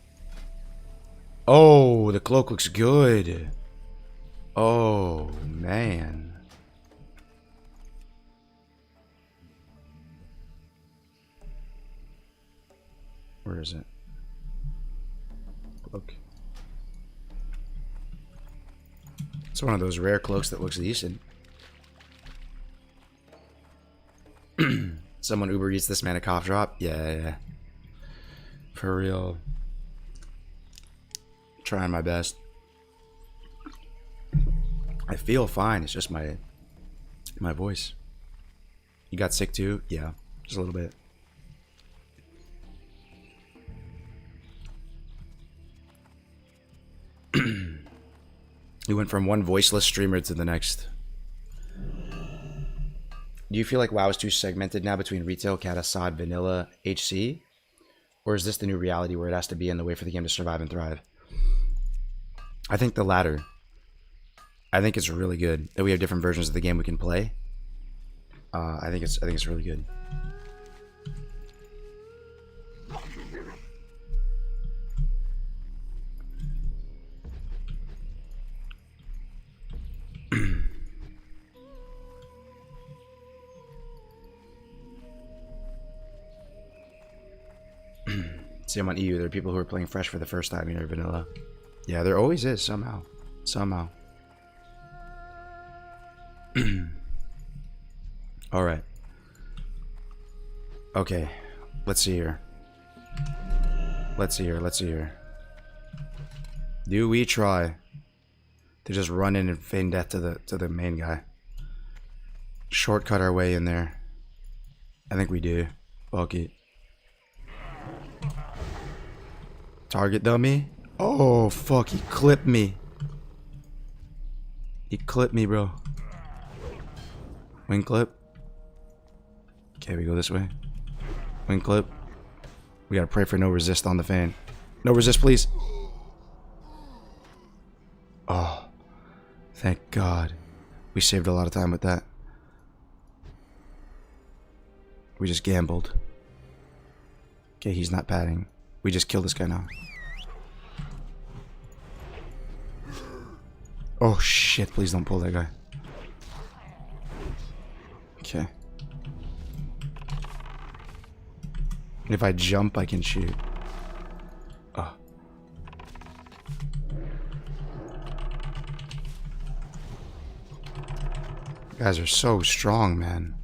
Oh, the cloak looks good. Oh, man. Where is it? Cloak. It's one of those rare cloaks that looks decent. Someone Uber Eats this man a cough drop? Yeah. For real. Trying my best. I feel fine. It's just my voice. You got sick too? Yeah. Just a little bit. You went from one voiceless streamer to the next. Do you feel like WoW is too segmented now between retail, Cat Assad, vanilla, HC? Or is this the new reality where it has to be in the way for the game to survive and thrive? I think the latter. I think it's really good that we have different versions of the game we can play. I think it's really good. See, I'm on EU. There are people who are playing fresh for the first time in vanilla. Yeah, there always is somehow. Somehow. Alright. Okay. Let's see here. Let's see here. Do we try to just run in and feign death to the main guy? Shortcut our way in there. I think we do. Fuck it. Target dummy. Oh, fuck. He clipped me. He clipped me, bro. Wing clip. Okay, we go this way. Wing clip. We gotta pray for no resist on the fan. No resist, please. Oh. Thank God. We saved a lot of time with that. We just gambled. Okay, he's not padding. We just killed this guy now. Oh shit, please don't pull that guy. Okay. If I jump, I can shoot. Oh. You guys are so strong, man.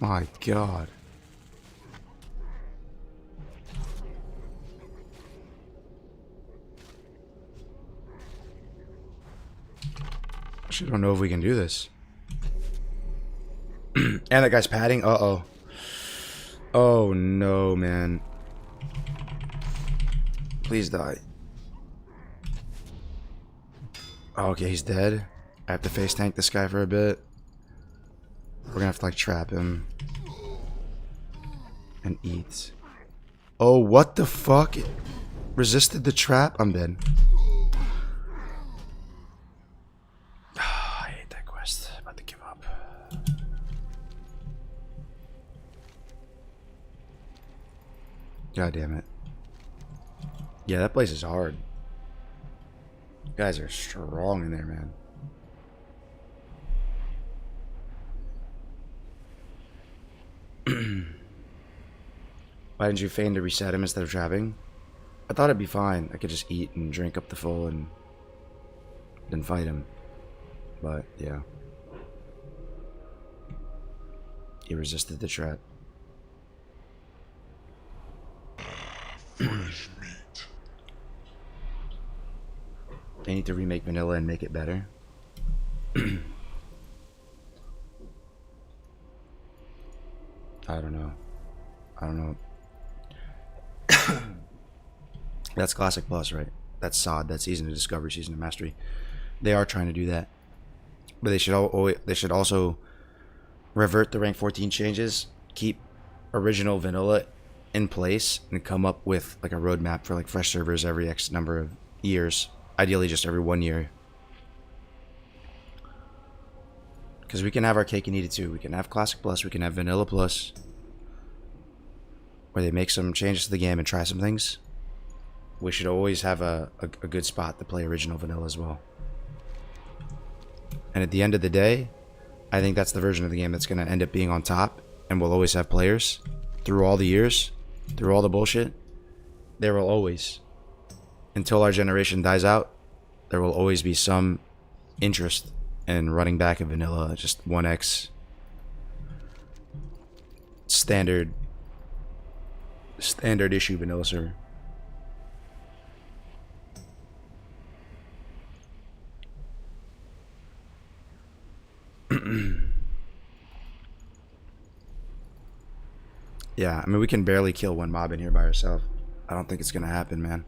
My God. I don't know if we can do this. And that guy's padding. Uh-oh. Oh, no, man. Please die. Oh, okay, he's dead. I have to face tank this guy for a bit. We're gonna have to, like, trap him. And eat. Oh, what the fuck? It resisted the trap? I'm dead. I hate that quest. About to give up. God damn it. Yeah, that place is hard. You guys are strong in there, man. Why didn't you feign to reset him instead of trapping? I thought it'd be fine. I could just eat and drink up the full and then fight him. But, yeah. He resisted the trap. Fresh meat. They need to remake vanilla and make it better. I don't know. That's Classic Plus, right? That's SOD. That's Season of Discovery, Season of Mastery. They are trying to do that. But they should also revert the rank 14 changes, keep original vanilla in place, and come up with like a roadmap for like fresh servers every X number of years. Ideally just every 1 year. Because we can have our cake and eat it too. We can have Classic Plus, we can have Vanilla Plus, where they make some changes to the game and try some things. We should always have a good spot to play original vanilla as well. And at the end of the day, I think that's the version of the game that's going to end up being on top, and we'll always have players through all the years, through all the bullshit. There will always, until our generation dies out, there will always be some interest in running back a vanilla, just 1x standard issue vanilla server. Yeah, I mean, we can barely kill one mob in here by ourselves. I don't think it's gonna happen, man.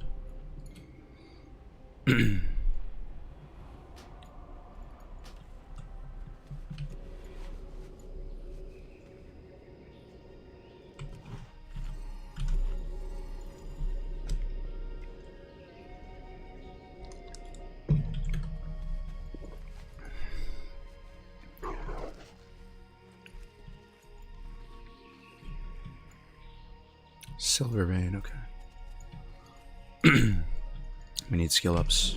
Silver Vein, okay. We need skill ups.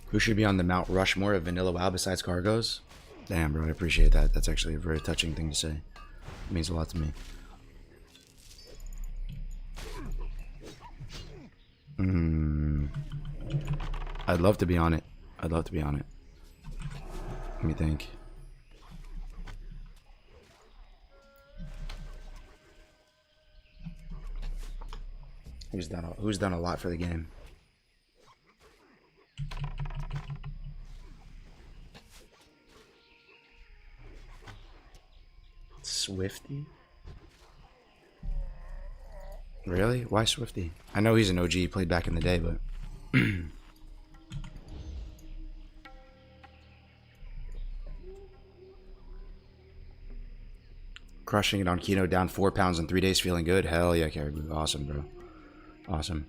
Who should be on the Mount Rushmore of Vanilla WoW besides Cargos? Damn, bro, I appreciate that. That's actually a very touching thing to say. It means a lot to me. I'd love to be on it. I'd love to be on it. Let me think. Who's done a lot for the game? Swifty? Really? Why Swifty? I know he's an OG, he played back in the day, but crushing it on keto, down 4 pounds in 3 days, feeling good. Hell yeah, Caribou. Awesome, bro. Awesome.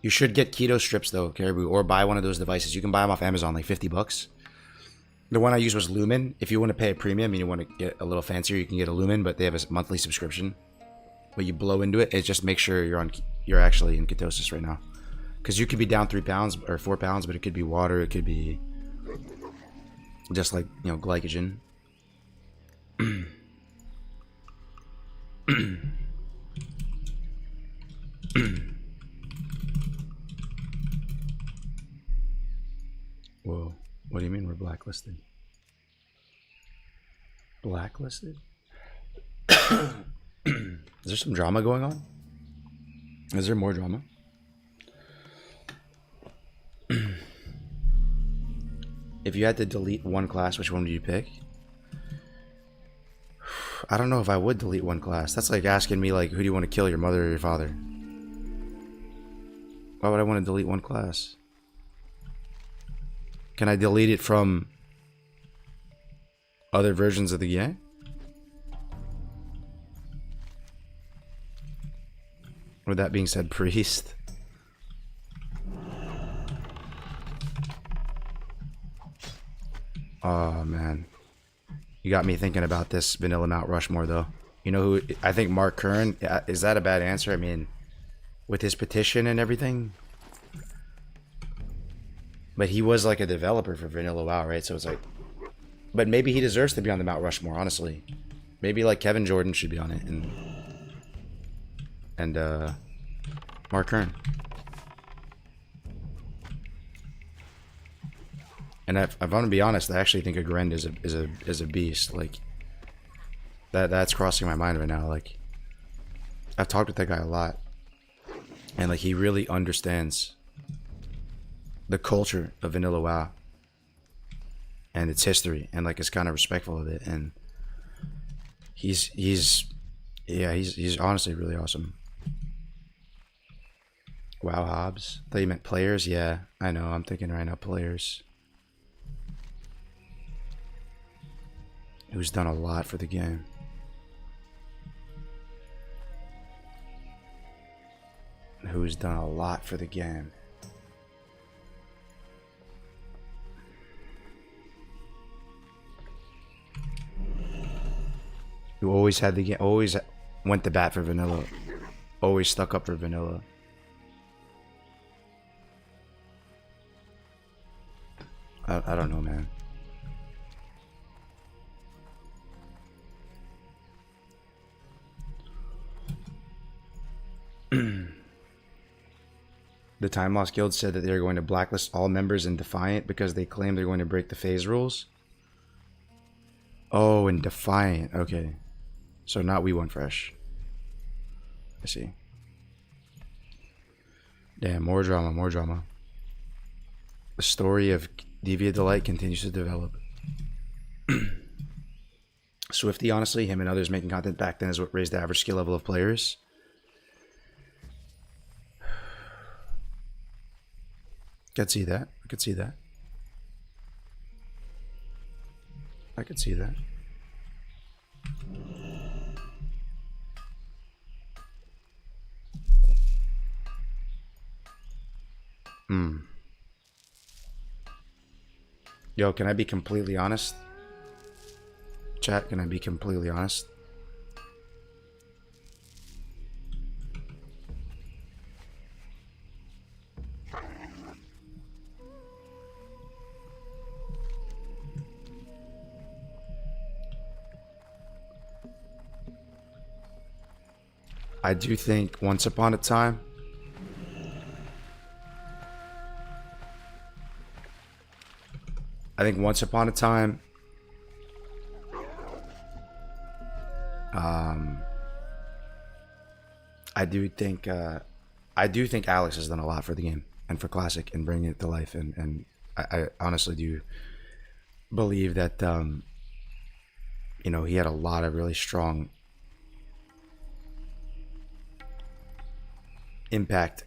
You should get keto strips though, Caribou, or buy one of those devices. You can buy them off Amazon, like 50 bucks. The one I used was Lumen. If you want to pay a premium and you want to get a little fancier, you can get a Lumen, but they have a monthly subscription. But you blow into it, it just makes sure you're actually in ketosis right now. Because you could be down 3 pounds or 4 pounds, but it could be water, it could be just like, you know, glycogen. Whoa. What do you mean we're blacklisted? Blacklisted? Is there some drama going on? Is there more drama? If you had to delete one class, which one would you pick? I don't know if I would delete one class. That's like asking me, like, who do you want to kill, your mother or your father? Why would I want to delete one class? Can I delete it from other versions of the game? With that being said, priest. Oh man, you got me thinking about this vanilla Mount Rushmore though. You know who? I think Mark Kern. Is that a bad answer? I mean, with his petition and everything. But he was like a developer for vanilla WoW, right? So it's like, but maybe he deserves to be on the Mount Rushmore. Honestly, maybe like Kevin Jordan should be on it, and Mark Kern. And if I want to be honest, I actually think a Grend is a beast. Like that's crossing my mind right now. Like I've talked with that guy a lot, and like he really understands the culture of vanilla WoW and its history, and like is kind of respectful of it. And he's honestly really awesome. WoW Hobbs. I thought you meant players. Yeah, I know. I'm thinking right now players. Who's done a lot for the game. Who's done a lot for the game. Who always had the game, always went to bat for vanilla. Always stuck up for vanilla. I don't know, man. The Time Loss Guild said that they're going to blacklist all members in Defiant because they claim they're going to break the phase rules. Oh, in Defiant. Okay. So not We Want Fresh. I see. Damn, more drama, more drama. The story of Deviate Delight continues to develop. Swifty, honestly, him and others making content back then is what raised the average skill level of players. Could see that. I could see that. I could see that. Yo, can I be completely honest? Chat, can I be completely honest? I do think once upon a time, I do think Alex has done a lot for the game and for Classic and bringing it to life, and I honestly do believe that you know, he had a lot of really strong impact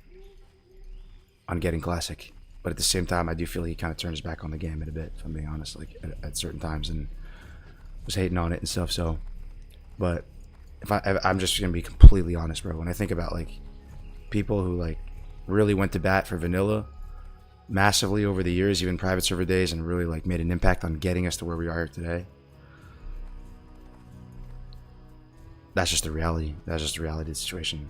on getting Classic, but at the same time I do feel he kind of turned his back on the game in a bit, if I'm being honest, like at certain times, and was hating on it and stuff. So, but if I'm just gonna be completely honest, bro, when I think about like people who like really went to bat for vanilla massively over the years, even private server days, and really like made an impact on getting us to where we are today, that's just the reality. That's just the reality of the situation.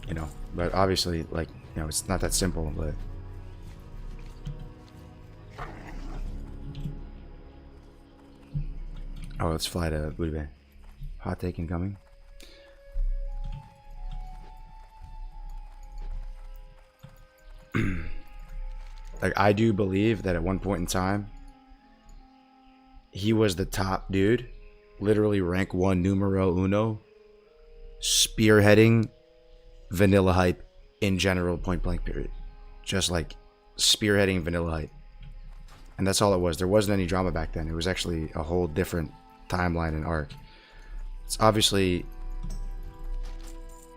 You know, but obviously, like, you know, it's not that simple, but oh, let's fly to Booty Bay. Hot take incoming. Like, I do believe that at one point in time, he was the top dude, literally rank 1 numero uno, spearheading vanilla hype in general, point blank period. Just like spearheading vanilla hype. And that's all it was. There wasn't any drama back then. It was actually a whole different timeline and arc. It's obviously,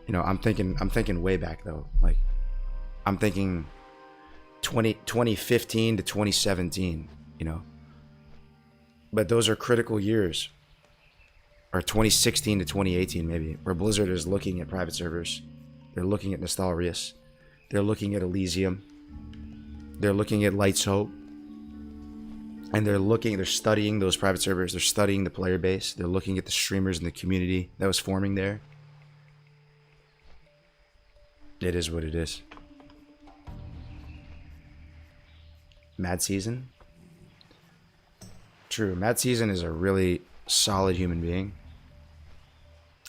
you know, I'm thinking way back though. Like, I'm thinking 2015 to 2017, you know. But those are critical years. Or 2016 to 2018 maybe, where Blizzard is looking at private servers. They're looking at Nostalrius. They're looking at Elysium. They're looking at Light's Hope. And they're studying those private servers. They're studying the player base. They're looking at the streamers and the community that was forming there. It is what it is. Mad Season? True. Mad Season is a really solid human being.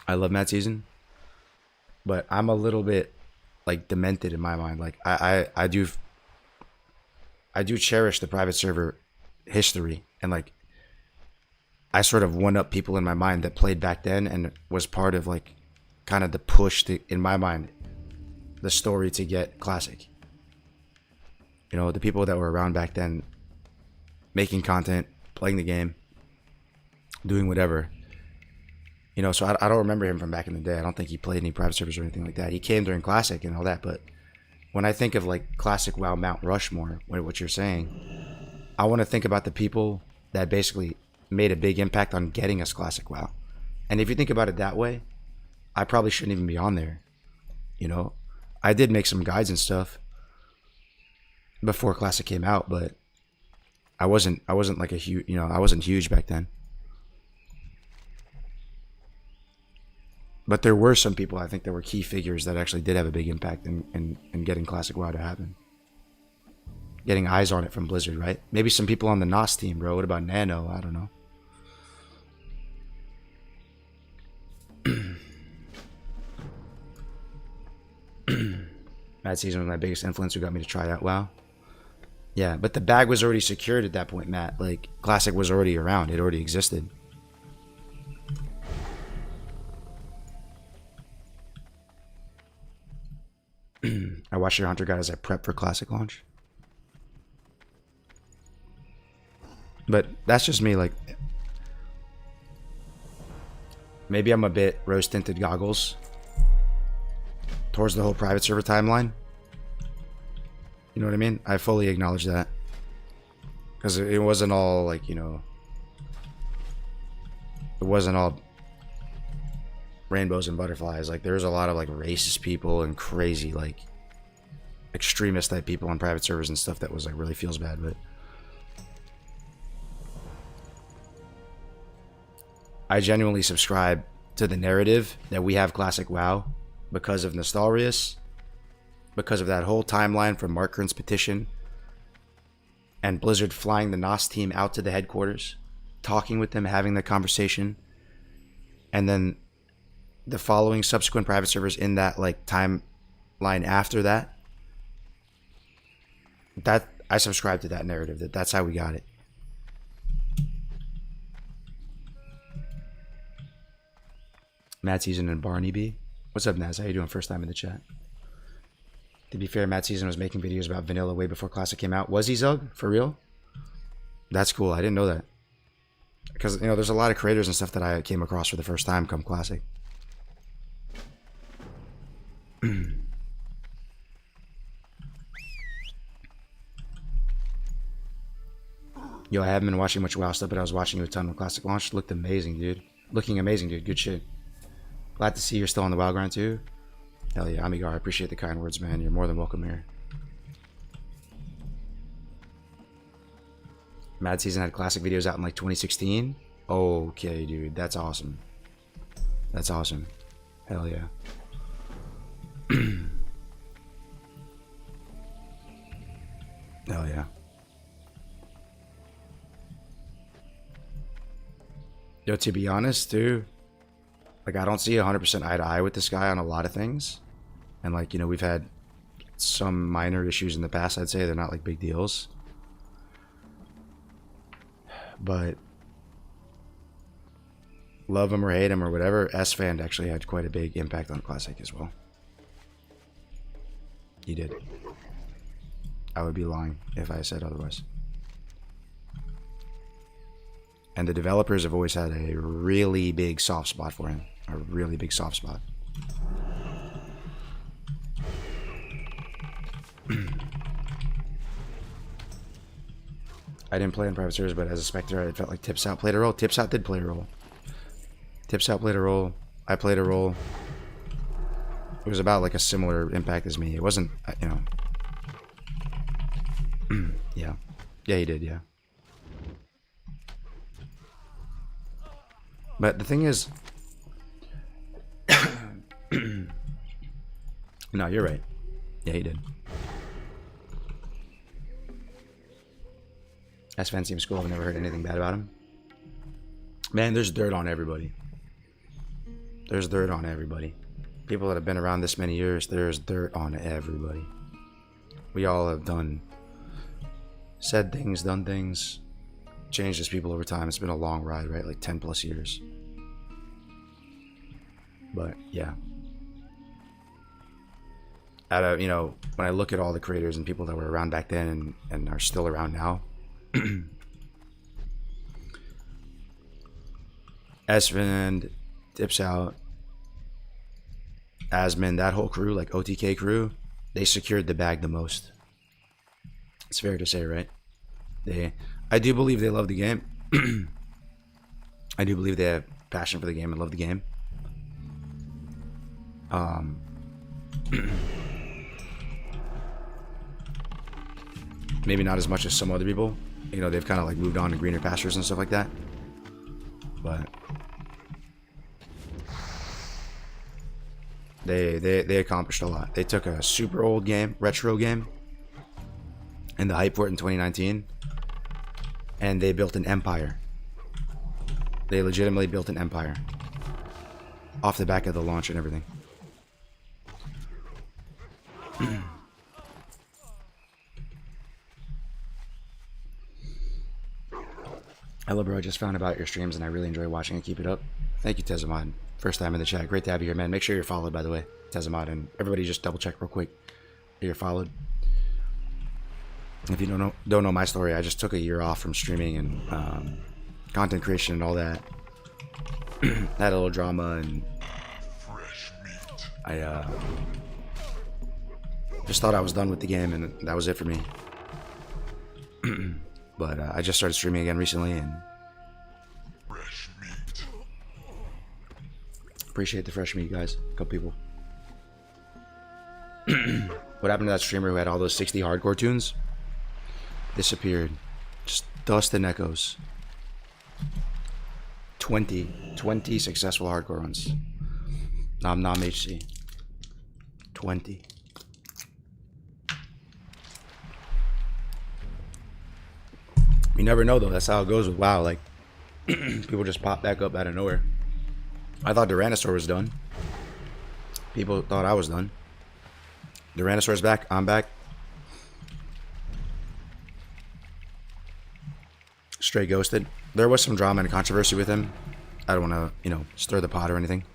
I love Mad Season. But I'm a little bit like demented in my mind. Like I do cherish the private server history, and like I sort of one up people in my mind that played back then and was part of like kind of the push to, in my mind, the story to get Classic. You know, the people that were around back then, making content, playing the game, doing whatever. You know, so I don't remember him from back in the day. I don't think he played any private servers or anything like that. He came during Classic and all that, but when I think of like Classic WoW Mount Rushmore, what you're saying, I want to think about the people that basically made a big impact on getting us Classic WoW. And if you think about it that way, I probably shouldn't even be on there. You know, I did make some guides and stuff before Classic came out, but I wasn't like a huge, you know, I wasn't huge back then. But there were some people, I think there were key figures that actually did have a big impact in getting Classic WoW to happen. Getting eyes on it from Blizzard, right? Maybe some people on the NOS team, bro. What about Nano? I don't know. Mad Season was my biggest influence who got me to try out WoW. Yeah, but the bag was already secured at that point, Matt. Like, Classic was already around. It already existed. I watched your Hunter Guide as I prep for Classic launch. But that's just me, like, maybe I'm a bit rose-tinted goggles towards the whole private server timeline. You know what I mean? I fully acknowledge that. Because it wasn't all like, you know, it wasn't all rainbows and butterflies. Like, there's a lot of like racist people and crazy like extremist type people on private servers and stuff that was like really feels bad. But I genuinely subscribe to the narrative that we have classic WoW because of Nostalrius, because of that whole timeline from Mark Kern's petition and Blizzard flying the NOS team out to the headquarters, talking with them, having the conversation, and then the following subsequent private servers in that like timeline after that. That I subscribe to that narrative, that's how we got it. Mad Season and Barney B. What's up, Naz? How you doing? First time in the chat. To be fair, Mad Season was making videos about vanilla way before Classic came out. Was he, Zug? For real? That's cool. I didn't know that. Because, you know, there's a lot of creators and stuff that I came across for the first time come Classic. Yo, I haven't been watching much WoW stuff, but I was watching a ton when Classic launched. Looked amazing, dude. Looking amazing, dude. Good shit. Glad to see you're still on the WoW grind, too. Hell yeah, Amigar. I appreciate the kind words, man. You're more than welcome here. Mad Season had Classic videos out in like 2016. Okay, dude. That's awesome. That's awesome. Hell yeah. Hell yeah. Yo, to be honest, too, like, I don't see 100% eye to eye with this guy on a lot of things. And, like, you know, we've had some minor issues in the past, I'd say. They're not, like, big deals. But love him or hate him or whatever, S-Fan actually had quite a big impact on Classic as well. He did. I would be lying if I said otherwise. And the developers have always had a really big soft spot for him. A really big soft spot. I didn't play in private servers, but as a Spectre, I felt like Tips Out played a role. Tips Out did play a role. Tips Out played a role. I played a role. It was about like a similar impact as me. It wasn't, you know. Yeah. Yeah, he did, yeah. But the thing is, no, you're right. Yeah, he did. S-Fan seems cool. I've never heard anything bad about him. Man, there's dirt on everybody. There's dirt on everybody. People that have been around this many years, there's dirt on everybody. We all have said things, done things, changed as people over time. It's been a long ride, right? Like 10 plus years. But yeah. You know, when I look at all the creators and people that were around back then and are still around now, Esvend, Tips Out, Asmin, that whole crew, like OTK crew, they secured the bag the most. It's fair to say, right? I do believe they love the game. I do believe they have passion for the game and love the game. Maybe not as much as some other people. You know, they've kind of like moved on to greener pastures and stuff like that. But they accomplished a lot. They took a super old game, retro game, and the hype for it in 2019, and they built an empire. They legitimately built an empire off the back of the launch and everything. Hello, bro. I just found about your streams and I really enjoy watching it. Keep it up. Thank you, Tezamod. First time in the chat. Great to have you here, man. Make sure you're followed, by the way, Tezamod, and everybody just double check real quick. You're followed. If you don't know my story, I just took a year off from streaming and content creation and all that. Had a little drama, and I just thought I was done with the game, and that was it for me. But I just started streaming again recently, and appreciate the fresh meat, guys. A couple people. What happened to that streamer who had all those 60 hardcore tunes? Disappeared. Just dust and echoes. 20 successful hardcore runs. Nom Nom HC. 20. You never know though. That's how it goes with WoW. Like, people just pop back up out of nowhere. I thought Tyrannosaur was done. People thought I was done. Tyrannosaur's back. I'm back. Straight ghosted. There was some drama and controversy with him. I don't want to, you know, stir the pot or anything.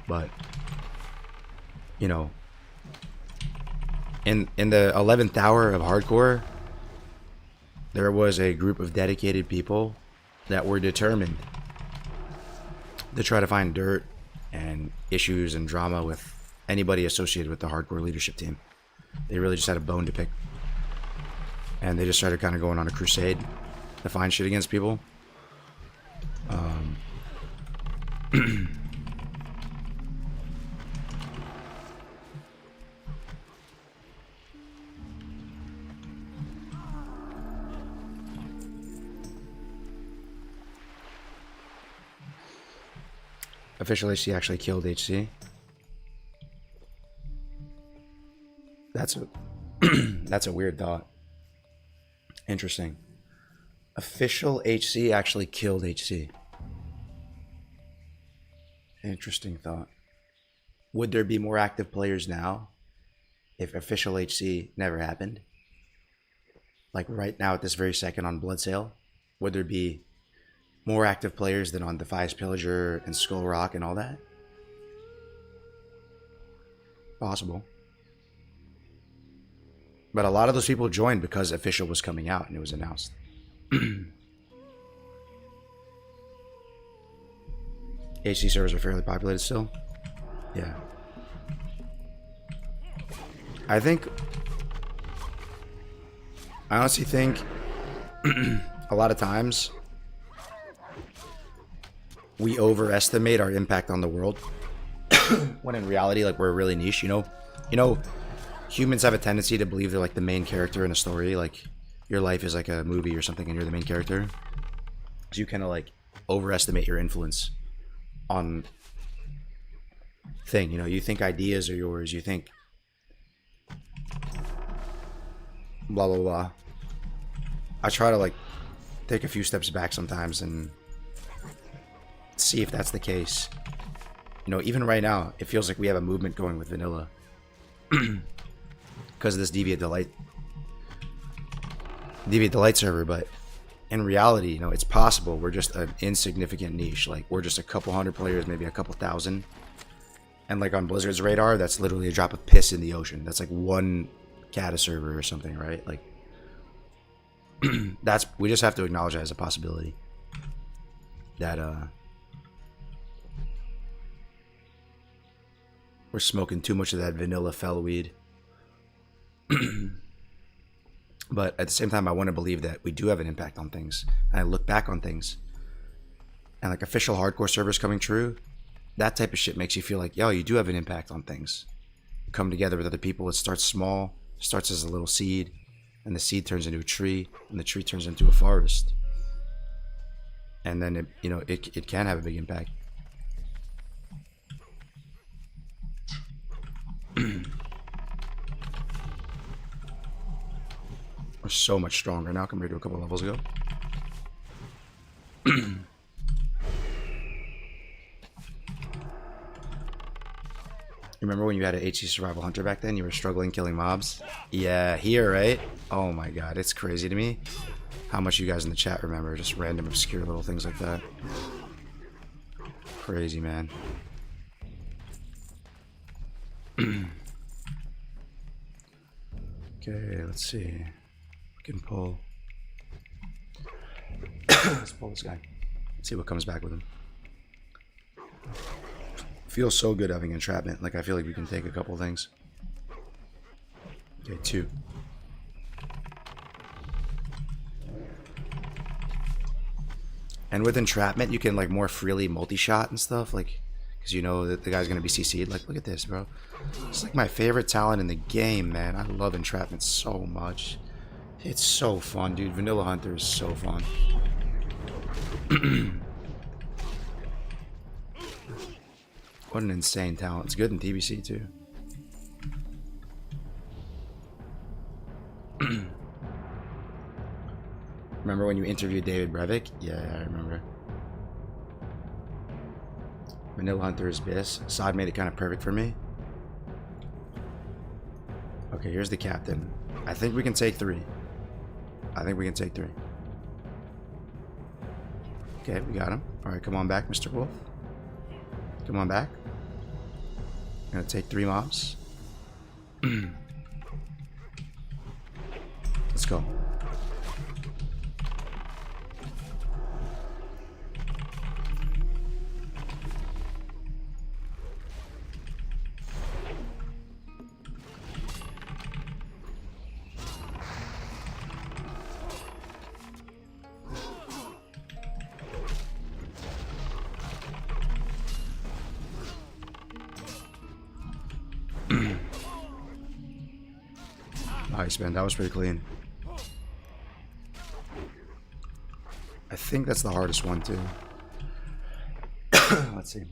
But, you know, in the 11th hour of hardcore, there was a group of dedicated people that were determined to try to find dirt and issues and drama with anybody associated with the hardcore leadership team. They really just had a bone to pick. And they just started kind of going on a crusade to find shit against people. Official HC actually killed HC. That's a weird thought. Interesting. Official HC actually killed HC. Interesting thought. Would there be more active players now if official HC never happened? Like right now at this very second on Bloodsail, would there be more active players than on Defies Pillager and Skull Rock and all that? Possible. But a lot of those people joined because official was coming out and it was announced. HC servers are fairly populated still. Yeah. I honestly think a lot of times we overestimate our impact on the world when in reality, like, we're really niche, you know, humans have a tendency to believe they're like the main character in a story. Like, your life is like a movie or something and you're the main character. So you kind of like overestimate your influence on thing. You know, you think ideas are yours. You think blah, blah, blah. I try to like take a few steps back sometimes and see if that's the case. You know, even right now, it feels like we have a movement going with vanilla because of this Deviate Delight server. But in reality, you know, it's possible we're just an insignificant niche. Like, we're just a couple hundred players, maybe a couple thousand. And like on Blizzard's radar, that's literally a drop of piss in the ocean. That's like one Kata server or something, right? Like, we just have to acknowledge that as a possibility. That we're smoking too much of that vanilla fell weed. But at the same time, I want to believe that we do have an impact on things. And I look back on things, and like official hardcore servers coming true, that type of shit makes you feel like, yo, you do have an impact on things. You come together with other people. It starts small, starts as a little seed, and the seed turns into a tree, and the tree turns into a forest. And then it, you know, it can have a big impact. We're so much stronger now compared to a couple levels ago. Remember when you had an HC Survival Hunter back then? You were struggling killing mobs? Yeah, here, right? Oh my god, it's crazy to me how much you guys in the chat remember just random obscure little things like that. Crazy, man. Okay, let's see. We can pull. Let's pull this guy. Let's see what comes back with him. Feels so good having entrapment. Like, I feel like we can take a couple things. Okay, 2. And with entrapment, you can like more freely multi-shot and stuff, like, because you know that the guy's gonna be CC'd. Like, look at this, bro. It's like my favorite talent in the game, man. I love entrapment so much. It's so fun, dude. Vanilla Hunter is so fun. What an insane talent. It's good in TBC too. Remember when you interviewed David Brevik? Yeah, I remember. Vanilla Hunter is Biss. Sod made it kind of perfect for me. Okay, here's the captain. I think we can take 3. I think we can take 3. Okay, we got him. Alright, come on back, Mr. Wolf. Come on back. I'm gonna take 3 mobs. Let's go. Nice, man. That was pretty clean. I think that's the hardest one, too. Let's see.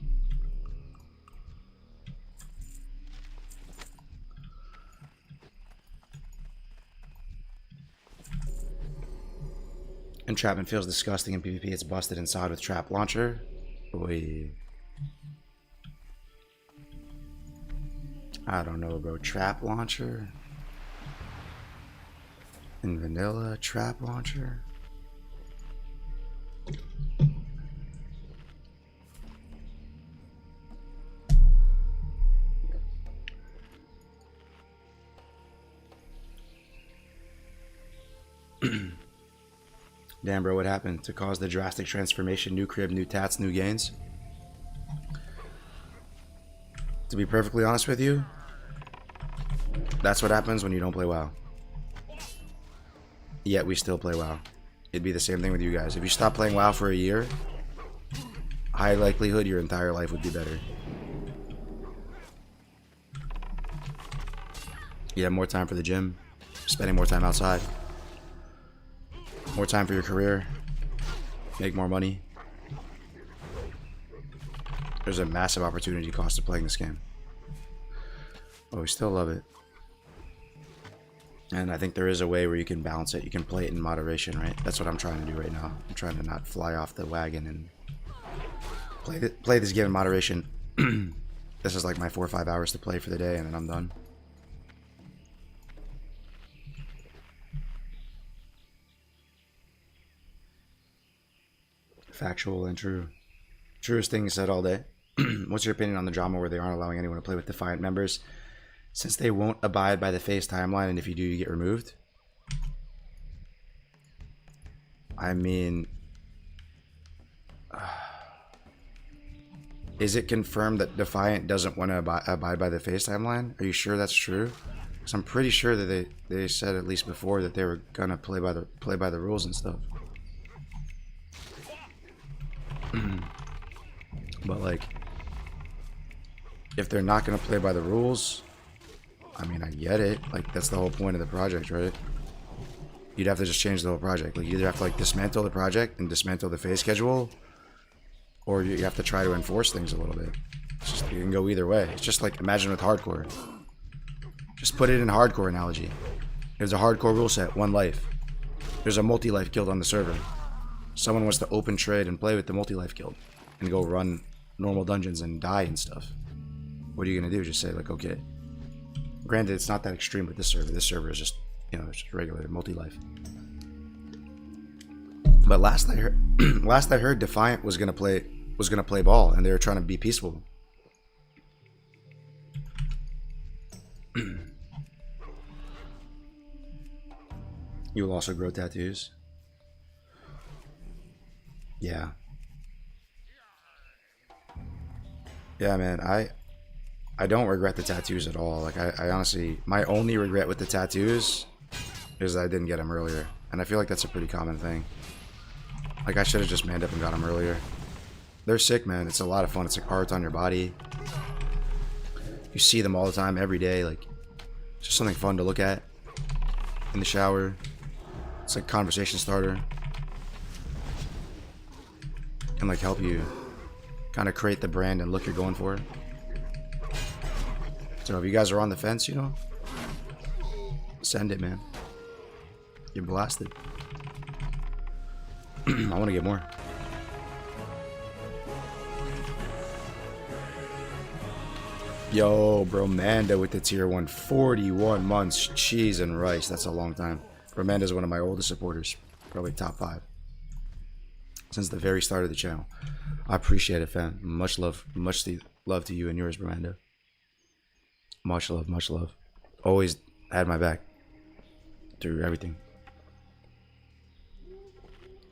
Entrapment feels disgusting in PvP. It's busted inside with trap launcher. Oy. I don't know, bro. Trap launcher? In vanilla, trap launcher? Damn, bro, what happened to cause the drastic transformation? New crib, new tats, new gains? To be perfectly honest with you, that's what happens when you don't play WoW. Yet we still play WoW. It'd be the same thing with you guys. If you stop playing WoW for a year, high likelihood your entire life would be better. You have more time for the gym, spending more time outside, more time for your career, make more money. There's a massive opportunity cost of playing this game. But we still love it. And I think there is a way where you can balance it. You can play it in moderation, right? That's what I'm trying to do right now. I'm trying to not fly off the wagon and play this game in moderation. This is like my 4 or 5 hours to play for the day, and then I'm done. Factual and true. Truest thing said all day. What's your opinion on the drama where they aren't allowing anyone to play with Defiant members since they won't abide by the phase timeline, and if you do, you get removed? I mean, is it confirmed that Defiant doesn't want to abide by the phase timeline? Are you sure that's true? Because I'm pretty sure that they said at least before that they were gonna play by the rules and stuff. But like, if they're not gonna play by the rules, I mean, I get it. Like, that's the whole point of the project, right? You'd have to just change the whole project. Like, you either have to like dismantle the project and dismantle the phase schedule, or you have to try to enforce things a little bit. It's just, you can go either way. It's just like, imagine with hardcore. Just put it in hardcore analogy. There's a hardcore rule set, 1 life. There's a multi-life guild on the server. Someone wants to open trade and play with the multi-life guild and go run normal dungeons and die and stuff. What are you gonna do? Just say like, okay. Granted, it's not that extreme with this server. This server is just, you know, it's just regular multi-life. But last I heard, Defiant was gonna play ball, and they were trying to be peaceful. You will also grow tattoos. Yeah. Yeah, man. I don't regret the tattoos at all. Like, I honestly, my only regret with the tattoos is that I didn't get them earlier. And I feel like that's a pretty common thing. Like, I should have just manned up and got them earlier. They're sick, man. It's a lot of fun. It's like art on your body. You see them all the time, every day. Like, it's just something fun to look at in the shower. It's like conversation starter. Can like help you kind of create the brand and look you're going for. So if you guys are on the fence, you know, send it, man. You're blasted. I want to get more. Yo, bro, Manda with the tier 1, 41 months, cheese and rice. That's a long time. Bro, Manda's one of my oldest supporters, probably top 5 since the very start of the channel. I appreciate it, fam. Much love to you and yours, bro, Manda. Much love, much love. Always had my back through everything.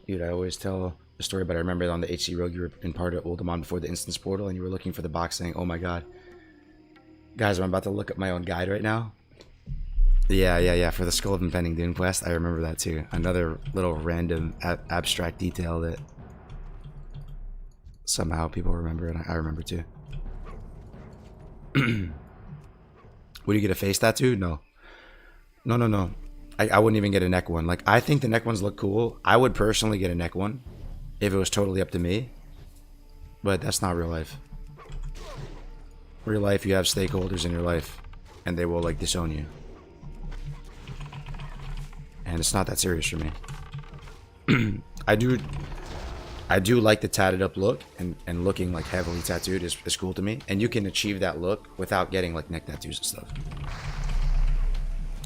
Dude, I always tell the story, but I remember on the HC Rogue, you were in part of Oldemon before the instance portal, and you were looking for the box saying, oh my god. Guys, I'm about to look up my own guide right now. Yeah, for the Skull of Impending Doom quest, I remember that too. Another little random abstract detail that somehow people remember, and I remember too. Would you get a face tattoo? No. No. I wouldn't even get a neck one. Like, I think the neck ones look cool. I would personally get a neck one if it was totally up to me. But that's not real life. Real life, you have stakeholders in your life, and they will, like, disown you. And it's not that serious for me. I do like the tatted up look, and looking, like, heavily tattooed is cool to me. And you can achieve that look without getting, like, neck tattoos and stuff.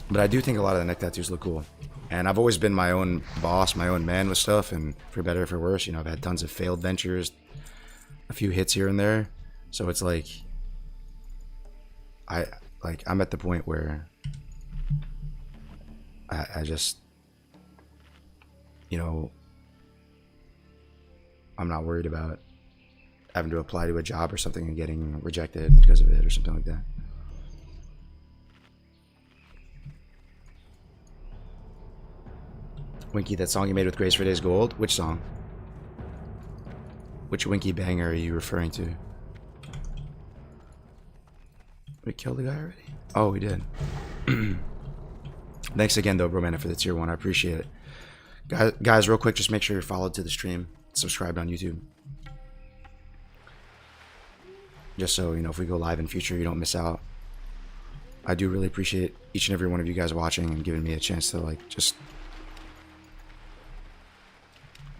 But I do think a lot of the neck tattoos look cool. And I've always been my own boss, my own man with stuff, and for better or for worse, you know, I've had tons of failed ventures, a few hits here and there. So it's like, I'm at the point where I just, you know, I'm not worried about having to apply to a job or something and getting rejected because of it or something like that. Winky, that song you made with Grace for Days Gold? Which song? Which Winky banger are you referring to? We killed the guy already? Oh, we did. Thanks again, though, Bromana, for the tier 1. I appreciate it. Guys, real quick, just make sure you're followed to the stream. Subscribed on YouTube. Just so, you know, if we go live in future, you don't miss out. I do really appreciate each and every one of you guys watching and giving me a chance to, like, just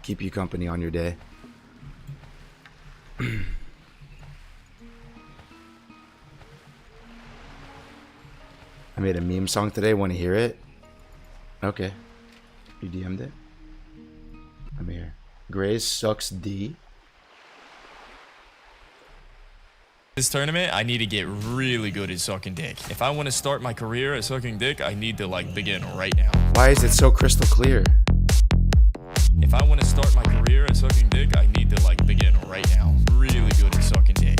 keep you company on your day. I made a meme song today. Want to hear it? Okay. You DM'd it? I'm here. Grace sucks D. This tournament, I need to get really good at sucking dick. If I want to start my career at sucking dick, I need to, like, begin right now. Why is it so crystal clear? If I want to start my career at sucking dick, I need to, like, begin right now. Really good at sucking dick.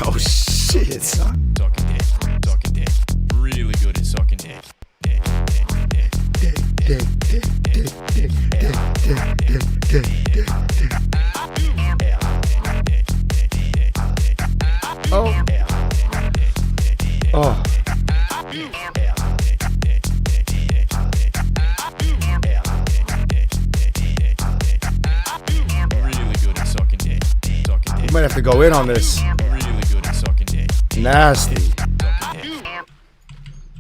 Oh shit, son. Sucking dick. Sucking dick. Really good at sucking dick. Dick. Oh. Oh. You might have to go in on this. Really good at sucking dick. Nasty.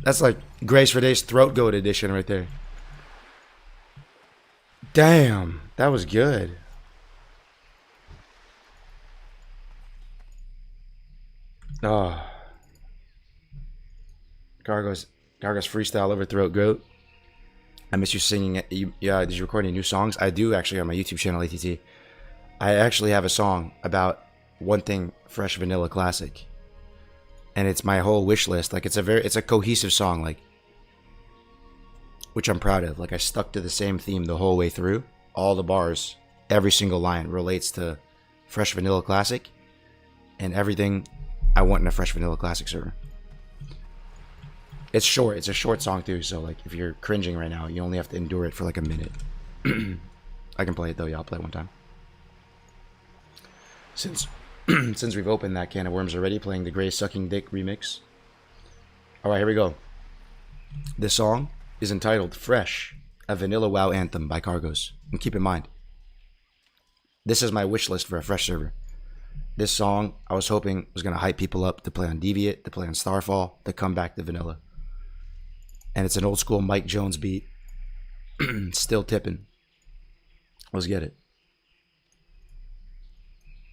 That's like Grace for Days Throat Goat edition right there. Damn, that was good. Oh. Gargo's freestyle over Throat Goat. I miss you singing it. Yeah, did you record any new songs? I do actually on my YouTube channel, ATT. I actually have a song about One Thing Fresh Vanilla Classic. And it's my whole wish list. Like, it's a cohesive song, like, which I'm proud of. Like, I stuck to the same theme the whole way through. All the bars, every single line relates to Fresh Vanilla Classic and everything I want in a Fresh Vanilla Classic server. It's short. It's a short song too, so like if you're cringing right now, you only have to endure it for like a minute. I can play it though. Yeah, I'll play it one time. Since since we've opened that can of worms already, playing the Gray Sucking Dick remix. All right, here we go. This song is entitled "Fresh," a vanilla WoW anthem by Cargos. And keep in mind, this is my wish list for a fresh server. This song, I was hoping, was going to hype people up to play on Deviate, to play on Starfall, to come back to vanilla. And it's an old school Mike Jones beat. Still tipping. Let's get it.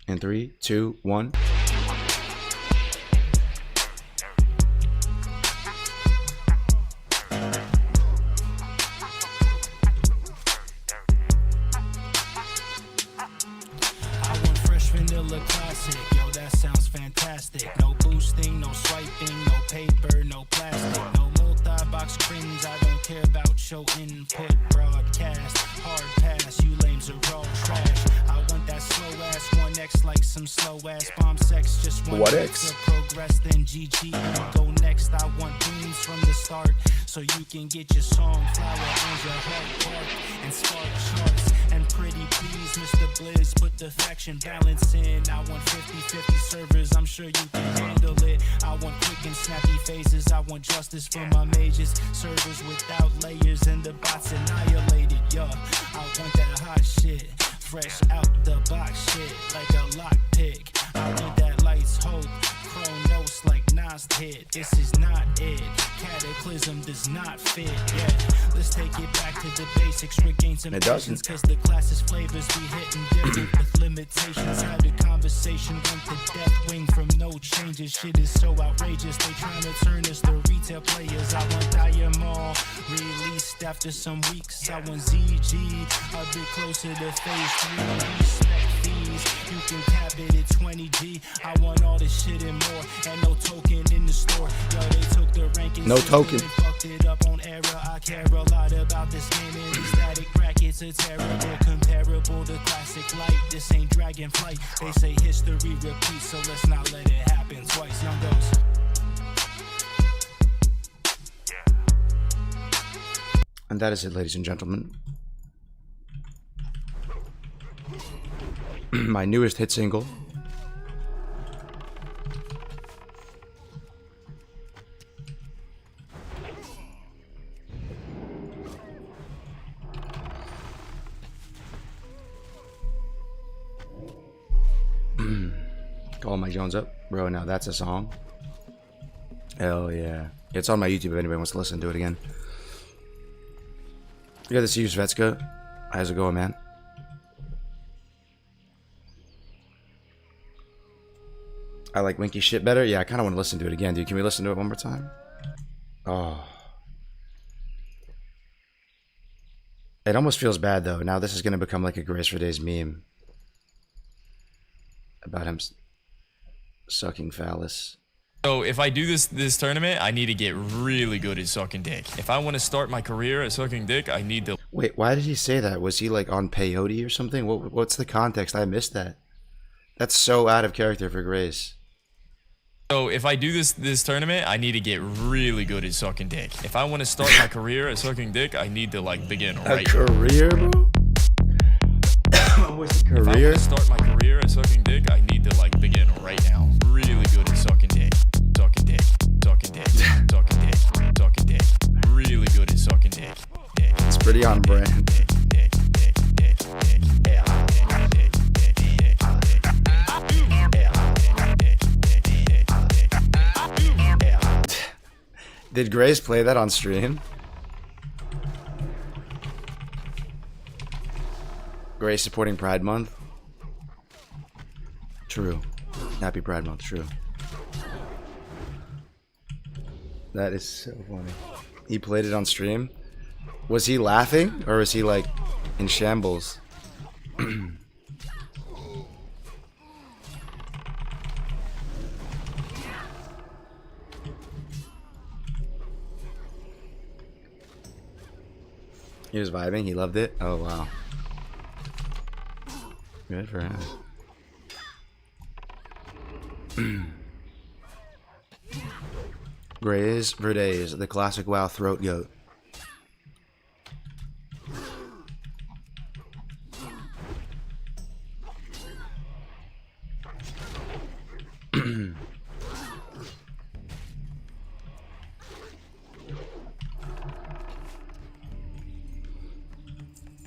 In 3, 2, 1. No boosting, no swiping, no paper, no plastic, no multi-box cringe. I don't care about show input, broadcast, hard pass. You lames are all trash. I want that slow ass 1x like some slow ass bomb sex. Just one X to progress, then GG and go next. I want booms from the start, so you can get your song flower on your heart and spark charts. And pretty please, Mr. Blizz, put the faction balance in. I want 50-50 servers, I'm sure you can handle it. I want quick and snappy phases, I want justice for my mages. Servers without layers and the bots annihilated, yeah. I want that hot shit, fresh out the box shit, like a lockpick. I want that lights hold, Chronos like Nas hit. This is not it, Cataclysm does not fit, yeah. Let's take it back to the basics, regain some patience, cause the class's flavors be hitting different with limitations. How the conversation went to death wing from no changes. Shit is so outrageous, they trying to turn us to retail players. I want Dire Mall released after some weeks. I want ZG a bit closer to phase 3. Respect fees, you can cap it at 20G. I want all this shit and more, and no token in the store. Yo, they took the rankings, no token, and fucked it up on error. I care a lot about this game, and these static brackets are terrible, comparable to classic light. This ain't Dragonflight. They say history repeats, so let's not let it happen twice. Young goes. And that is it, ladies and gentlemen. My newest hit single. Call my Jones up. Bro, now that's a song. Hell yeah. It's on my YouTube if anybody wants to listen to it again. Good to see you, Svetska. How's it going, man? I like Winky shit better. Yeah, I kind of want to listen to it again, dude. Can we listen to it one more time? Oh. It almost feels bad, though. Now this is going to become like a Grace for Days meme. About him sucking phallus. So if I do this tournament, I need to get really good at sucking dick. If I want to start my career at sucking dick, I need to... Wait, why did he say that? Was he like on peyote or something? What's the context? I missed that. That's so out of character for Grace. So if I do this tournament, I need to get really good at sucking dick. If I want to start my career at sucking dick, I need to like begin right. A career, bro? What's the career? If I want to start my career at sucking dick, I need to like begin right now. Really good at sucking dick. Sucking dick. Sucking dick. Sucking dick. Sucking dick. Really good at sucking dick. It's pretty on brand. Did Grace play that on stream? Grace supporting Pride Month? True. Happy Pride Month, true. That is so funny. He played it on stream? Was he laughing? Or was he like in shambles? He was vibing, he loved it? Oh wow. Good for him. Grays Verdes, the classic WoW throat goat.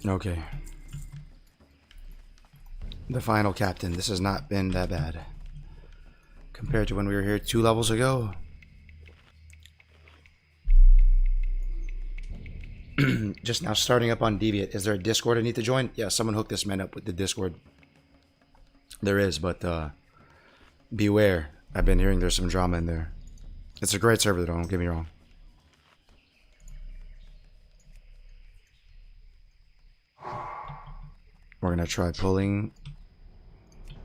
Okay. The final captain. This has not been that bad. Compared to when we were here 2 levels ago. Just now starting up on Deviate. Is there a Discord I need to join? Yeah, someone hooked this man up with the Discord. There is, but beware. I've been hearing there's some drama in there. It's a great server though, don't get me wrong. We're gonna try pulling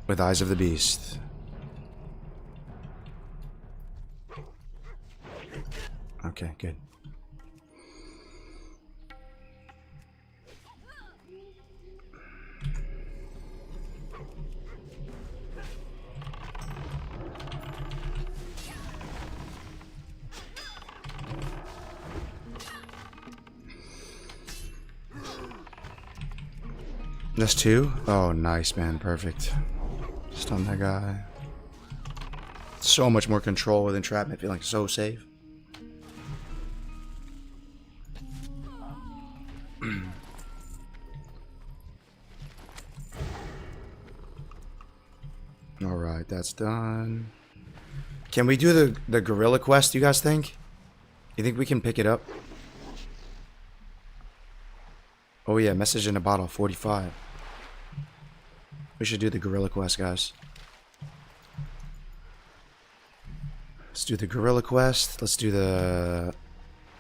with Eyes of the Beast. Okay, good. That's 2? Oh, nice, man. Perfect. Stun that guy. So much more control with entrapment. Feeling so safe. Alright, that's done. Can we do the gorilla quest, you guys think? You think we can pick it up? Oh yeah, message in a bottle, 45. We should do the gorilla quest, guys. Let's do the gorilla quest. Let's do the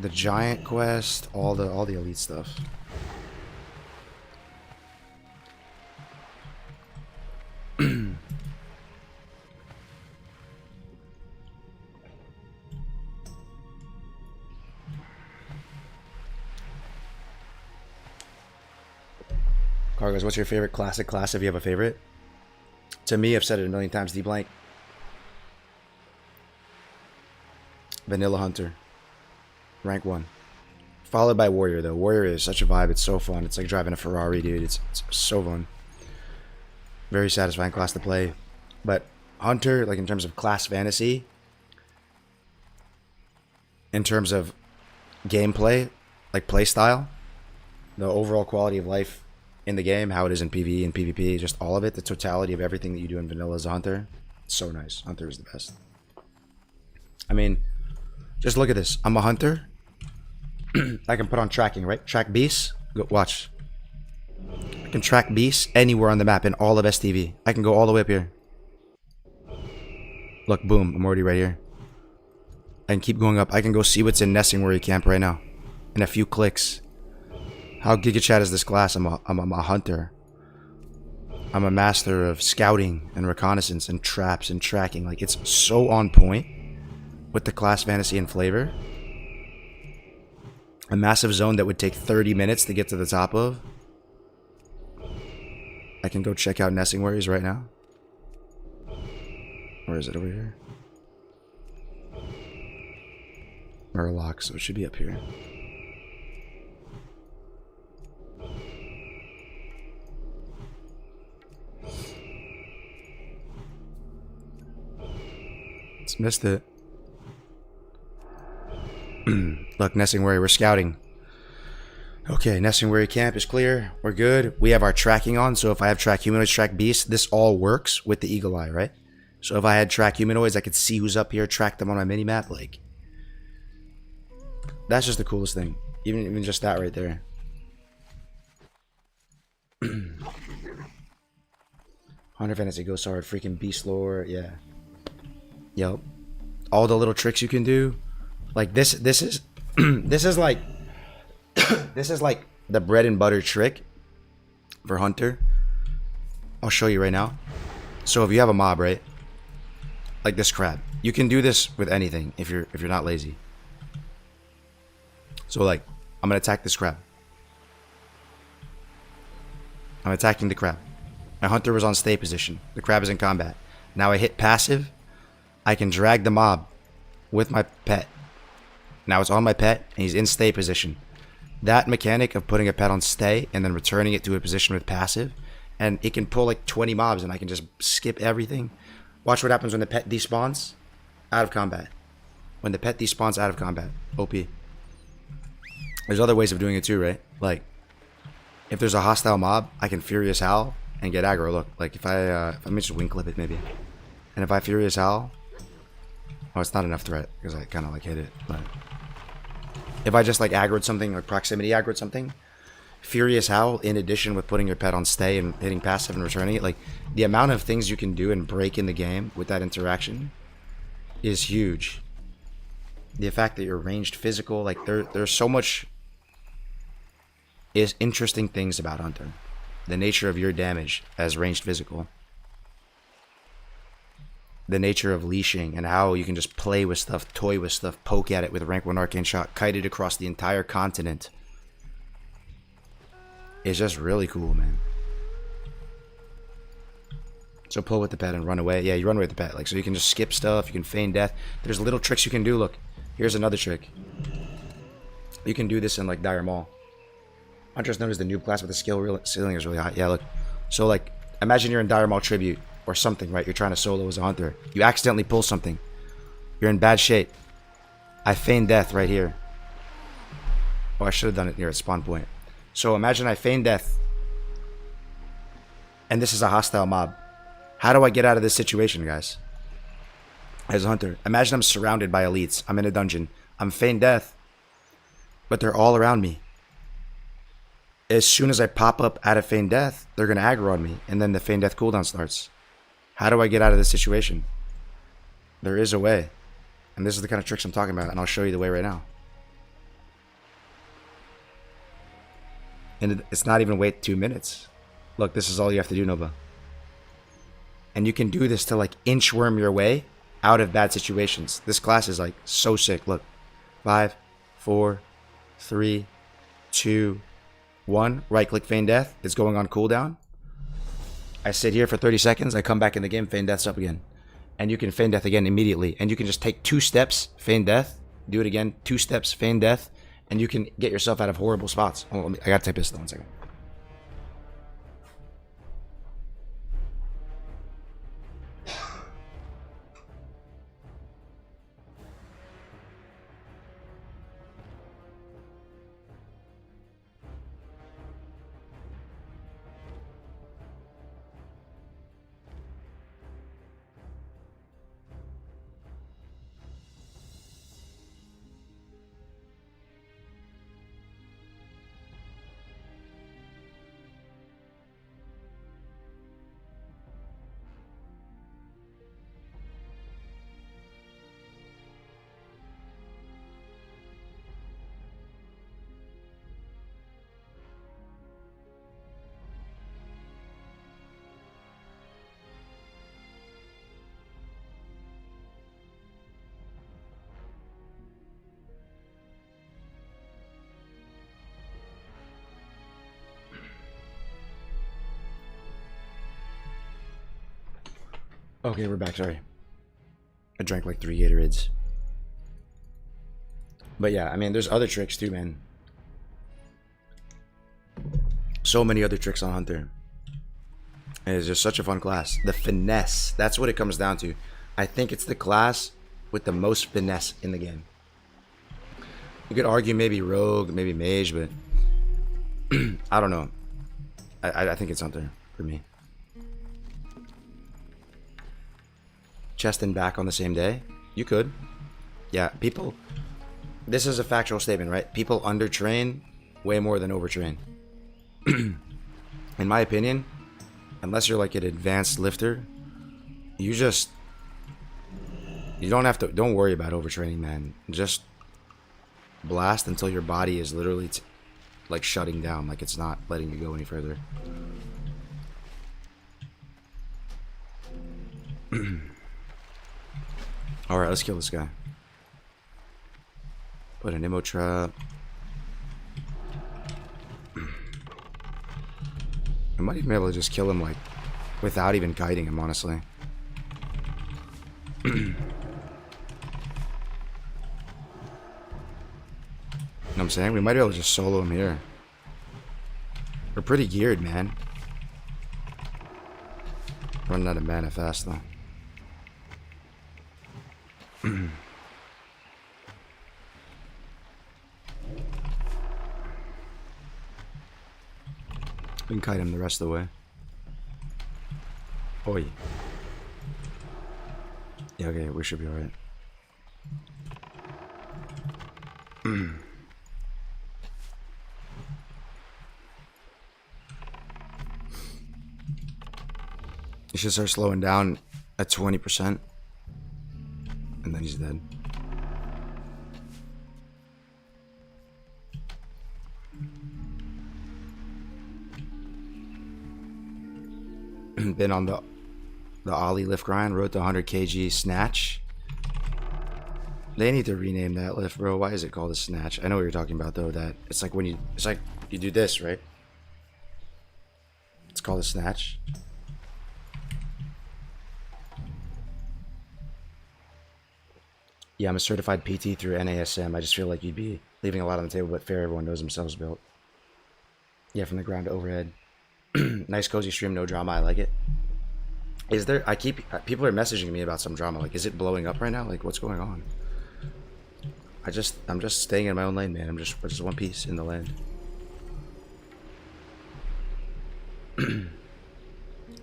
giant quest. All the elite stuff. Cargos, what's your favorite classic class if you have a favorite? To me, I've said it a million times, D-Blank. Vanilla Hunter. Rank 1. Followed by Warrior, though. Warrior is such a vibe. It's so fun. It's like driving a Ferrari, dude. It's so fun. Very satisfying class to play. But Hunter, like in terms of class fantasy, in terms of gameplay, like play style, the overall quality of life in the game, how it is in PvE and PvP, just all of it, the totality of everything that you do in vanilla as a Hunter, it's so nice. Hunter is the best. I mean, just look at this. I'm a Hunter. I can put on tracking, right? Track beasts. Go, watch. I can track beasts anywhere on the map in all of STV. I can go all the way up here. Look, boom. I'm already right here. I can keep going up. I can go see what's in Nesting where you camp right now. In a few clicks. How Giga Chat is this class? I'm a Hunter. I'm a master of scouting and reconnaissance and traps and tracking. Like, it's so on point with the class fantasy and flavor. A massive zone that would take 30 minutes to get to the top of. I can go check out Nesting Warriors right now. Where is it? Over here? Murloc, so it should be up here. It's missed it. Look, Nesting Warrior, we're scouting. Okay, Nesting Warrior camp is clear. We're good. We have our tracking on, so if I have track humanoids, track beasts, this all works with the eagle eye, right? So if I had track humanoids, I could see who's up here, track them on my mini-map, like... That's just the coolest thing. Even just that right there. Hunter Fantasy Ghost Hard, freaking Beast Lore, yeah. Yep. All the little tricks you can do. Like this is this is like this is like the bread and butter trick for Hunter. I'll show you right now. So if you have a mob, right? Like this crab. You can do this with anything if you're not lazy. So like, I'm gonna attack this crab. I'm attacking the crab. My Hunter was on stay position. The crab is in combat. Now I hit passive. I can drag the mob with my pet. Now it's on my pet and he's in stay position. That mechanic of putting a pet on stay and then returning it to a position with passive, and it can pull like 20 mobs and I can just skip everything. Watch what happens when the pet despawns out of combat. When the pet despawns out of combat. OP. There's other ways of doing it too, right? Like, If there's a hostile mob, I can Furious Howl and get aggro. Look, like if I let me just wing clip it maybe. And if I Furious Howl, oh, it's not enough threat because I kind of like hit it. But if I just like aggroed something, like proximity aggroed something, Furious Howl in addition with putting your pet on stay and hitting passive and returning it, like the amount of things you can do and break in the game with that interaction is huge. The fact that you're ranged physical, like there's so much is interesting things about Hunter. The nature of your damage as ranged physical. The nature of leashing and how you can just play with stuff, toy with stuff, poke at it with rank 1 arcane shot, kite it across the entire continent. It's just really cool, man. So pull with the pet and run away. Yeah, you run away with the pet. Like, so you can just skip stuff, you can feign death. There's little tricks you can do. Look, here's another trick. You can do this in like Dire Maul. Hunter's known as the noob class, but the skill ceiling is really high. Yeah, look. So like, imagine you're in Dire Maul Tribute or something, right? You're trying to solo as a hunter. You accidentally pull something. You're in bad shape. I feign death right here. Oh, I should have done it near its spawn point. So imagine I feign death. And this is a hostile mob. How do I get out of this situation, guys? As a hunter. Imagine I'm surrounded by elites. I'm in a dungeon. I'm feign death. But they're all around me. As soon as I pop up out of feign death, they're going to aggro on me. And then the feign death cooldown starts. How do I get out of this situation? There is a way. And this is the kind of tricks I'm talking about. And I'll show you the way right now. And it's not even wait 2 minutes. Look, this is all you have to do, Nova. And you can do this to like inchworm your way out of bad situations. This class is like so sick. Look. 5, 4, 3, 2, 1. Right click feign death. It's going on cooldown. I sit here for 30 seconds. I come back in the game. Feign death's up again. And you can feign death again immediately. And you can just take 2 steps. Feign death. Do it again. 2 steps. Feign death. And you can get yourself out of horrible spots. Hold on, I gotta type this though. 1 second. Okay, we're back. Sorry. I drank like 3 Gatorades. But yeah, I mean, there's other tricks too, man. So many other tricks on Hunter. And it's just such a fun class. The finesse. That's what it comes down to. I think it's the class with the most finesse in the game. You could argue maybe Rogue, maybe Mage, but I don't know. I think it's Hunter for me. Chest and back on the same day? You could. Yeah, people... This is a factual statement, right? People undertrain way more than overtrain. In my opinion, unless you're like an advanced lifter, you just... You don't have to... Don't worry about overtraining, man. Just blast until your body is literally like shutting down. Like it's not letting you go any further. Alright, let's kill this guy. Put an ammo trap. I might even be able to just kill him, like, without even guiding him, honestly. You know what I'm saying? We might be able to just solo him here. We're pretty geared, man. Running out of mana fast, though. kite him the rest of the way. Oi. Yeah, okay, we should be alright. He should start slowing down at 20%. And then he's dead. Been on the Ollie lift grind, wrote the 100 kg snatch. They need to rename that lift, bro. Why is it called a snatch? I know what you're talking about though, that it's like when you do this, right? It's called a snatch. Yeah, I'm a certified PT through NASM. I just feel like you'd be leaving a lot on the table, but fair, everyone knows themselves built. Yeah, from the ground to overhead. Nice cozy stream, no drama. I like it. Is there? People are messaging me about some drama. Like, is it blowing up right now? Like, what's going on? I'm just staying in my own lane, man. I'm just one piece in the land.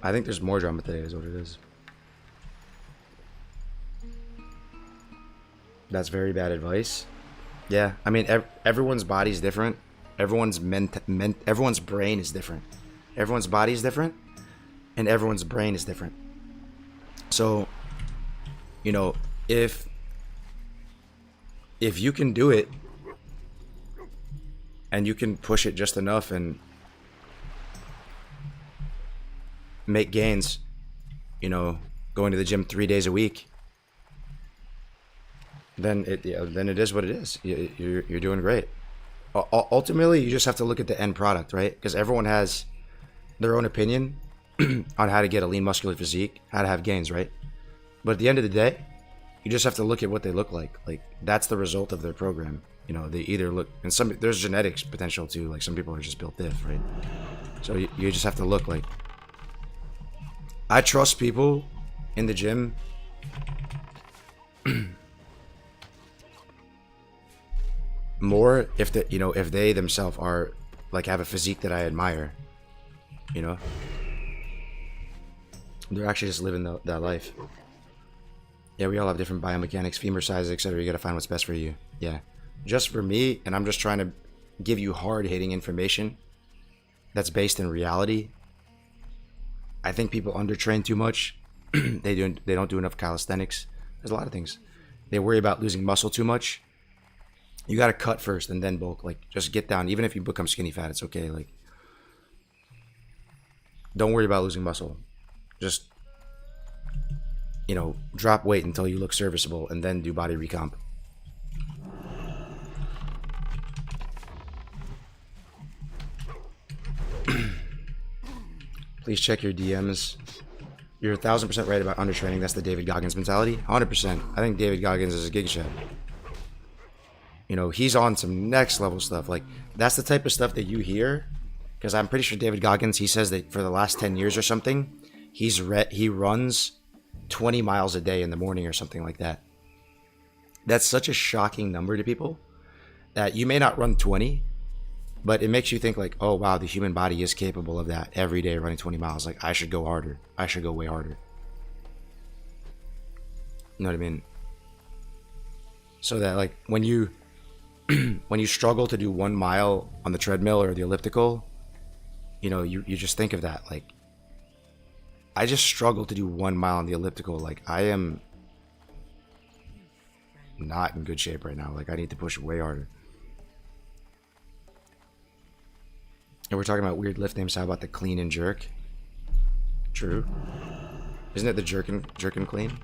I think there's more drama today, is what it is. That's very bad advice. Yeah, I mean, everyone's body's different. Everyone's brain is different. Everyone's body is different, and everyone's brain is different. So, you know, if you can do it, and you can push it just enough and make gains, you know, going to the gym 3 days a week, then it is what it is. You're doing great. Ultimately, you just have to look at the end product, right? Because everyone has their own opinion on how to get a lean muscular physique, how to have gains, right? But at the end of the day, you just have to look at what they look like. Like, that's the result of their their You know, they either look, and there's genetics potential too. Like, some people are just built diff, right? So you just have to look like. I trust people in the gym more if they themselves are like have a physique that I admire. You know, they're actually just living that life. Yeah, we all have different biomechanics, femur sizes, etc. You gotta find what's best for you. Yeah, just for me, and I'm just trying to give you hard-hitting information that's based in reality. I think people undertrain too much. They don't do enough calisthenics. There's a lot of things. They worry about losing muscle too much. You gotta cut first and then bulk. Like, just get down. Even if you become skinny fat, it's okay. Like, don't worry about losing muscle. Just, you know, drop weight until you look serviceable and then do body recomp. Please check your DMs. You're 1000% right about undertraining. That's the David Goggins mentality. 100%. I think David Goggins is a gig chef. You know, he's on some next level stuff. Like, that's the type of stuff that you hear. Because I'm pretty sure David Goggins, he says that for the last 10 years or something, he runs 20 miles a day in the morning or something like that. That's such a shocking number to people that you may not run 20, but it makes you think like, oh wow, the human body is capable of that every day, running 20 miles. Like, I should go harder. I should go way harder. You know what I mean? So that, like, when you struggle to do 1 mile on the treadmill or the elliptical, you know, you just think of that. Like, I just struggle to do 1 mile on the elliptical. Like, I am not in good shape right now. Like, I need to push way harder. And we're talking about weird lift names. How about the clean and jerk? True. Isn't it the jerkin clean?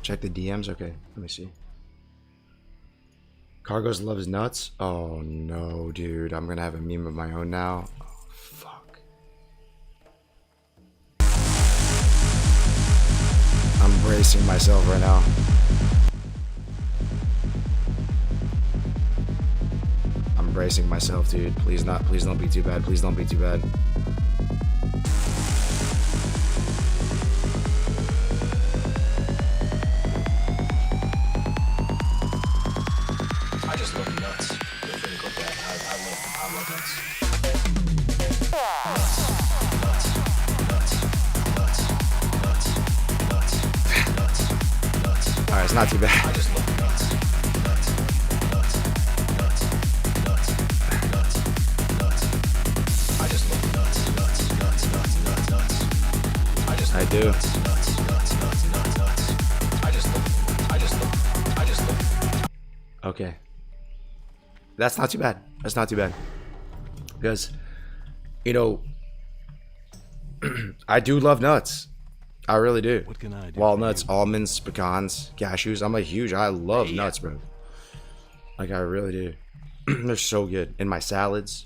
Check the DMs. Okay, let me see. Cargos loves nuts. Oh no, dude. I'm gonna have a meme of my own now. Oh, fuck. I'm bracing myself right now. I'm bracing myself, dude. Please don't be too bad. Please don't be too bad. I just love nuts. Alright, it's not too bad. I do. Okay. That's not too bad. That's not too bad. Because, you know, I do love nuts. I really do. What can I do? Walnuts, almonds, pecans, cashews. I love nuts, bro. Like, I really do. They're so good. In my salads.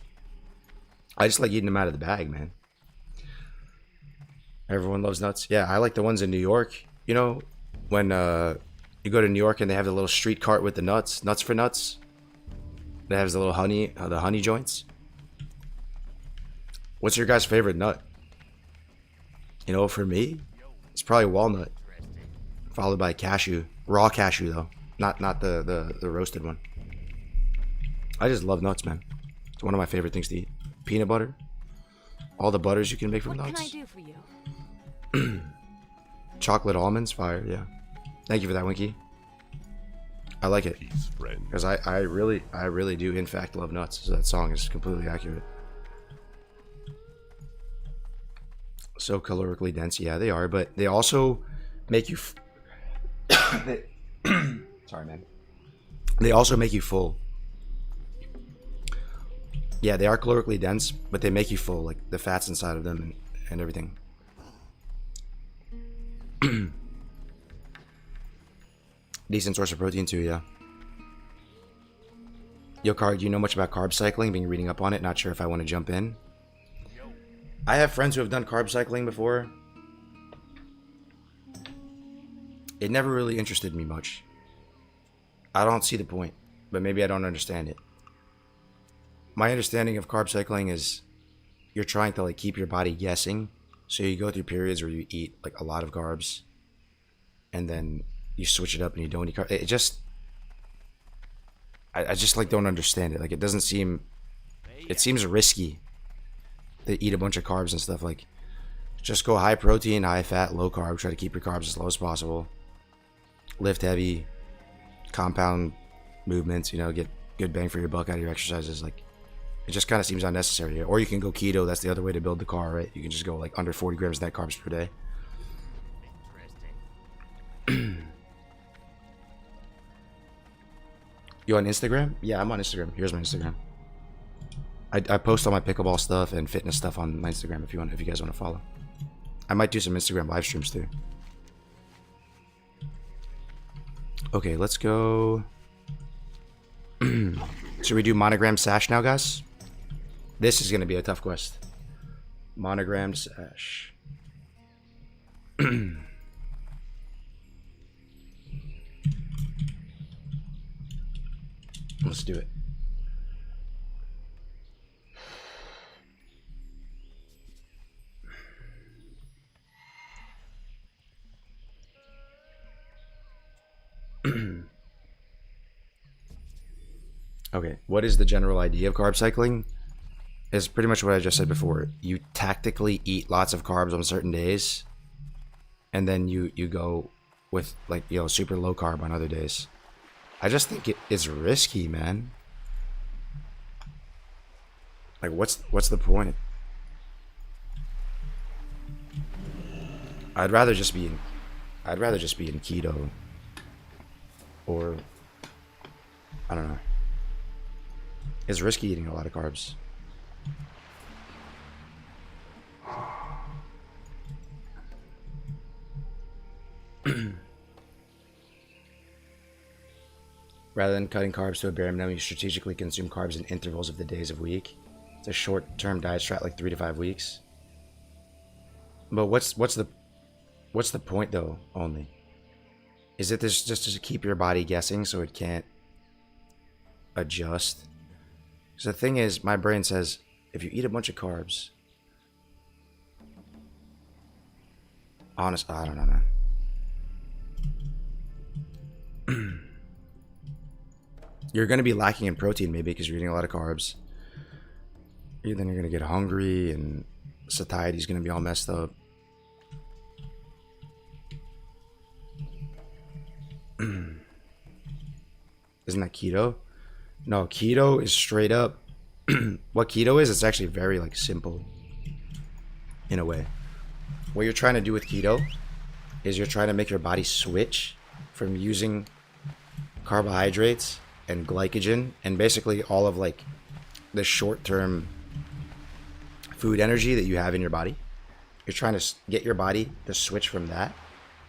I just like eating them out of the bag, man. Everyone loves nuts. Yeah, I like the ones in New York. You know, when you go to New York and they have the little street cart with the nuts. Nuts for nuts. That has the little honey, the honey joints. What's your guys' favorite nut? You know, for me, it's probably walnut, followed by cashew. Raw cashew though, not the roasted one. I just love nuts, man. It's one of my favorite things to eat. Peanut butter, all the butters you can make from nuts. What can I do for you? Chocolate almonds, fire, yeah. Thank you for that, Winky. I like it because I really do in fact love nuts. So that song is completely accurate. So calorically dense, yeah, they are, but they also make you. Sorry, man. They also make you full. Yeah, they are calorically dense, but they make you full, like the fats inside of them and everything. Decent source of protein too, yeah. Yo, Carb, do you know much about carb cycling? Been reading up on it, not sure if I want to jump in. I have friends who have done carb cycling before. It never really interested me much. I don't see the point, but maybe I don't understand it. My understanding of carb cycling is you're trying to like keep your body guessing. So you go through periods where you eat like a lot of carbs and then you switch it up and you don't eat carbs. It just, I just like don't understand it. Like it doesn't seem, it seems risky to eat a bunch of carbs and stuff. Like just go high protein, high fat, low carb. Try to keep your carbs as low as possible. Lift heavy, compound movements, you know, get good bang for your buck out of your exercises. Like it just kind of seems unnecessary. Or you can go keto. That's the other way to build the car, right? You can just go like under 40 grams net carbs per day. You on Instagram? Yeah, I'm on Instagram. Here's my Instagram. I post all my pickleball stuff and fitness stuff on my Instagram if you guys want to follow. I might do some Instagram live streams too. Okay, let's go. Should we do monogram sash now, guys? This is going to be a tough quest. Monogram sash. Let's do it. Okay, what is the general idea of carb cycling? Is pretty much what I just said before. You tactically eat lots of carbs on certain days, and then you go with like, you know, super low carb on other days. I just think it is risky, man. Like what's the point? I'd rather just be in keto, or I don't know. It's risky eating a lot of carbs. Rather than cutting carbs to a bare minimum, you strategically consume carbs in intervals of the days of week. It's a short-term diet strat, like 3 to 5 weeks. But what's the point though? Only is it this just to keep your body guessing so it can't adjust? Because the thing is, my brain says if you eat a bunch of carbs, I don't know, man. You're going to be lacking in protein maybe because you're eating a lot of carbs. then you're gonna get hungry and satiety's gonna be all messed up. Isn't that keto? No, keto is straight up. What keto is, it's actually very like simple in a way. What you're trying to do with keto is you're trying to make your body switch from using carbohydrates and glycogen and basically all of like the short-term food energy that you have in your body. You're trying to get your body to switch from that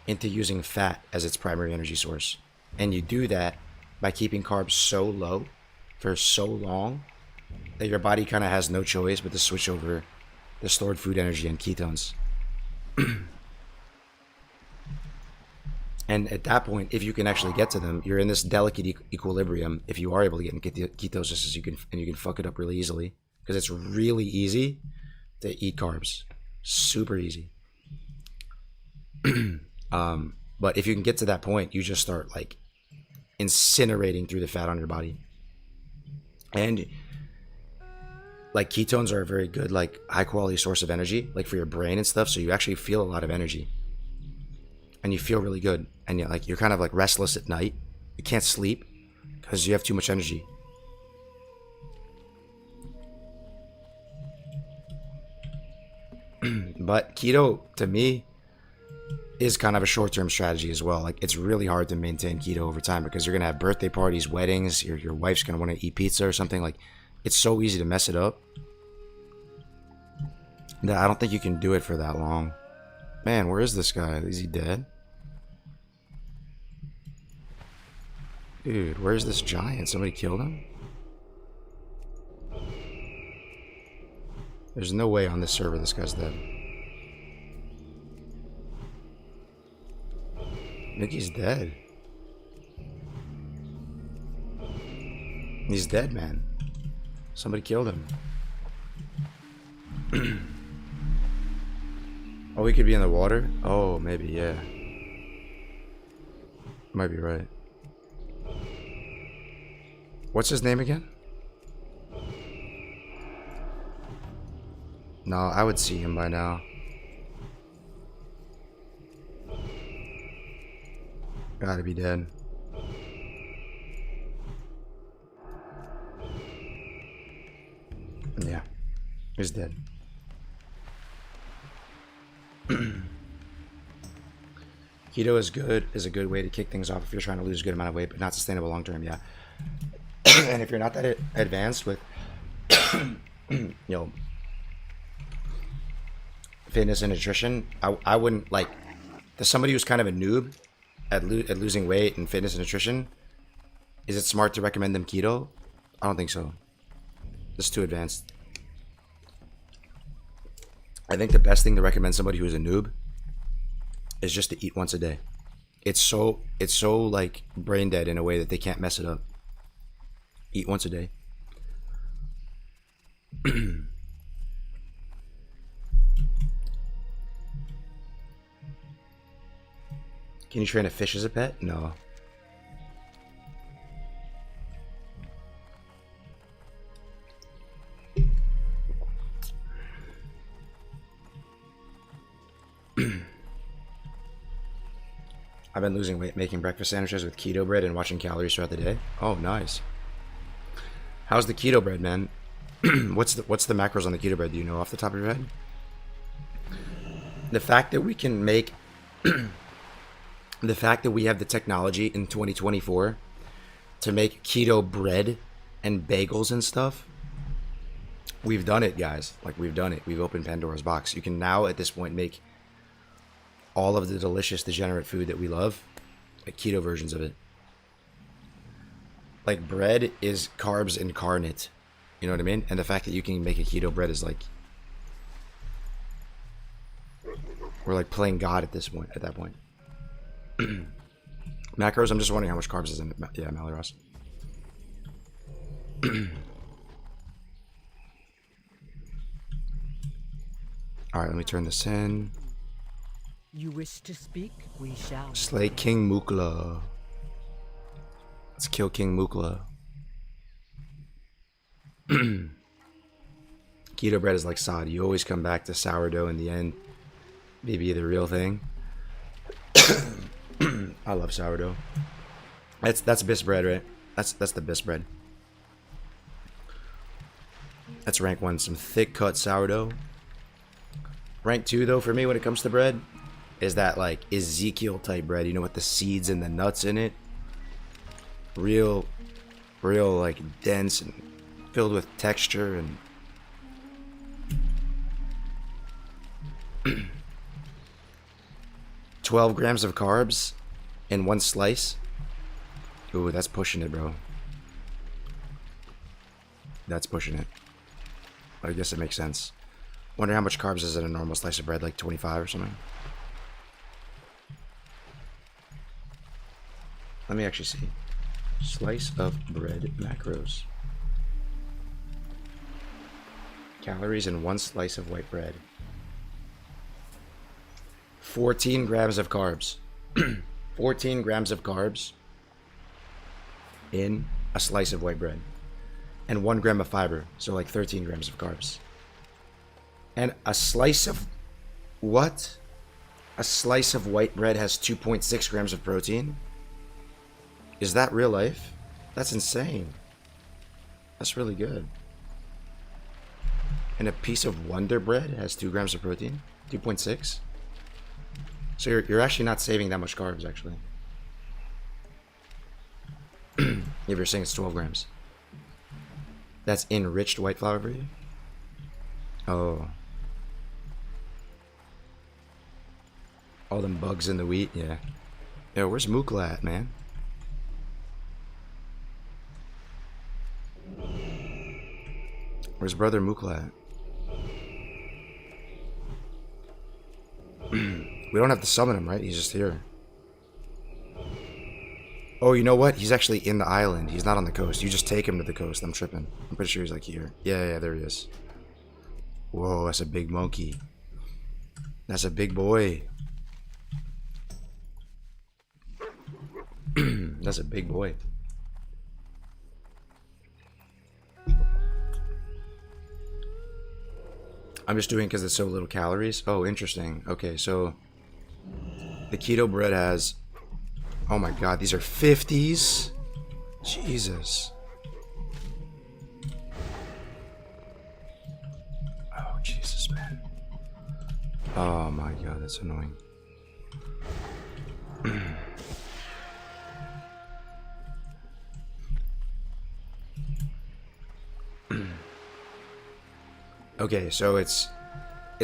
into using fat as its primary energy source. And you do that by keeping carbs so low for so long that your body kind of has no choice but to switch over the stored food energy and ketones. And at that point, if you can actually get to them, you're in this delicate equilibrium. If you are able to get in ketosis, you can fuck it up really easily because it's really easy to eat carbs, super easy. But if you can get to that point, you just start like incinerating through the fat on your body. And like ketones are a very good, like high quality source of energy, like for your brain and stuff. So you actually feel a lot of energy and you feel really good. And you're kind of like restless at night. You can't sleep because you have too much energy. But keto to me is kind of a short-term strategy as well. Like it's really hard to maintain keto over time because you're gonna have birthday parties, weddings, your wife's gonna want to eat pizza or something. Like it's so easy to mess it up that I don't think you can do it for that long. Man, where is this guy? Is he dead? Dude, where's this giant? Somebody killed him? There's no way on this server this guy's dead. I think he's dead. He's dead, man. Somebody killed him. Oh, he could be in the water? Oh, maybe, yeah. Might be right. What's his name again? No, I would see him by now. Gotta be dead. Yeah, he's dead. Keto is a good way to kick things off if you're trying to lose a good amount of weight, but not sustainable long term. Yeah. And if you're not that advanced with, you know, fitness and nutrition, I wouldn't like. To somebody who's kind of a noob at losing weight and fitness and nutrition, is it smart to recommend them keto? I don't think so. It's too advanced. I think the best thing to recommend somebody who's a noob is just to eat once a day. It's so like brain dead in a way that they can't mess it up. Eat once a day. Can you train a fish as a pet? No. I've been losing weight making breakfast sandwiches with keto bread and watching calories throughout the day. Oh, nice. How's the keto bread, man? What's the macros on the keto bread? Do you know off the top of your head? The fact that we can make the fact that we have the technology in 2024 to make keto bread and bagels and stuff, we've done it, guys. Like, we've done it. We've opened Pandora's box. You can now, at this point, make all of the delicious, degenerate food that we love, like keto versions of it. Like, bread is carbs incarnate. You know what I mean? And the fact that you can make a keto bread is like, we're like playing God at this point, at that point. Macros, I'm just wondering how much carbs is in it. Yeah, Maliros. Alright, let me turn this in. You wish to speak? We shall. Slay King Mukla. Let's kill King Mukla. Keto bread is like sod. You always come back to sourdough in the end. Maybe the real thing. I love sourdough. That's bis bread, right? That's the bis bread. That's rank 1, some thick cut sourdough. Rank 2 though for me when it comes to bread is that like Ezekiel type bread, you know, with the seeds and the nuts in it. Real like dense and filled with texture and 12 grams of carbs in one slice. Ooh, that's pushing it, bro. That's pushing it. I guess it makes sense. Wonder how much carbs is in a normal slice of bread, like 25 or something. Let me actually see. Slice of bread macros. Calories in one slice of white bread. 14 grams of carbs. 14 grams of carbs in a slice of white bread. And 1 gram of fiber, so like 13 grams of carbs. And a slice of what? A slice of white bread has 2.6 grams of protein? Is that real life? That's insane. That's really good. And a piece of Wonder Bread has 2 grams of protein? 2.6? So you're actually not saving that much carbs, actually. If you're saying it's 12 grams. That's enriched white flour for you? Oh. All them bugs in the wheat? Yeah. Yo, where's Mukla at, man? Where's brother Mukla at? We don't have to summon him, right? He's just here. Oh, you know what? He's actually in the island. He's not on the coast. You just take him to the coast. I'm tripping. I'm pretty sure he's like here. Yeah, there he is. Whoa, that's a big monkey. That's a big boy. That's a big boy. I'm just doing it because it's so little calories. Oh, interesting. Okay, so the keto bread has... Oh my god, these are 50s? Jesus. Oh, Jesus, man. Oh my god, that's annoying. Okay, so it's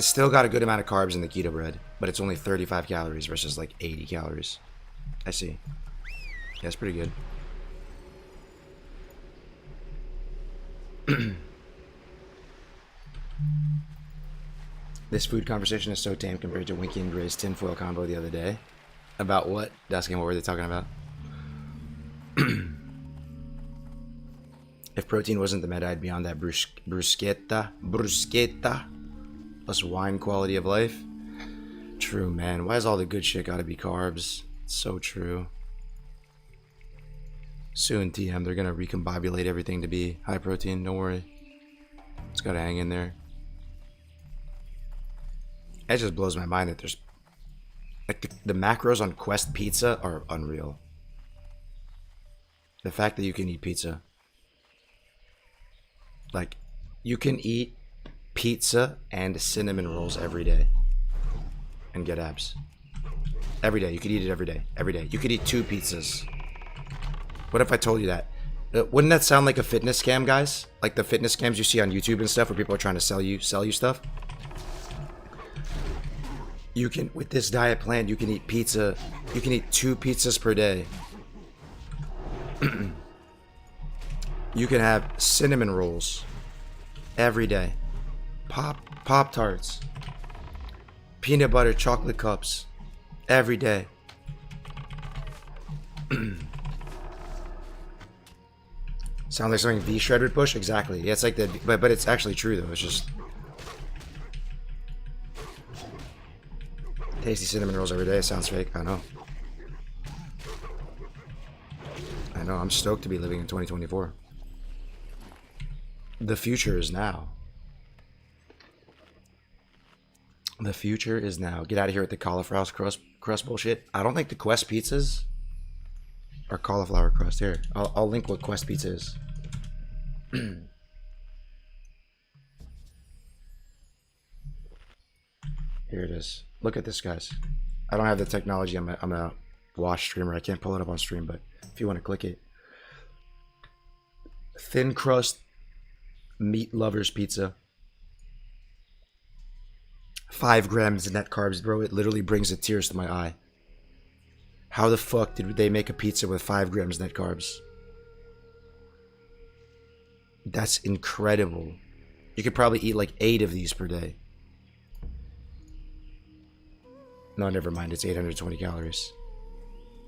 still got a good amount of carbs in the keto bread, but it's only 35 calories versus like 80 calories. I see. Yeah, that's pretty good. This food conversation is so tame compared to Winky and Gray's tinfoil combo the other day. About what? Asking what were they talking about? If protein wasn't the meta, I'd be on that bruschetta plus wine quality of life. True, man. Why is all the good shit gotta be carbs? It's so true. Soon, TM, they're gonna recombobulate everything to be high protein. Don't worry. It's gotta hang in there. It just blows my mind that there's... Like, the macros on Quest Pizza are unreal. The fact that you can eat pizza... Like, you can eat pizza and cinnamon rolls every day and get abs. Every day. You could eat it every day. Every day. You could eat 2 pizzas. What if I told you that? Wouldn't that sound like a fitness scam, guys? Like the fitness scams you see on YouTube and stuff where people are trying to sell you stuff? You can, with this diet plan, you can eat pizza. You can eat 2 pizzas per day. You can have cinnamon rolls every day. Pop-Tarts. Peanut butter chocolate cups every day. Sounds like something V-Shred would push? Exactly. Yeah, it's like the... But it's actually true, though. It's just... Tasty cinnamon rolls every day. Sounds fake. I know. I know. I'm stoked to be living in 2024. The future is now. The future is now. Get out of here with the cauliflower crust bullshit. I don't think the Quest pizzas are cauliflower crust. Here, I'll link what Quest pizza is. Here it is. Look at this, guys. I don't have the technology. I'm a wash streamer. I can't pull it up on stream, but if you want to click it. Thin crust meat lovers pizza. 5 grams net carbs, bro. It literally brings the tears to my eye. How the fuck did they make a pizza with 5 grams net carbs? That's incredible. You could probably eat like 8 of these per day. No, never mind. It's 820 calories.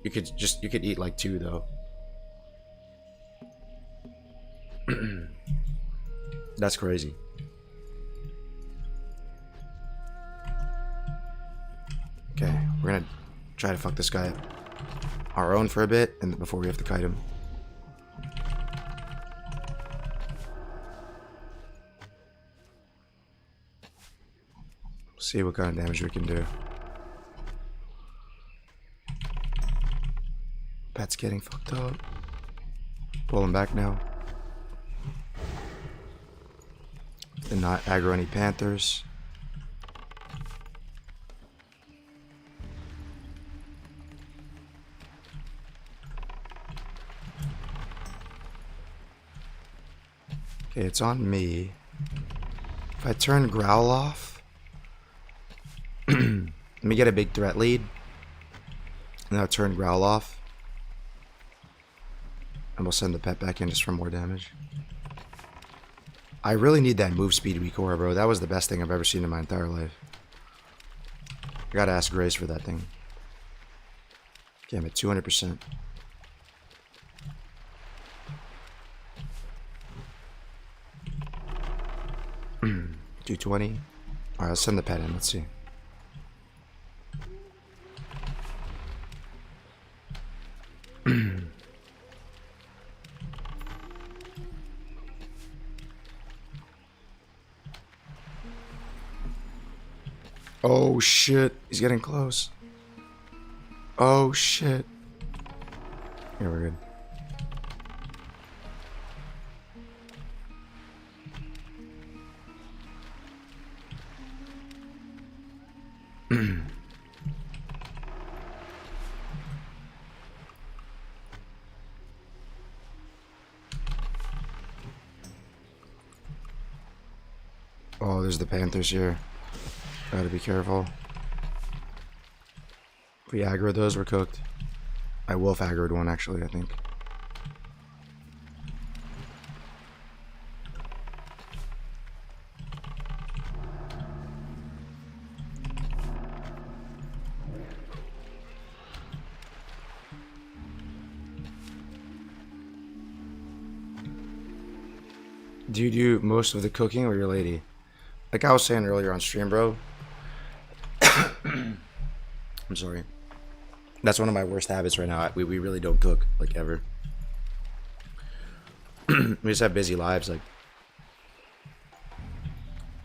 You could eat like 2 though. That's crazy. Okay, we're gonna try to fuck this guy up our own for a bit, and before we have to kite him. See what kind of damage we can do. Pet's getting fucked up. Pull him back now. And not aggro any panthers. Okay, it's on me. If I turn Growl off, let me get a big threat lead. And I'll turn Growl off. And we'll send the pet back in just for more damage. I really need that move speed recore, bro. That was the best thing I've ever seen in my entire life. I gotta ask Grace for that thing. Okay, I'm at 200%. $220. Alright, let's send the pet in. Let's see. Oh shit, he's getting close. Oh shit. Yeah, we're good. Oh, there's the Panthers here. Gotta be careful. If we aggro those, we're cooked. I wolf aggroed one actually, I think. Do you do most of the cooking or your lady? Like I was saying earlier on stream, bro. I'm sorry. That's one of my worst habits right now. We really don't cook, like, ever. We just have busy lives, like.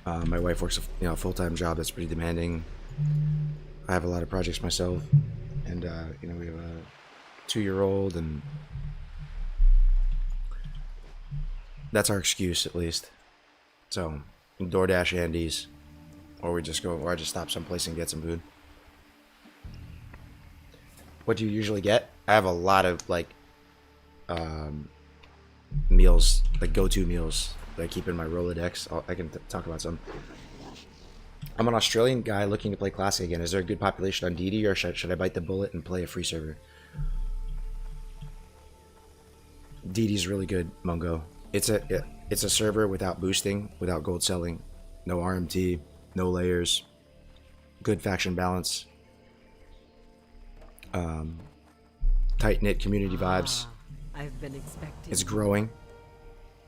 My wife works a full-time job that's pretty demanding. I have a lot of projects myself. And, we have a 2-year-old, and that's our excuse, at least. So, DoorDash Andy's. Or I just stop someplace and get some food. What do you usually get? I have a lot of, like, meals, like go-to meals that I keep in my Rolodex. I can talk about some. I'm an Australian guy looking to play Classic again. Is there a good population on DD, or should I bite the bullet and play a free server? DD's really good, Mungo. It's a server without boosting, without gold selling, no RMT, no layers, good faction balance, tight-knit community vibes. I've been expecting. It's growing.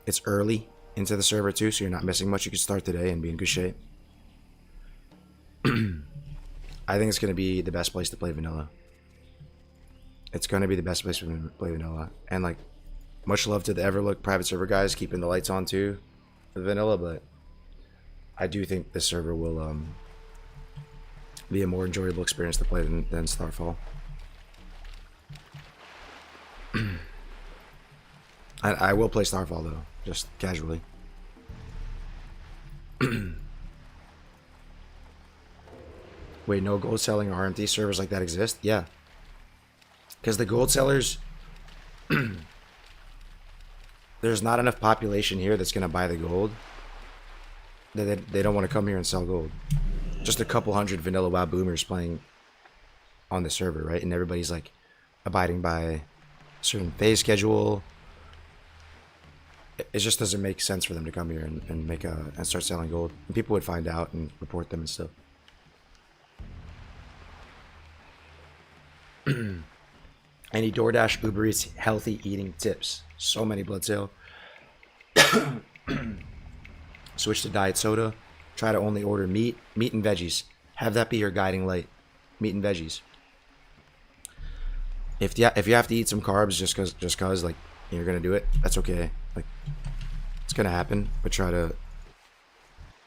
It's early into the server too, so you're not missing much. You can start today and be in good shape. I think it's going to be the best place to play vanilla. It's going to be the best place to play vanilla. And, like, much love to the Everlook private server guys keeping the lights on too for the vanilla, but I do think this server will Be a more enjoyable experience to play than Starfall. I will play Starfall though, just casually. Wait, no gold selling or RMT servers like that exist? Yeah. Because the gold sellers, there's not enough population here that's going to buy the gold. They don't want to come here and sell gold. Just a couple hundred vanilla WoW boomers playing on the server, right? And everybody's like abiding by a certain phase schedule. It just doesn't make sense for them to come here and make and start selling gold. And people would find out and report them and stuff. Any DoorDash, Uber Eats, healthy eating tips? So many, Bloodsail. Switch to diet soda. Try to only order meat and veggies. Have that be your guiding light. Meat and veggies. If you have to eat some carbs just cause like you're gonna do it, that's okay. Like it's gonna happen, but try to,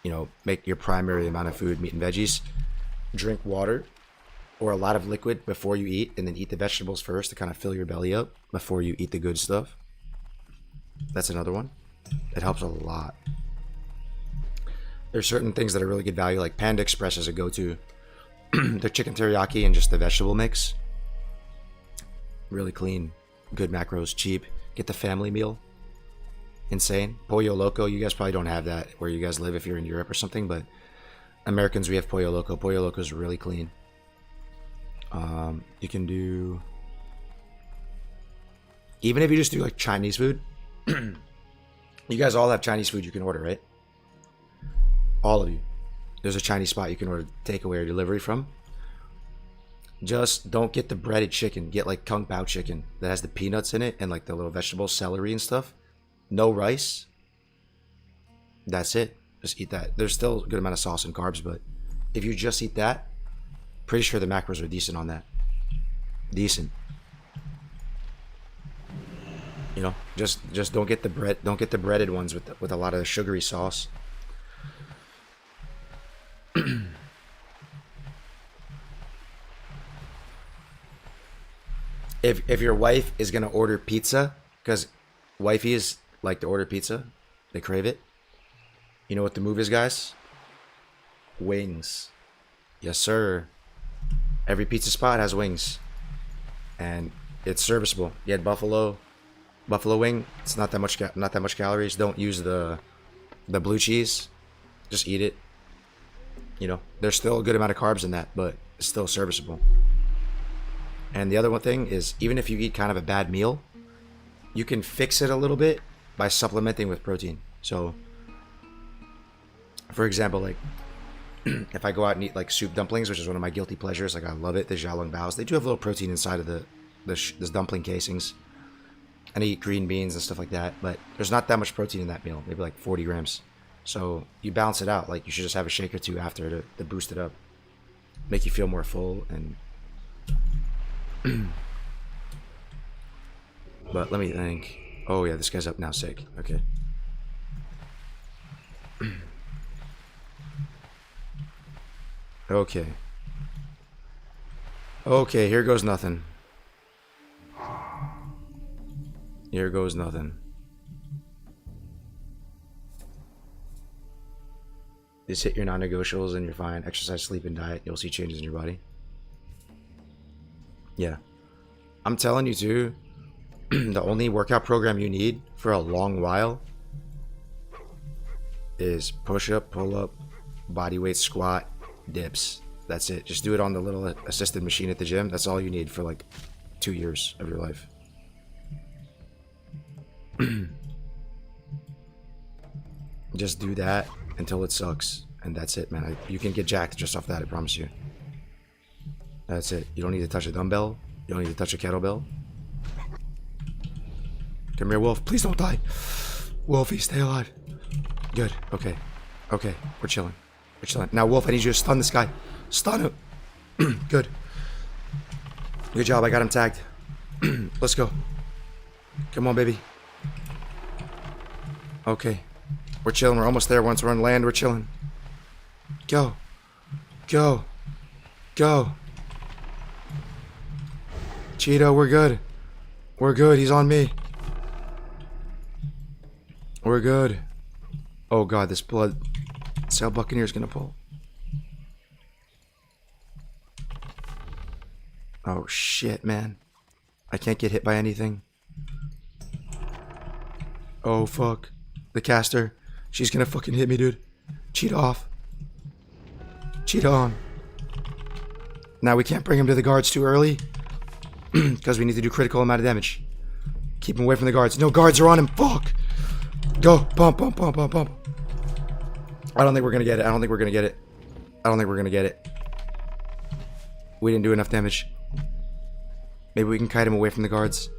you know, make your primary amount of food meat and veggies. Drink water or a lot of liquid before you eat, and then eat the vegetables first to kind of fill your belly up before you eat the good stuff. That's another one. It helps a lot. There's certain things that are really good value, like Panda Express is a go-to. Their chicken teriyaki and just the vegetable mix. Really clean, good macros, cheap. Get the family meal. Insane. Pollo Loco, you guys probably don't have that where you guys live if you're in Europe or something, but Americans, we have Pollo Loco. Pollo Loco is really clean. You can do, even if you just do like Chinese food, you guys all have Chinese food you can order, right? All of you. There's a Chinese spot you can order takeaway or delivery from. Just don't get the breaded chicken. Get like Kung Pao chicken that has the peanuts in it and like the little vegetables, celery and stuff. No rice. That's it. Just eat that. There's still a good amount of sauce and carbs, but if you just eat that, pretty sure the macros are decent on that. Decent. You know, just don't get the bread. Don't get the breaded ones with a lot of sugary sauce. If your wife is gonna order pizza, because wifeys like to order pizza, they crave it. You know what the move is, guys? Wings. Yes, sir. Every pizza spot has wings, and it's serviceable. You had buffalo wing. It's not that much calories. Don't use the blue cheese. Just eat it. You know, there's still a good amount of carbs in that, but it's still serviceable. And the other one thing is, even if you eat kind of a bad meal, you can fix it a little bit by supplementing with protein. So, for example, like if I go out and eat like soup dumplings, which is one of my guilty pleasures, like I love it, the Xiaolong Baos, they do have a little protein inside of the dumpling casings. And I eat green beans and stuff like that, but there's not that much protein in that meal, maybe like 40 grams. So you balance it out. Like you should just have a shake or two after to boost it up, make you feel more full. And but let me think. Oh yeah, this guy's up now, sick. Okay. Okay, here goes nothing. Here goes nothing. Just hit your non-negotiables and you're fine. Exercise, sleep, and diet. You'll see changes in your body. Yeah. I'm telling you too, the only workout program you need for a long while is push-up, pull-up, bodyweight squat, dips. That's it. Just do it on the little assisted machine at the gym. That's all you need for like 2 years of your life. Just do that until it sucks, and that's it, man. You can get jacked just off that, I promise you. That's it. You don't need to touch a dumbbell. You don't need to touch a kettlebell. Come here, Wolf. Please don't die. Wolfie, stay alive. Good. Okay. Okay. We're chilling. We're chilling. Now, Wolf, I need you to stun this guy. Stun him. Good. Good job. I got him tagged. Let's go. Come on, baby. Okay. We're chilling. We're almost there. Once we're on land, we're chilling. Go. Go. Go. Cheeto, we're good. We're good. He's on me. We're good. Oh god, this blood. Sail Buccaneer's gonna pull. Oh shit, man. I can't get hit by anything. Oh fuck. The caster. She's gonna fucking hit me, dude. Cheat off. Cheat on. Now we can't bring him to the guards too early. Because we need to do critical amount of damage. Keep him away from the guards. No, guards are on him. Fuck. Go. Pump, pump, pump, pump, pump. I don't think we're gonna get it. I don't think we're gonna get it. I don't think we're gonna get it. We didn't do enough damage. Maybe we can kite him away from the guards.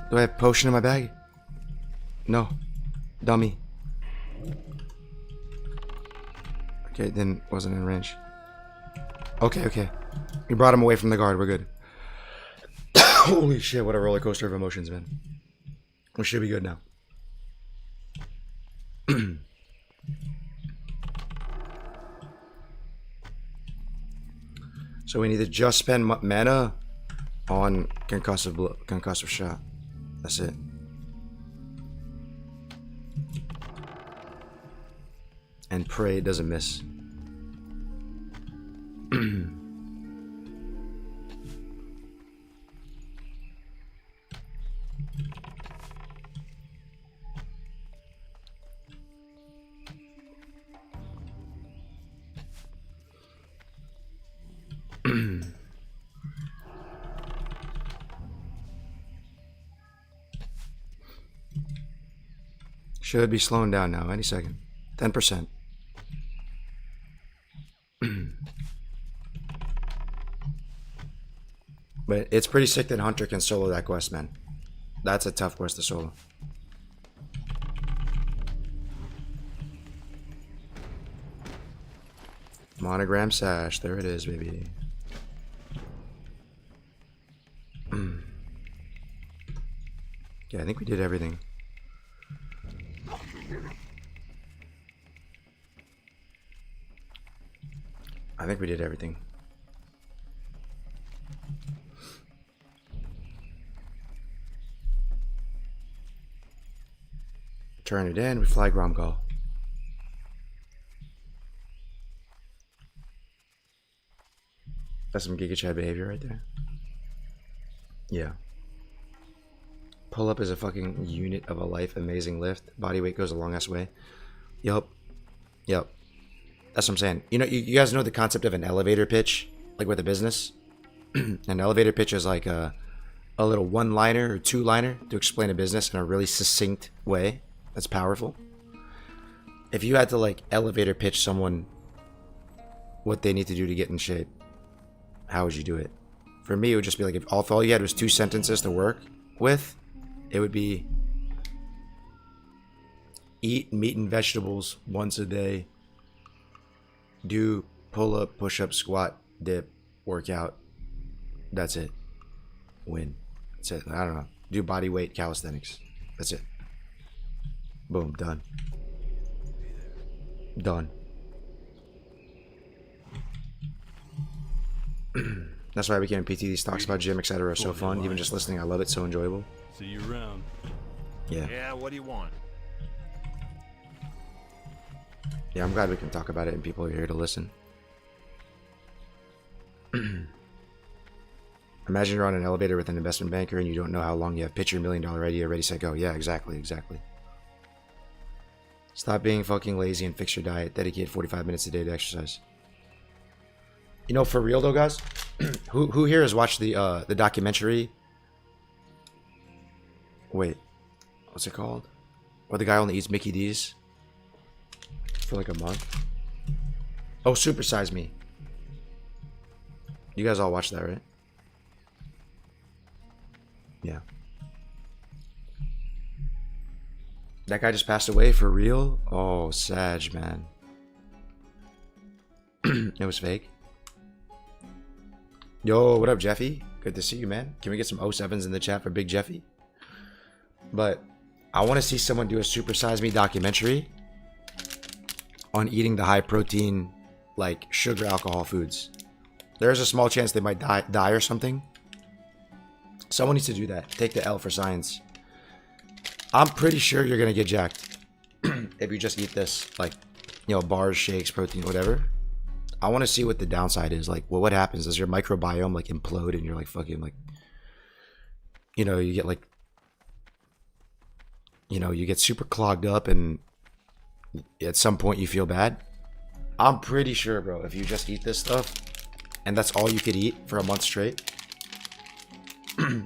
Do I have potion in my bag? No. Dummy. Okay, then wasn't in range. Okay, okay. We brought him away from the guard. We're good. Holy shit, what a roller coaster of emotions, man. We should be good now. So we need to just spend mana on concussive shot. That's it. And pray it doesn't miss. Should be slowing down now, any second. 10%. But it's pretty sick that Hunter can solo that quest, man. That's a tough quest to solo. Monogram sash, there it is, baby. Yeah, I think we did everything. I think we did everything. Turn it in, we fly Gromgal. That's some Giga Chad behavior right there. Yeah. Pull up is a fucking unit of a life, amazing lift. Body weight goes a long ass way. Yup. Yup. That's what I'm saying. You know, you guys know the concept of an elevator pitch, like with a business. An elevator pitch is like a little one-liner or two-liner to explain a business in a really succinct way. That's powerful. If you had to like elevator pitch someone what they need to do to get in shape, how would you do it? For me, it would just be like if all you had was 2 sentences to work with, it would be eat meat and vegetables once a day. Do pull-up, push-up, squat, dip, workout. That's it. Win. That's it. I don't know. Do body weight calisthenics. That's it. Boom. Done. Done. That's why I became a PT. These talks about gym, etc. are so fun. Even just listening, I love it. So enjoyable. See you around. Yeah. Yeah, what do you want? Yeah, I'm glad we can talk about it and people are here to listen. Imagine you're on an elevator with an investment banker and you don't know how long you have. Pitch your $1 million idea, ready, set, go. Yeah, exactly, exactly. Stop being fucking lazy and fix your diet. Dedicate 45 minutes a day to exercise. You know, for real though, guys, who here has watched the documentary? Wait, what's it called? Where the guy only eats Mickey D's for like a month. Oh, Super Size Me. You guys all watched that, right? Yeah. That guy just passed away for real? Oh, Sag, man. It was fake. Yo, what up, Jeffy? Good to see you, man. Can we get some 07s in the chat for Big Jeffy? But I want to see someone do a Super Size Me documentary on eating the high protein, like sugar alcohol foods. There's a small chance they might die or something. Someone needs to do that. Take the L for science. I'm pretty sure you're gonna get jacked if you just eat this, like, you know, bars, shakes, protein, whatever. I want to see what the downside is. Like, well, what happens? Does your microbiome like implode and you're like fucking like, you know, you get like, you know, you get super clogged up and at some point you feel bad? I'm pretty sure, bro, if you just eat this stuff and that's all you could eat for a month straight,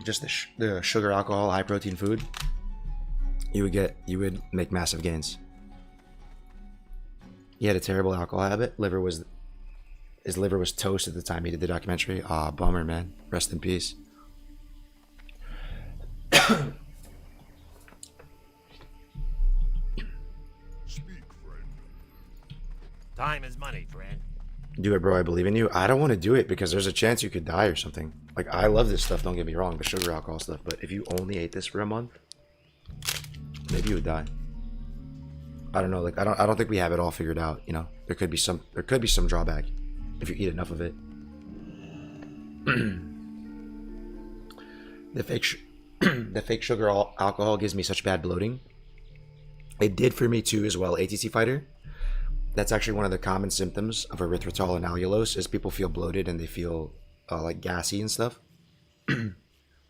just the sugar, alcohol, high protein food, you would make massive gains. He had a terrible alcohol habit. His liver was toast at the time he did the documentary. Ah, bummer, man. Rest in peace. Speak, friend. Time is money, friend. Do it, bro. I believe in you. I don't want to do it because there's a chance you could die or something. Like, I love this stuff, don't get me wrong, the sugar alcohol stuff, but if you only ate this for a month, maybe you would die. I don't know, like I don't think we have it all figured out, you know. There could be some drawback if you eat enough of it. The fake sugar alcohol gives me such bad bloating. It did for me too as well, ATC fighter. That's actually one of the common symptoms of erythritol and allulose is people feel bloated and they feel like gassy and stuff.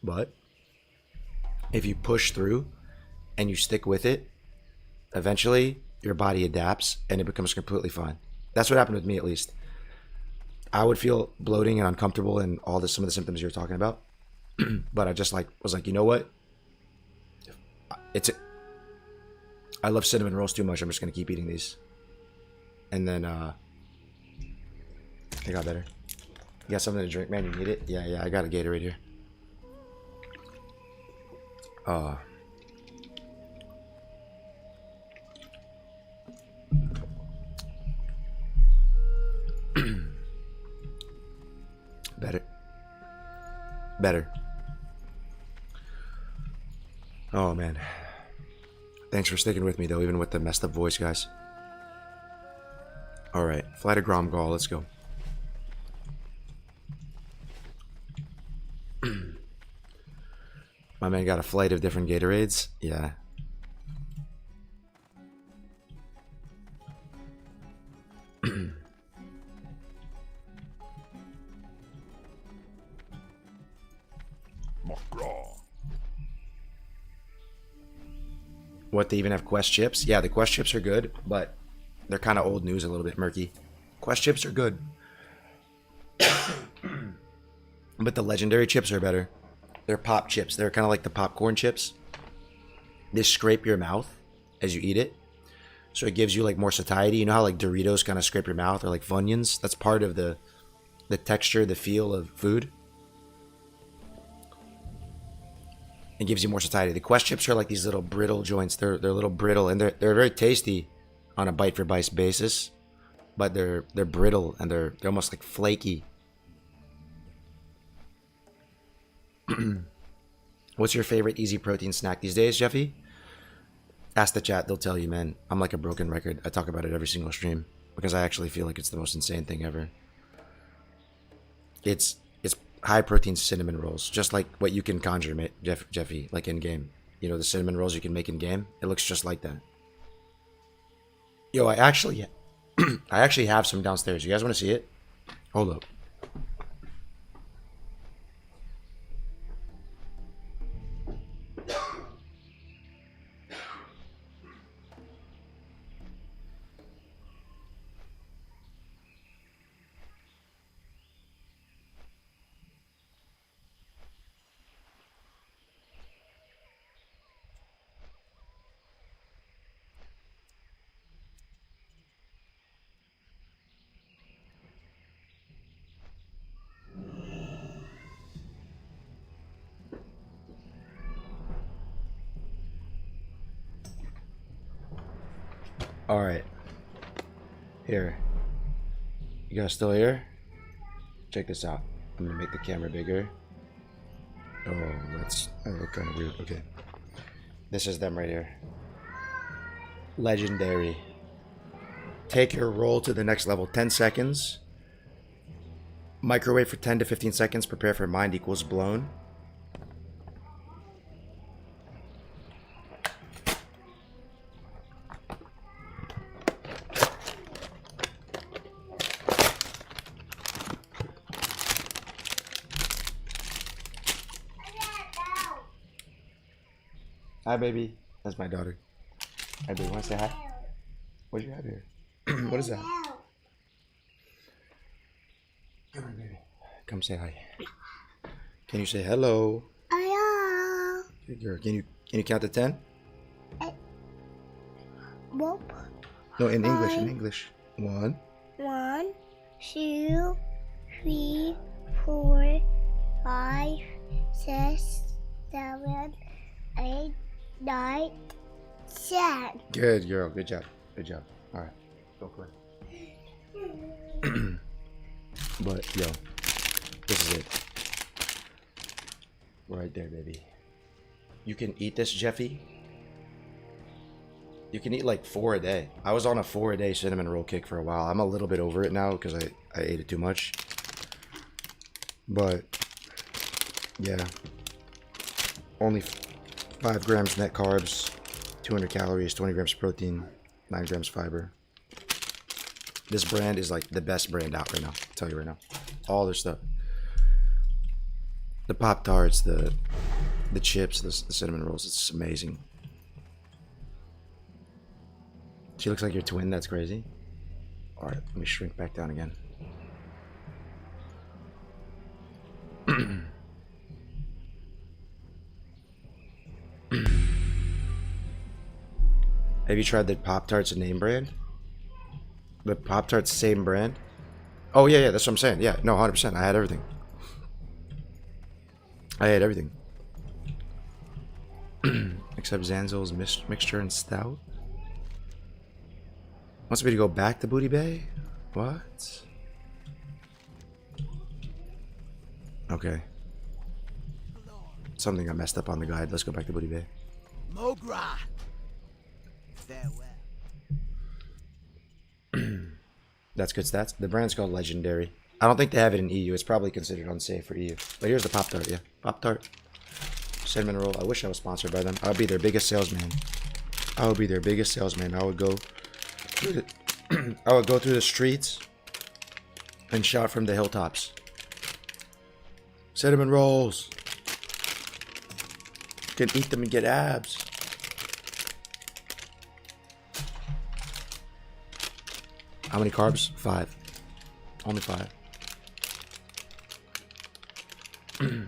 But if you push through and you stick with it, eventually your body adapts and it becomes completely fine. That's what happened with me, at least. I would feel bloating and uncomfortable and some of the symptoms you're talking about. But I just was like, you know what? I love cinnamon rolls too much. I'm just gonna keep eating these. And then it got better. You got something to drink, man? You need it? Yeah, I got a Gatorade here. Better. Oh, man. Thanks for sticking with me, though, even with the messed up voice, guys. Alright, Flight of Gromgall, let's go. My man got a flight of different Gatorades? Yeah. What, they even have Quest chips? Yeah, the Quest chips are good, but they're kind of old news, a little bit murky. Quest chips are good. But the legendary chips are better. They're pop chips. They're kind of like the popcorn chips. They scrape your mouth as you eat it. So it gives you like more satiety. You know how like Doritos kind of scrape your mouth, or like Funyuns? That's part of the texture, the feel of food. It gives you more satiety. The Quest chips are like these little brittle joints. They're a little brittle and they're very tasty on a bite for bite basis, but they're brittle and they're almost like flaky. What's your favorite easy protein snack these days, Jeffy? Ask the chat, they'll tell you, man. I'm like a broken record. I talk about it every single stream because I actually feel like it's the most insane thing ever. It's high protein cinnamon rolls, just like what you can conjure, Jeffy, like in game. You know, the cinnamon rolls you can make in game. It looks just like that. Yo, I actually have some downstairs. You guys want to see it? Hold up. Alright. Here. You guys still here? Check this out. I'm gonna make the camera bigger. Oh, that's... I look kind of weird. Okay. This is them right here. Legendary. take your roll to the next level. 10 seconds. Microwave for 10 to 15 seconds. Prepare for mind equals blown. Hi, baby. That's my daughter. Hi, baby. Want to say hi? What do you have here? What is that? Come on, baby. Come say hi. Can you say hello? Hello. Good girl. Can you count to 10? Nope. No, in English. In English. 1. 1, 2, 3, 4, 5, 6, 7, 8, 9, 10. Good girl. Good job. Good job. All right. Go play. But, yo, this is it. Right there, baby. You can eat this, Jeffy. You can eat like 4 a day. I was on a 4-a-day cinnamon roll kick for a while. I'm a little bit over it now because I ate it too much. But, yeah. Only 5 grams net carbs, 200 calories, 20 grams protein, 9 grams fiber. This brand is like the best brand out right now. I'll tell you right now. All their stuff. The Pop-Tarts, the chips, the cinnamon rolls. It's amazing. She looks like your twin. That's crazy. Alright, let me shrink back down again. Have you tried the Pop-Tarts name brand? The Pop-Tarts same brand? Oh, yeah, that's what I'm saying. Yeah, no, 100%. I had everything. I had everything. Except Zanzol's mixture and stout. Wants me to go back to Booty Bay? What? Okay. Something got messed up on the guide. Let's go back to Booty Bay. Mogra. Farewell. That's good stats. The brand's called Legendary. I don't think they have it in EU. It's probably considered unsafe for EU. But here's the Pop-Tart, yeah. Pop-Tart. Cinnamon roll. I wish I was sponsored by them. I would be their biggest salesman. I would be their biggest salesman. I would go through the streets and shout from the hilltops. Cinnamon rolls. You can eat them and get abs. How many carbs? 5. Only 5. And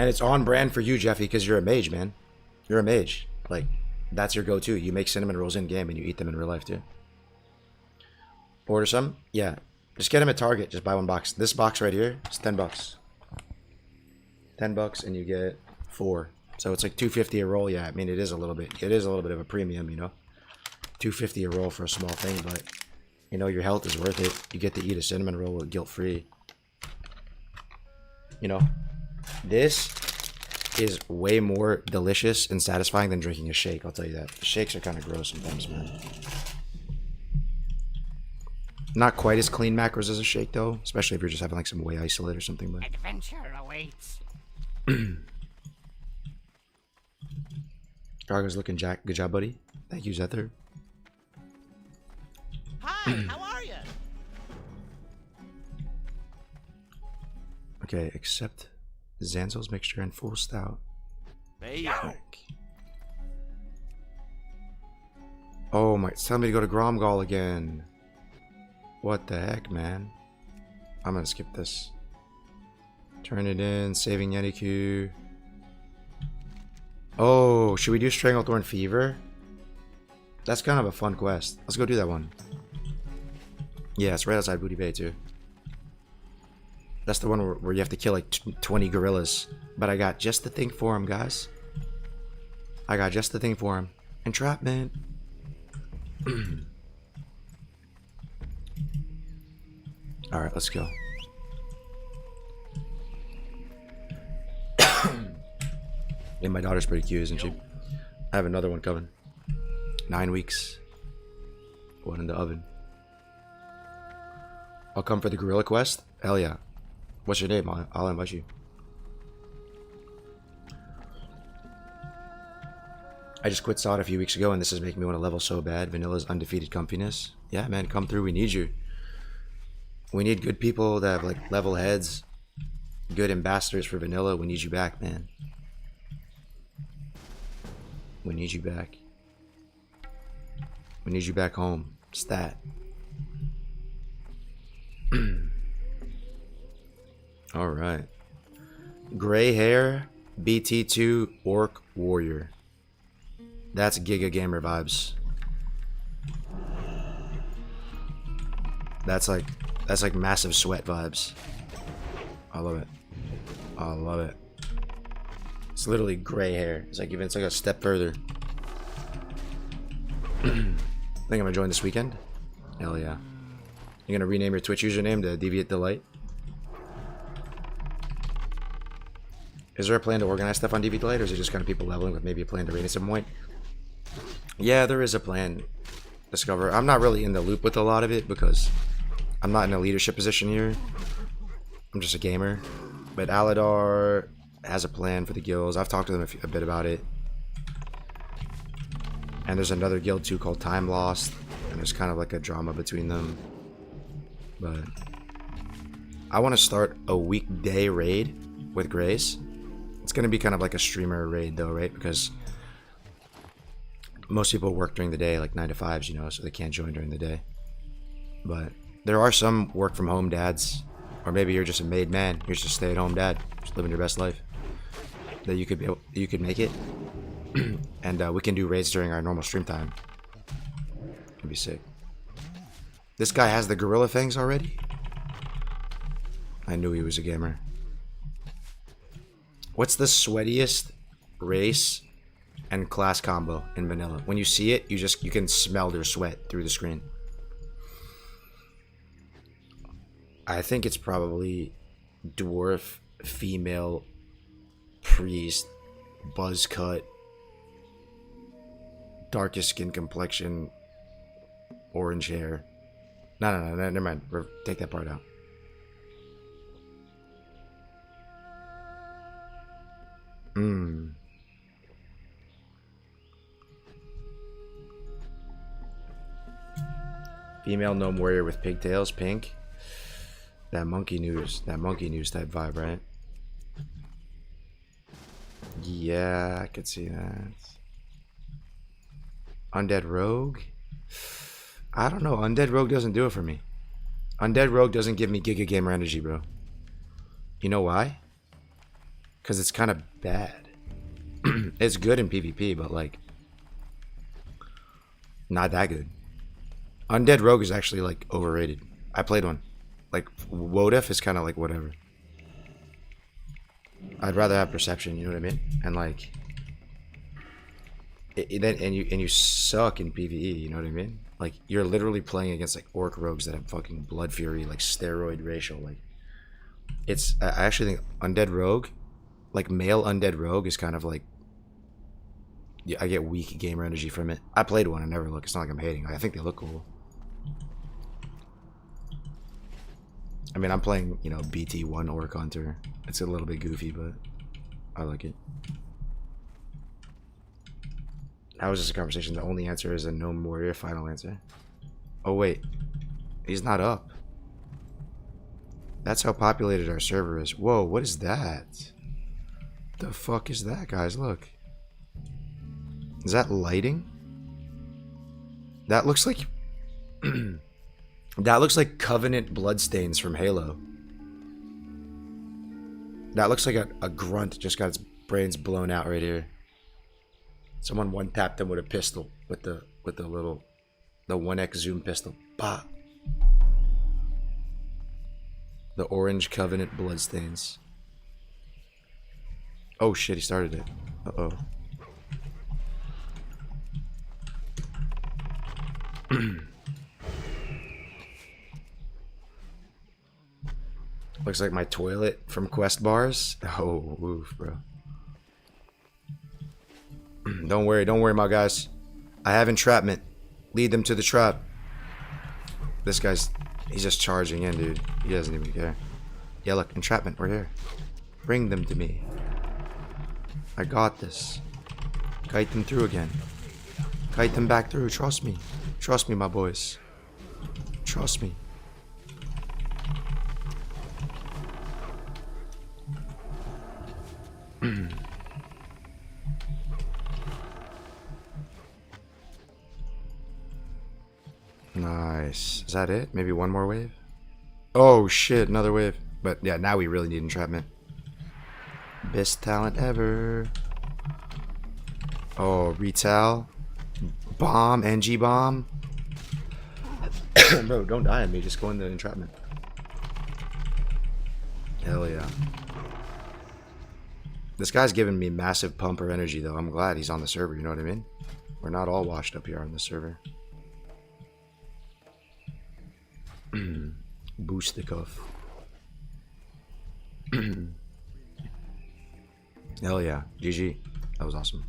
it's on brand for you, Jeffy, because you're a mage, man. You're a mage. Like, that's your go-to. You make cinnamon rolls in-game and you eat them in real life, too. Order some? Yeah. Just get them at Target. Just buy 1 box. This box right here is $10. $10 and you get 4. So it's like $2.50 a roll. Yeah, I mean, it is a little bit of a premium, you know. $2.50 a roll for a small thing, but, you know, your health is worth it. You get to eat a cinnamon roll guilt-free. You know, this is way more delicious and satisfying than drinking a shake, I'll tell you that. Shakes are kind of gross sometimes, man. Not quite as clean macros as a shake, though. Especially if you're just having, like, some whey isolate or something, but... Adventure awaits. Gargo's looking jack. Good job, buddy. Thank you, Zether. Hi, how are you? Okay, accept Zanzol's mixture and full stout. Oh my, it's telling me to go to Gromgal again. What the heck, man? I'm gonna skip this. Turn it in, saving Yeniku. Oh, should we do Stranglethorn Fever? That's kind of a fun quest. Let's go do that one. Yeah, it's right outside Booty Bay, too. That's the one where you have to kill like 20 gorillas. But I got just the thing for him, guys. I got just the thing for him. Entrapment. Alright, let's go. Yeah, my daughter's pretty cute, isn't she? I have another one coming. 9 weeks. One in the oven. I'll come for the gorilla quest? Hell yeah. What's your name? I'll invite you. I just quit SOD a few weeks ago and this is making me want to level so bad. Vanilla's undefeated comfiness. Yeah, man, come through. We need you. We need good people that have like level heads. Good ambassadors for Vanilla. We need you back, man. We need you back. We need you back home. Stat. Alright. Gray hair, BT2, Orc Warrior. That's Giga Gamer vibes. That's like massive sweat vibes. I love it. I love it. It's literally gray hair. It's like even it's like a step further. I think I'm gonna join this weekend. Hell yeah. You're gonna rename your Twitch username to Deviate Delight? Is there a plan to organize stuff on Deviate Delight, or is it just kind of people leveling with maybe a plan to raid at some point? Yeah, there is a plan. Discover. I'm not really in the loop with a lot of it because I'm not in a leadership position here. I'm just a gamer. But Aladar has a plan for the guilds. I've talked to them a bit about it. And there's another guild too called Time Lost. And there's kind of like a drama between them. But I want to start a weekday raid with Grace. It's going to be kind of like a streamer raid though, right? Because most people work during the day, like 9 to 5s, you know, so they can't join during the day. But there are some work from home dads, or maybe you're just a made man, you're just a stay-at-home dad, just living your best life, that you could make it, and we can do raids during our normal stream time. It'd be sick. This guy has the gorilla fangs already? I knew he was a gamer. What's the sweatiest race and class combo in vanilla? When you see it, you can smell their sweat through the screen. I think it's probably dwarf, female, priest, buzz cut, darkest skin complexion, orange hair. No, never mind. Take that part out. Female gnome warrior with pigtails, pink. That monkey news type vibe, right? Yeah, I could see that. Undead rogue? I don't know. Undead rogue doesn't do it for me. Undead rogue doesn't give me Giga Gamer energy, bro. You know why? Because it's kind of bad. It's good in PvP, but like not that good. Undead rogue is actually like overrated. I played one. Like WoDef is kind of like whatever. I'd rather have perception, you know what I mean? And like you suck in PvE, you know what I mean? Like you're literally playing against like orc rogues that have fucking blood fury, like steroid racial. Like it's I actually think undead rogue, like male undead rogue, is kind of like, yeah, I get weak gamer energy from it. I played one and never look. It's not like I'm hating. I think they look cool. I mean, I'm playing, you know, BT1 Orc Hunter. It's a little bit goofy, but I like it. That was just a conversation. The only answer is a gnome warrior. Final answer. Oh wait, he's not up. That's how populated our server is. Whoa, what is that? The fuck is that, guys? Look. Is that lighting? That looks like that looks like Covenant bloodstains from Halo. That looks like a grunt just got its brains blown out right here. Someone one tapped him with a pistol, with the 1x zoom pistol. Bah. The orange Covenant bloodstains. Oh shit, he started it. Uh-oh. Looks like my toilet from Quest Bars. Oh, oof, bro. Don't worry, my guys. I have entrapment. Lead them to the trap. This guy's... He's just charging in, dude. He doesn't even care. Yeah, look, entrapment, we're here. Bring them to me. I got this. Kite them through again. Kite them back through, trust me. Trust me, my boys. Trust me. Nice. Is that it? Maybe one more wave? Oh shit, another wave. But yeah, now we really need entrapment. Best talent ever. Oh, retail. Bomb, NG bomb. Bro, don't die on me. Just go into entrapment. Hell yeah. This guy's giving me massive pumper energy, though. I'm glad he's on the server, you know what I mean? We're not all washed up here on the server. Boost the cuff. Hell yeah. GG. That was awesome.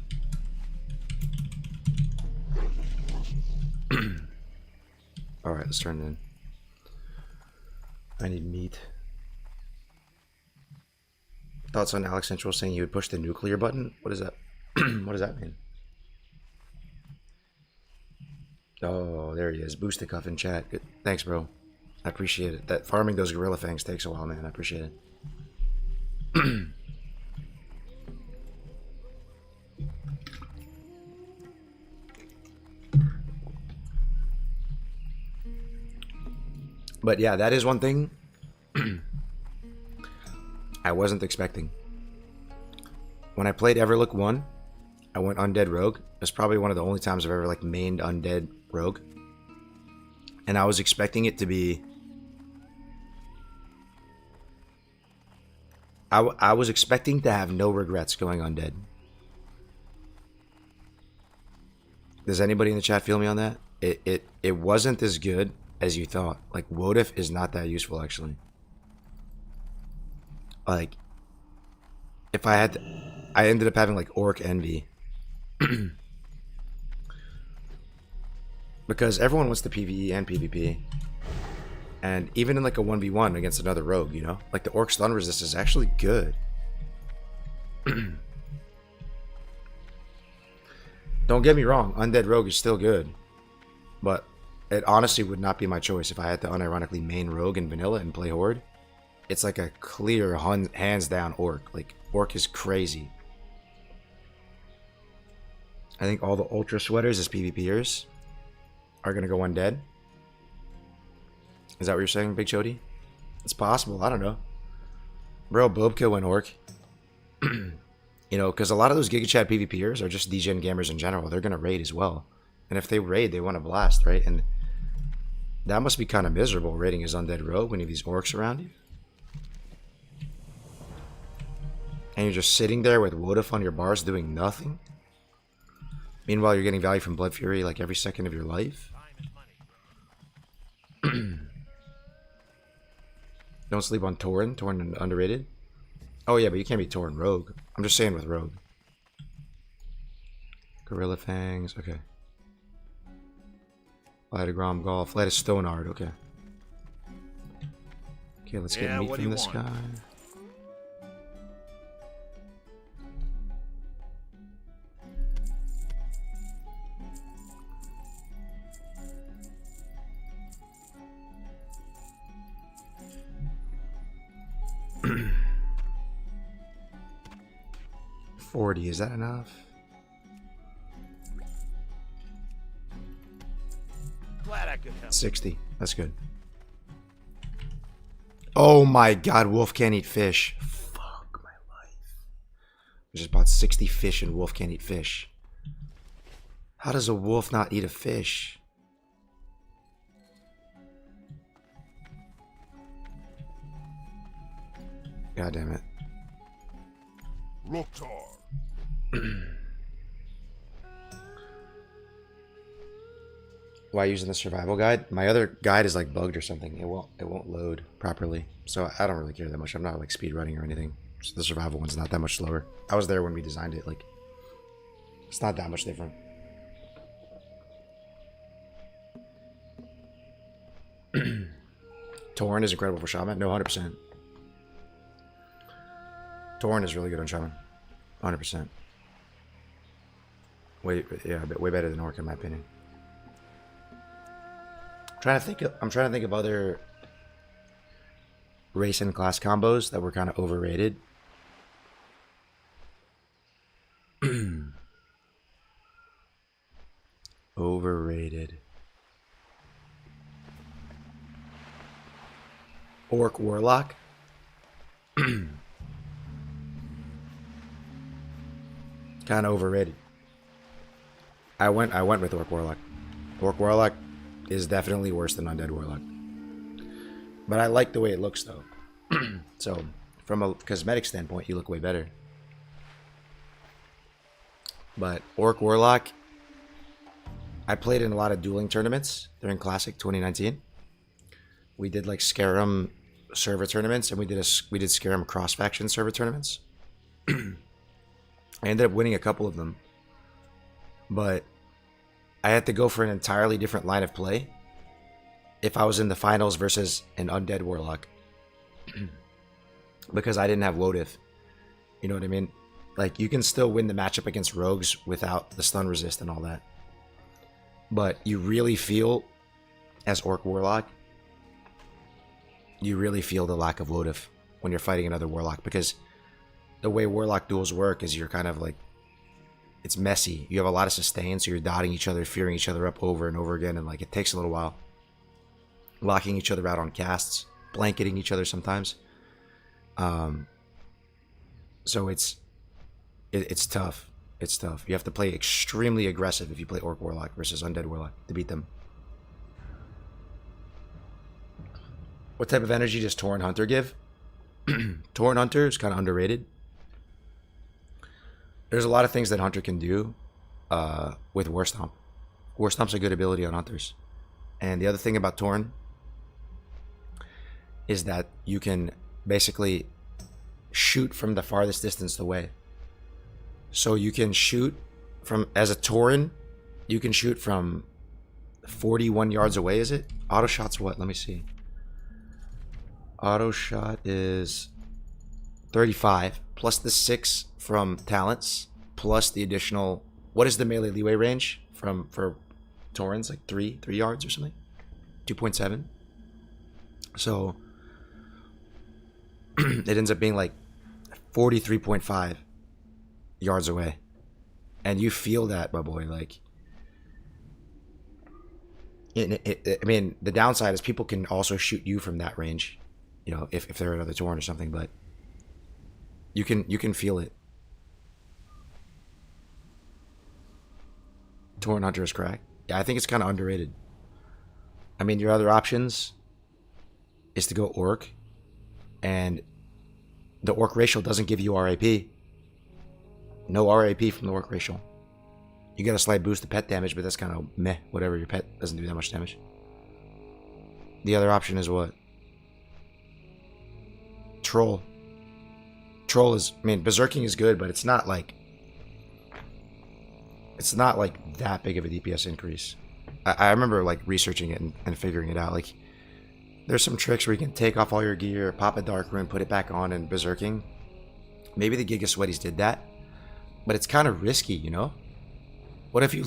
Alright, let's turn it in. I need meat. Thoughts on Alex Central saying he would push the nuclear button? What is that? What does that mean? Oh, there he is. Boost the cuff in chat. Good. Thanks, bro. I appreciate it. That farming those gorilla fangs takes a while, man. I appreciate it. But yeah, that is one thing I wasn't expecting. When I played Everlook 1, I went Undead Rogue. It's probably one of the only times I've ever like mained Undead Rogue. And I was expecting it to be... I was expecting to have no regrets going Undead. Does anybody in the chat feel me on that? It wasn't as good as you thought. Like, Wodif is not that useful, actually. Like, if I had to, I ended up having, like, Orc Envy. Because everyone wants the PvE and PvP. And even in, like, a 1v1 against another rogue, you know? Like, the Orc stun resist is actually good. Don't get me wrong, Undead Rogue is still good. But it honestly would not be my choice if I had to unironically main Rogue in vanilla and play Horde. It's like a clear, hands down Orc. Like, Orc is crazy. I think all the Ultra Sweaters as PvPers are going to go Undead. Is that what you're saying, Big Chody? It's possible. I don't know. Bro, Bobka went Orc. You know, because a lot of those Giga Chat PvPers are just DGen gamers in general. They're going to raid as well. And if they raid, they want to blast, right? And that must be kind of miserable, raiding as Undead Rogue when you have these Orcs around you. And you're just sitting there with Wodif on your bars doing nothing. Meanwhile, you're getting value from Blood Fury like every second of your life. Don't sleep on Torn. Torn underrated. Oh yeah, but you can't be Torn Rogue. I'm just saying with Rogue. Gorilla Fangs. Okay. Flight of Grom Golf. Flight of Stoneard. Okay. Okay, let's get meat from this guy. $40, is that enough? Glad I could help. 60, that's good. Oh my god, wolf can't eat fish. Fuck my life. I just bought 60 fish and wolf can't eat fish. How does a wolf not eat a fish? God damn it. Loktar. Why using the survival guide? My other guide is like bugged or something. It won't load properly. So I don't really care that much. I'm not like speed running or anything. So the survival one's not that much slower. I was there when we designed it. Like, It's not that much different. Torn is incredible for Shaman. No, 100%. Torn is really good on Shaman. 100%. Way better than Orc in my opinion. I'm trying to think of other race and class combos that were kind of overrated. Overrated. Orc Warlock. Kind of overrated. I went with Orc Warlock. Orc Warlock is definitely worse than Undead Warlock. But I like the way it looks though. So from a cosmetic standpoint, you look way better. But Orc Warlock, I played in a lot of dueling tournaments during Classic 2019. We did like Scarum server tournaments, and we did Scarum cross faction server tournaments. I ended up winning a couple of them, but I had to go for an entirely different line of play if I was in the finals versus an Undead Warlock, because I didn't have Wotif. You know what I mean? Like, you can still win the matchup against rogues without the stun resist and all that, but you really feel, as Orc Warlock, you really feel the lack of Wotif when you're fighting another Warlock, because the way Warlock duels work is you're kind of like, it's messy. You have a lot of sustain, so you're dotting each other, fearing each other up over and over again, and like it takes a little while. Locking each other out on casts, blanketing each other sometimes. So it's tough. It's tough. You have to play extremely aggressive if you play Orc Warlock versus Undead Warlock to beat them. What type of energy does Tauren Hunter give? Tauren Hunter is kind of underrated. There's a lot of things that Hunter can do with War Stomp. War Stomp's a good ability on Hunters. And the other thing about Tauren is that you can basically shoot from the farthest distance away. So you can shoot from, as a Tauren, you can shoot from 41 yards away, is it? Auto shot's what? Let me see. Auto shot is 35 plus the 6 from talents plus the additional, what is the melee leeway range for Taurens? Like 3 yards or something? 2.7. So it ends up being like 43.5 yards away, and you feel that, my boy. Like, I mean, the downside is people can also shoot you from that range, you know, if they're another Tauren or something, but you can feel it. Tauren Hunter is crack. Yeah, I think it's kind of underrated. I mean, your other options is to go Orc, and the Orc racial doesn't give you RAP. No RAP from the Orc racial. You get a slight boost to pet damage, but that's kind of meh. Whatever, your pet doesn't do that much damage. The other option is what? Troll. Troll is, I mean, Berserking is good, but it's not like that big of a DPS increase. I remember like researching it and figuring it out. Like, there's some tricks where you can take off all your gear, pop a Dark Rune, put it back on, and Berserking. Maybe the Giga Sweaties did that, but it's kind of risky, you know. What if you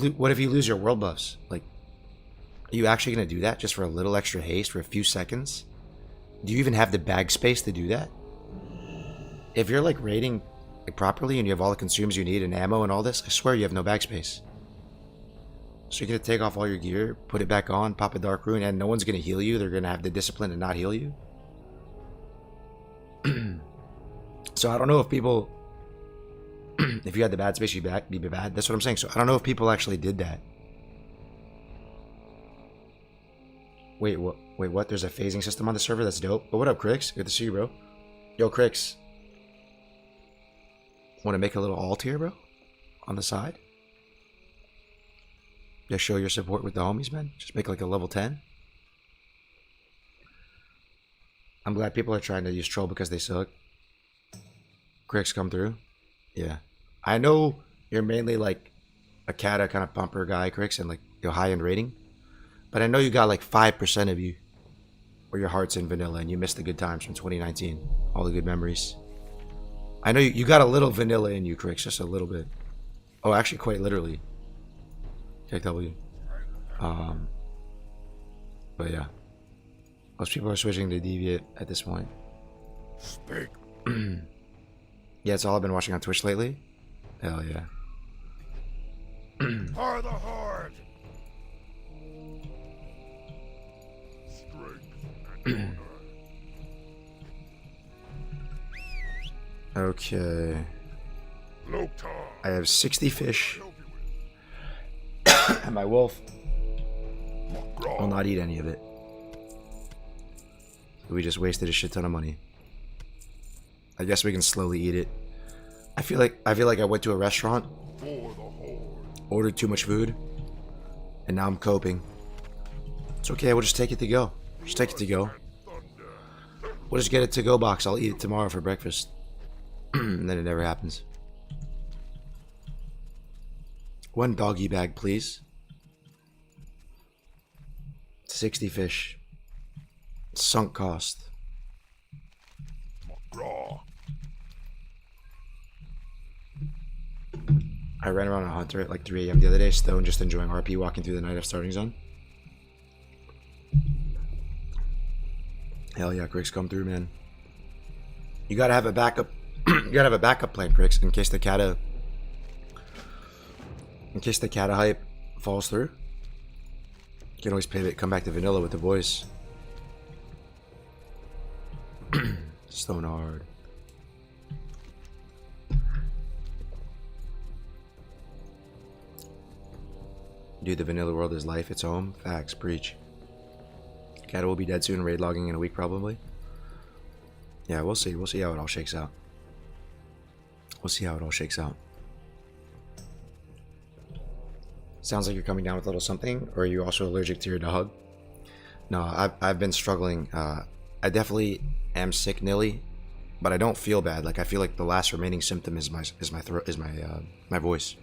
lose your world buffs? Like, are you actually gonna do that just for a little extra haste for a few seconds? Do you even have the bag space to do that? If you're like raiding like properly and you have all the consumes you need and ammo and all this, I swear you have no bag space. So you're gonna take off all your gear, put it back on, pop a Dark Rune, and no one's gonna heal you. They're gonna have the discipline to not heal you. So I don't know if people, if you had the bad space, you'd be bad. That's what I'm saying. So I don't know if people actually did that. Wait, what? Wait, what? There's a phasing system on the server? That's dope. But what up, Crix? Good to see you, bro. Yo, Crix. Want to make a little alt here, bro? On the side? Just show your support with the homies, man. Just make like a level 10. I'm glad people are trying to use troll because they suck. Crix come through. Yeah. I know you're mainly like a Kata kind of pumper guy, Crix, and like your high-end rating. But I know you got like 5% of you or your heart's in vanilla and you missed the good times from 2019. All the good memories. I know you got a little vanilla in you, Crix, just a little bit. Oh, actually quite literally. KW. But yeah. Most people are switching to Deviate at this point. Speak. Yeah, it's all I've been watching on Twitch lately. Hell yeah. For the Horde! Okay. I have 60 fish. And my wolf will not eat any of it. We just wasted a shit ton of money. I guess we can slowly eat it. I feel like I went to a restaurant, ordered too much food, and now I'm coping. It's okay, we'll just take it to go. Just take it to go. We'll just get a to-go box. I'll eat it tomorrow for breakfast. And then it never happens. One doggy bag, please. 60 fish. Sunk cost. I ran around a hunter at like 3 AM the other day, stone, just enjoying RP, walking through the night of starting zone. Hell yeah, Crix, come through, man. You gotta have a backup. You gotta have a backup plan, Crix, in case the Kata hype falls through. You can always pivot, come back to vanilla with the voice. Stone hard. Dude, the vanilla world is life, it's home. Facts, preach. Kata will be dead soon, raid logging in a week probably. Yeah, we'll see. We'll see how it all shakes out. We'll see how it all shakes out. Sounds like you're coming down with a little something, or are you also allergic to your dog? No, I've been struggling. I definitely am sick, Nilly, but I don't feel bad. Like I feel like the last remaining symptom is my throat, is my voice.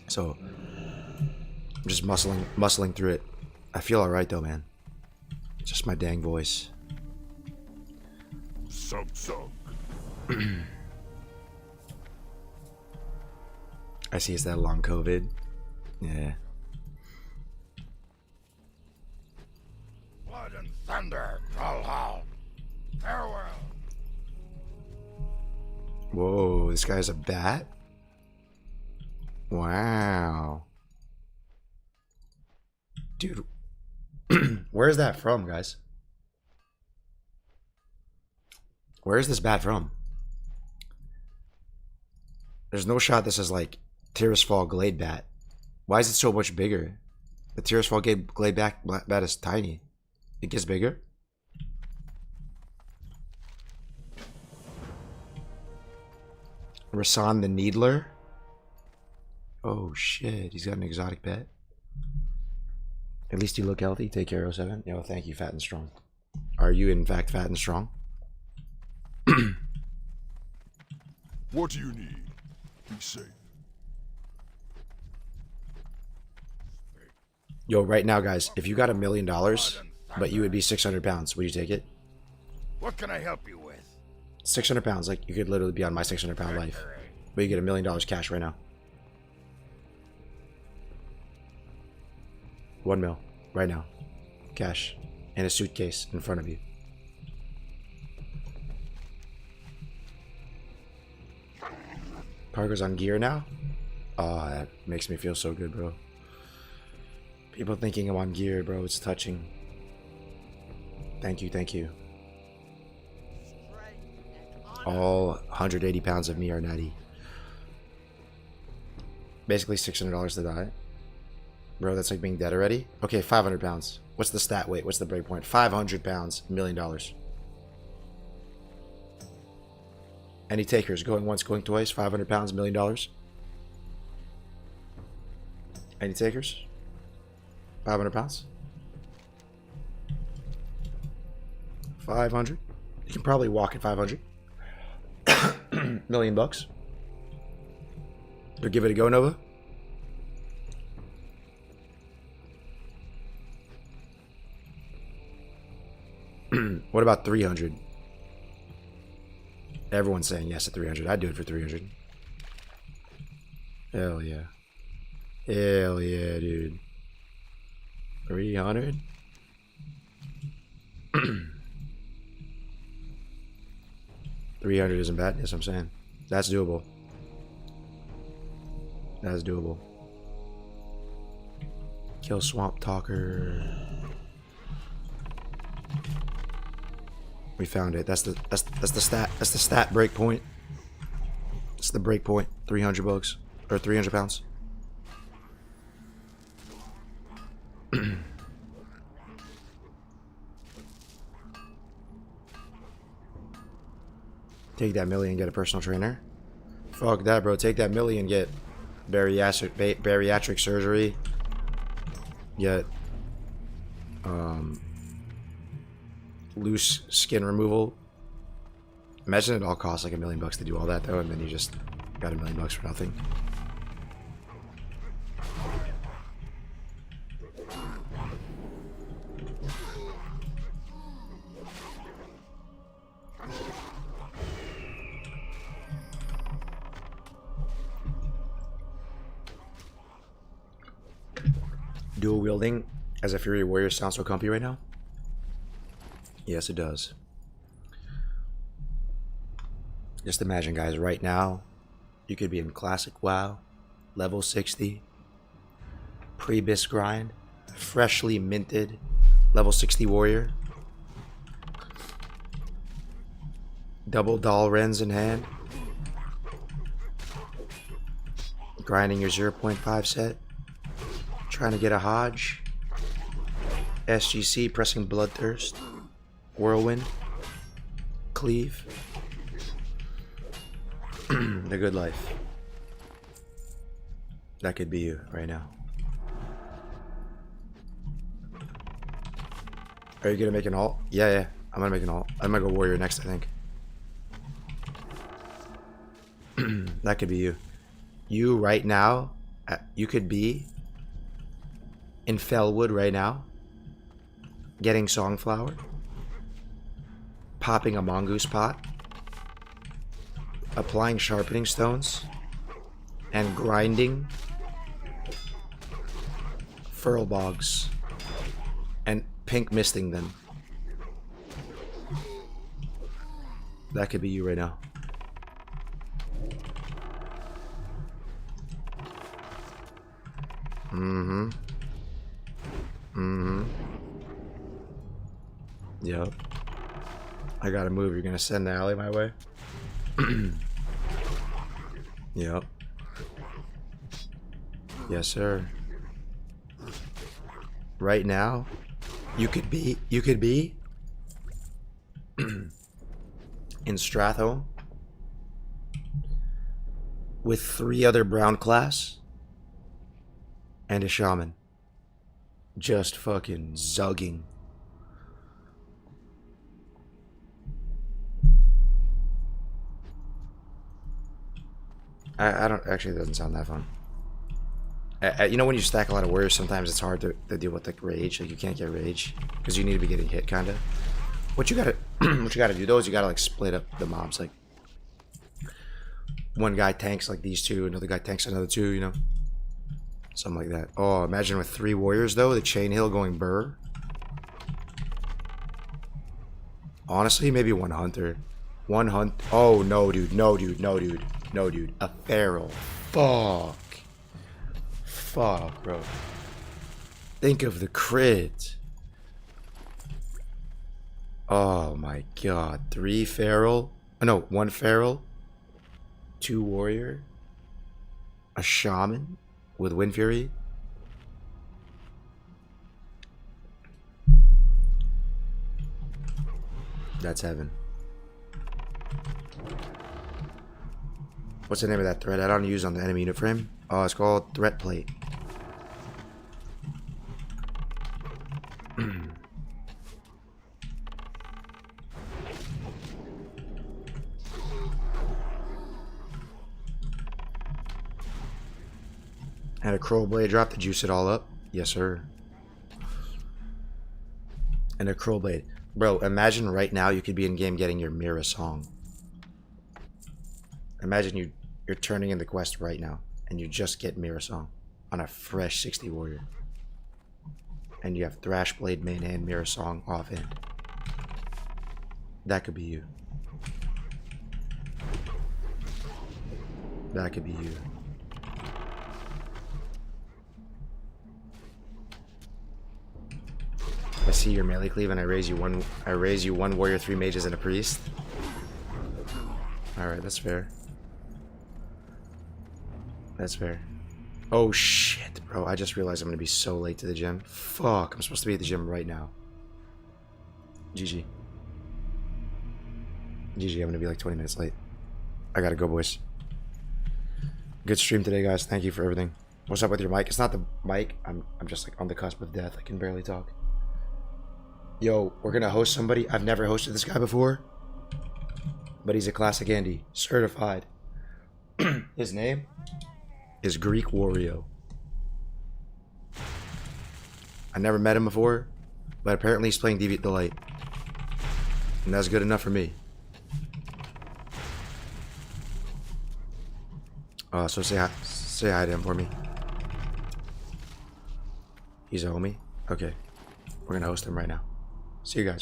So I'm just muscling through it. I feel all right though, man. Just my dang voice. Sunk. I see it's that long COVID. Yeah. Blood and thunder, Trollhall. Farewell. Whoa, this guy's a bat? Wow. Dude, where's that from, guys? Where is this bat from? There's no shot this is like Tirisfal Glade bat. Why is it so much bigger? The Tirisfal Glade bat is tiny. It gets bigger? Rasan the Needler? Oh shit, he's got an exotic pet. At least you look healthy. Take care, 07. Yo, thank you, fat and strong. Are you in fact fat and strong? What do you need? Be safe. Yo, right now, guys, if you got $1 million, but you would be 600 pounds, would you take it? What can I help you with? 600 pounds, like you could literally be on my 600 pound life. But you get $1 million cash right now. 1 mil, right now. Cash. In a suitcase in front of you. Parker's on gear now? Oh, that makes me feel so good, bro. People thinking I'm on gear, bro. It's touching. Thank you, thank you. All 180 pounds of me are natty. Basically $600 to die. Bro, that's like being dead already. Okay, 500 pounds. What's the stat weight? What's the breakpoint? 500 pounds, $1 million. Any takers? Going once, going twice. 500 pounds, $1 million. Any takers? 500 pounds. 500. You can probably walk at 500. $1 million bucks. Or give it a go, Nova. What about 300? Everyone's saying yes to 300. I'd do it for 300. Hell yeah. Hell yeah, dude. 300? $300 isn't bad. That's what I'm saying. That's doable. That's doable. Kill Swamp Talker. We found it. That's the stat. That's the stat break point. It's the break point. 300 bucks or 300 pounds. Take that million, get a personal trainer. Fuck that, bro. Take that million, get bariatric surgery. Get loose skin removal. Imagine it all costs like $1 million to do all that though, and then you just got $1 million for nothing. Dual wielding as a Fury Warrior sounds so comfy right now. Yes, it does. Just imagine, guys, right now, you could be in Classic WoW, level 60, pre-bis grind, freshly minted, level 60 warrior, double Dalrens in hand, grinding your 0.5 set, trying to get a Hodge, SGC, pressing Bloodthirst, Whirlwind, Cleave. The good life. That could be you right now. Are you gonna make an ult? Yeah. I'm gonna make an ult. I'm gonna go warrior next, I think. That could be you. You right now, you could be in Fellwood right now, getting Songflower, popping a mongoose pot, applying sharpening stones, and grinding furl bogs and pink misting them. That could be you right now. Yep. I gotta move. You're gonna send the alley my way? Yep. Yes, sir. Right now, you could be in Stratholme with 3 other brown class and a shaman. Just fucking zugging. I don't actually, it doesn't sound that fun. You know, when you stack a lot of warriors, sometimes it's hard to deal with like rage. Like you can't get rage because you need to be getting hit, kind of. What you gotta do though is you gotta like split up the mobs. Like one guy tanks like these two, another guy tanks another two. You know, something like that. Oh, imagine with 3 warriors though, the chain hill going burr. Honestly, maybe 1 hunter. 1 hunt. Oh no, dude. No, dude. No, dude. No, dude. A feral. Fuck. Fuck, bro. Think of the crit. Oh my god. 3 feral. Oh, no, 1 feral. 2 warrior. A shaman with Wind Fury. That's heaven. What's the name of that thread? I don't use on the enemy unit frame. Oh, it's called Threat Plate. Had a Crow Blade drop to juice it all up. Yes, sir. And a Crow Blade. Bro, imagine right now you could be in game getting your Mira song. Imagine you're turning in the quest right now and you just get Mira song on a fresh 60 warrior. And you have Thrashblade main hand, Mira song offhand. That could be you. That could be you. I see your melee cleave and I raise you one warrior, 3 mages, and a priest. Alright, that's fair. That's fair. Oh shit, bro. I just realized I'm gonna be so late to the gym. Fuck, I'm supposed to be at the gym right now. GG. GG, I'm gonna be like 20 minutes late. I gotta go, boys. Good stream today, guys. Thank you for everything. What's up with your mic? It's not the mic. I'm just like on the cusp of death. I can barely talk. Yo, we're gonna host somebody. I've never hosted this guy before, but he's a classic Andy, certified. His name is Greek Wario. I never met him before, but apparently he's playing Deviate Delight, and that's good enough for me. So say hi to him for me. He's a homie. Okay, we're gonna host him right now. See you guys.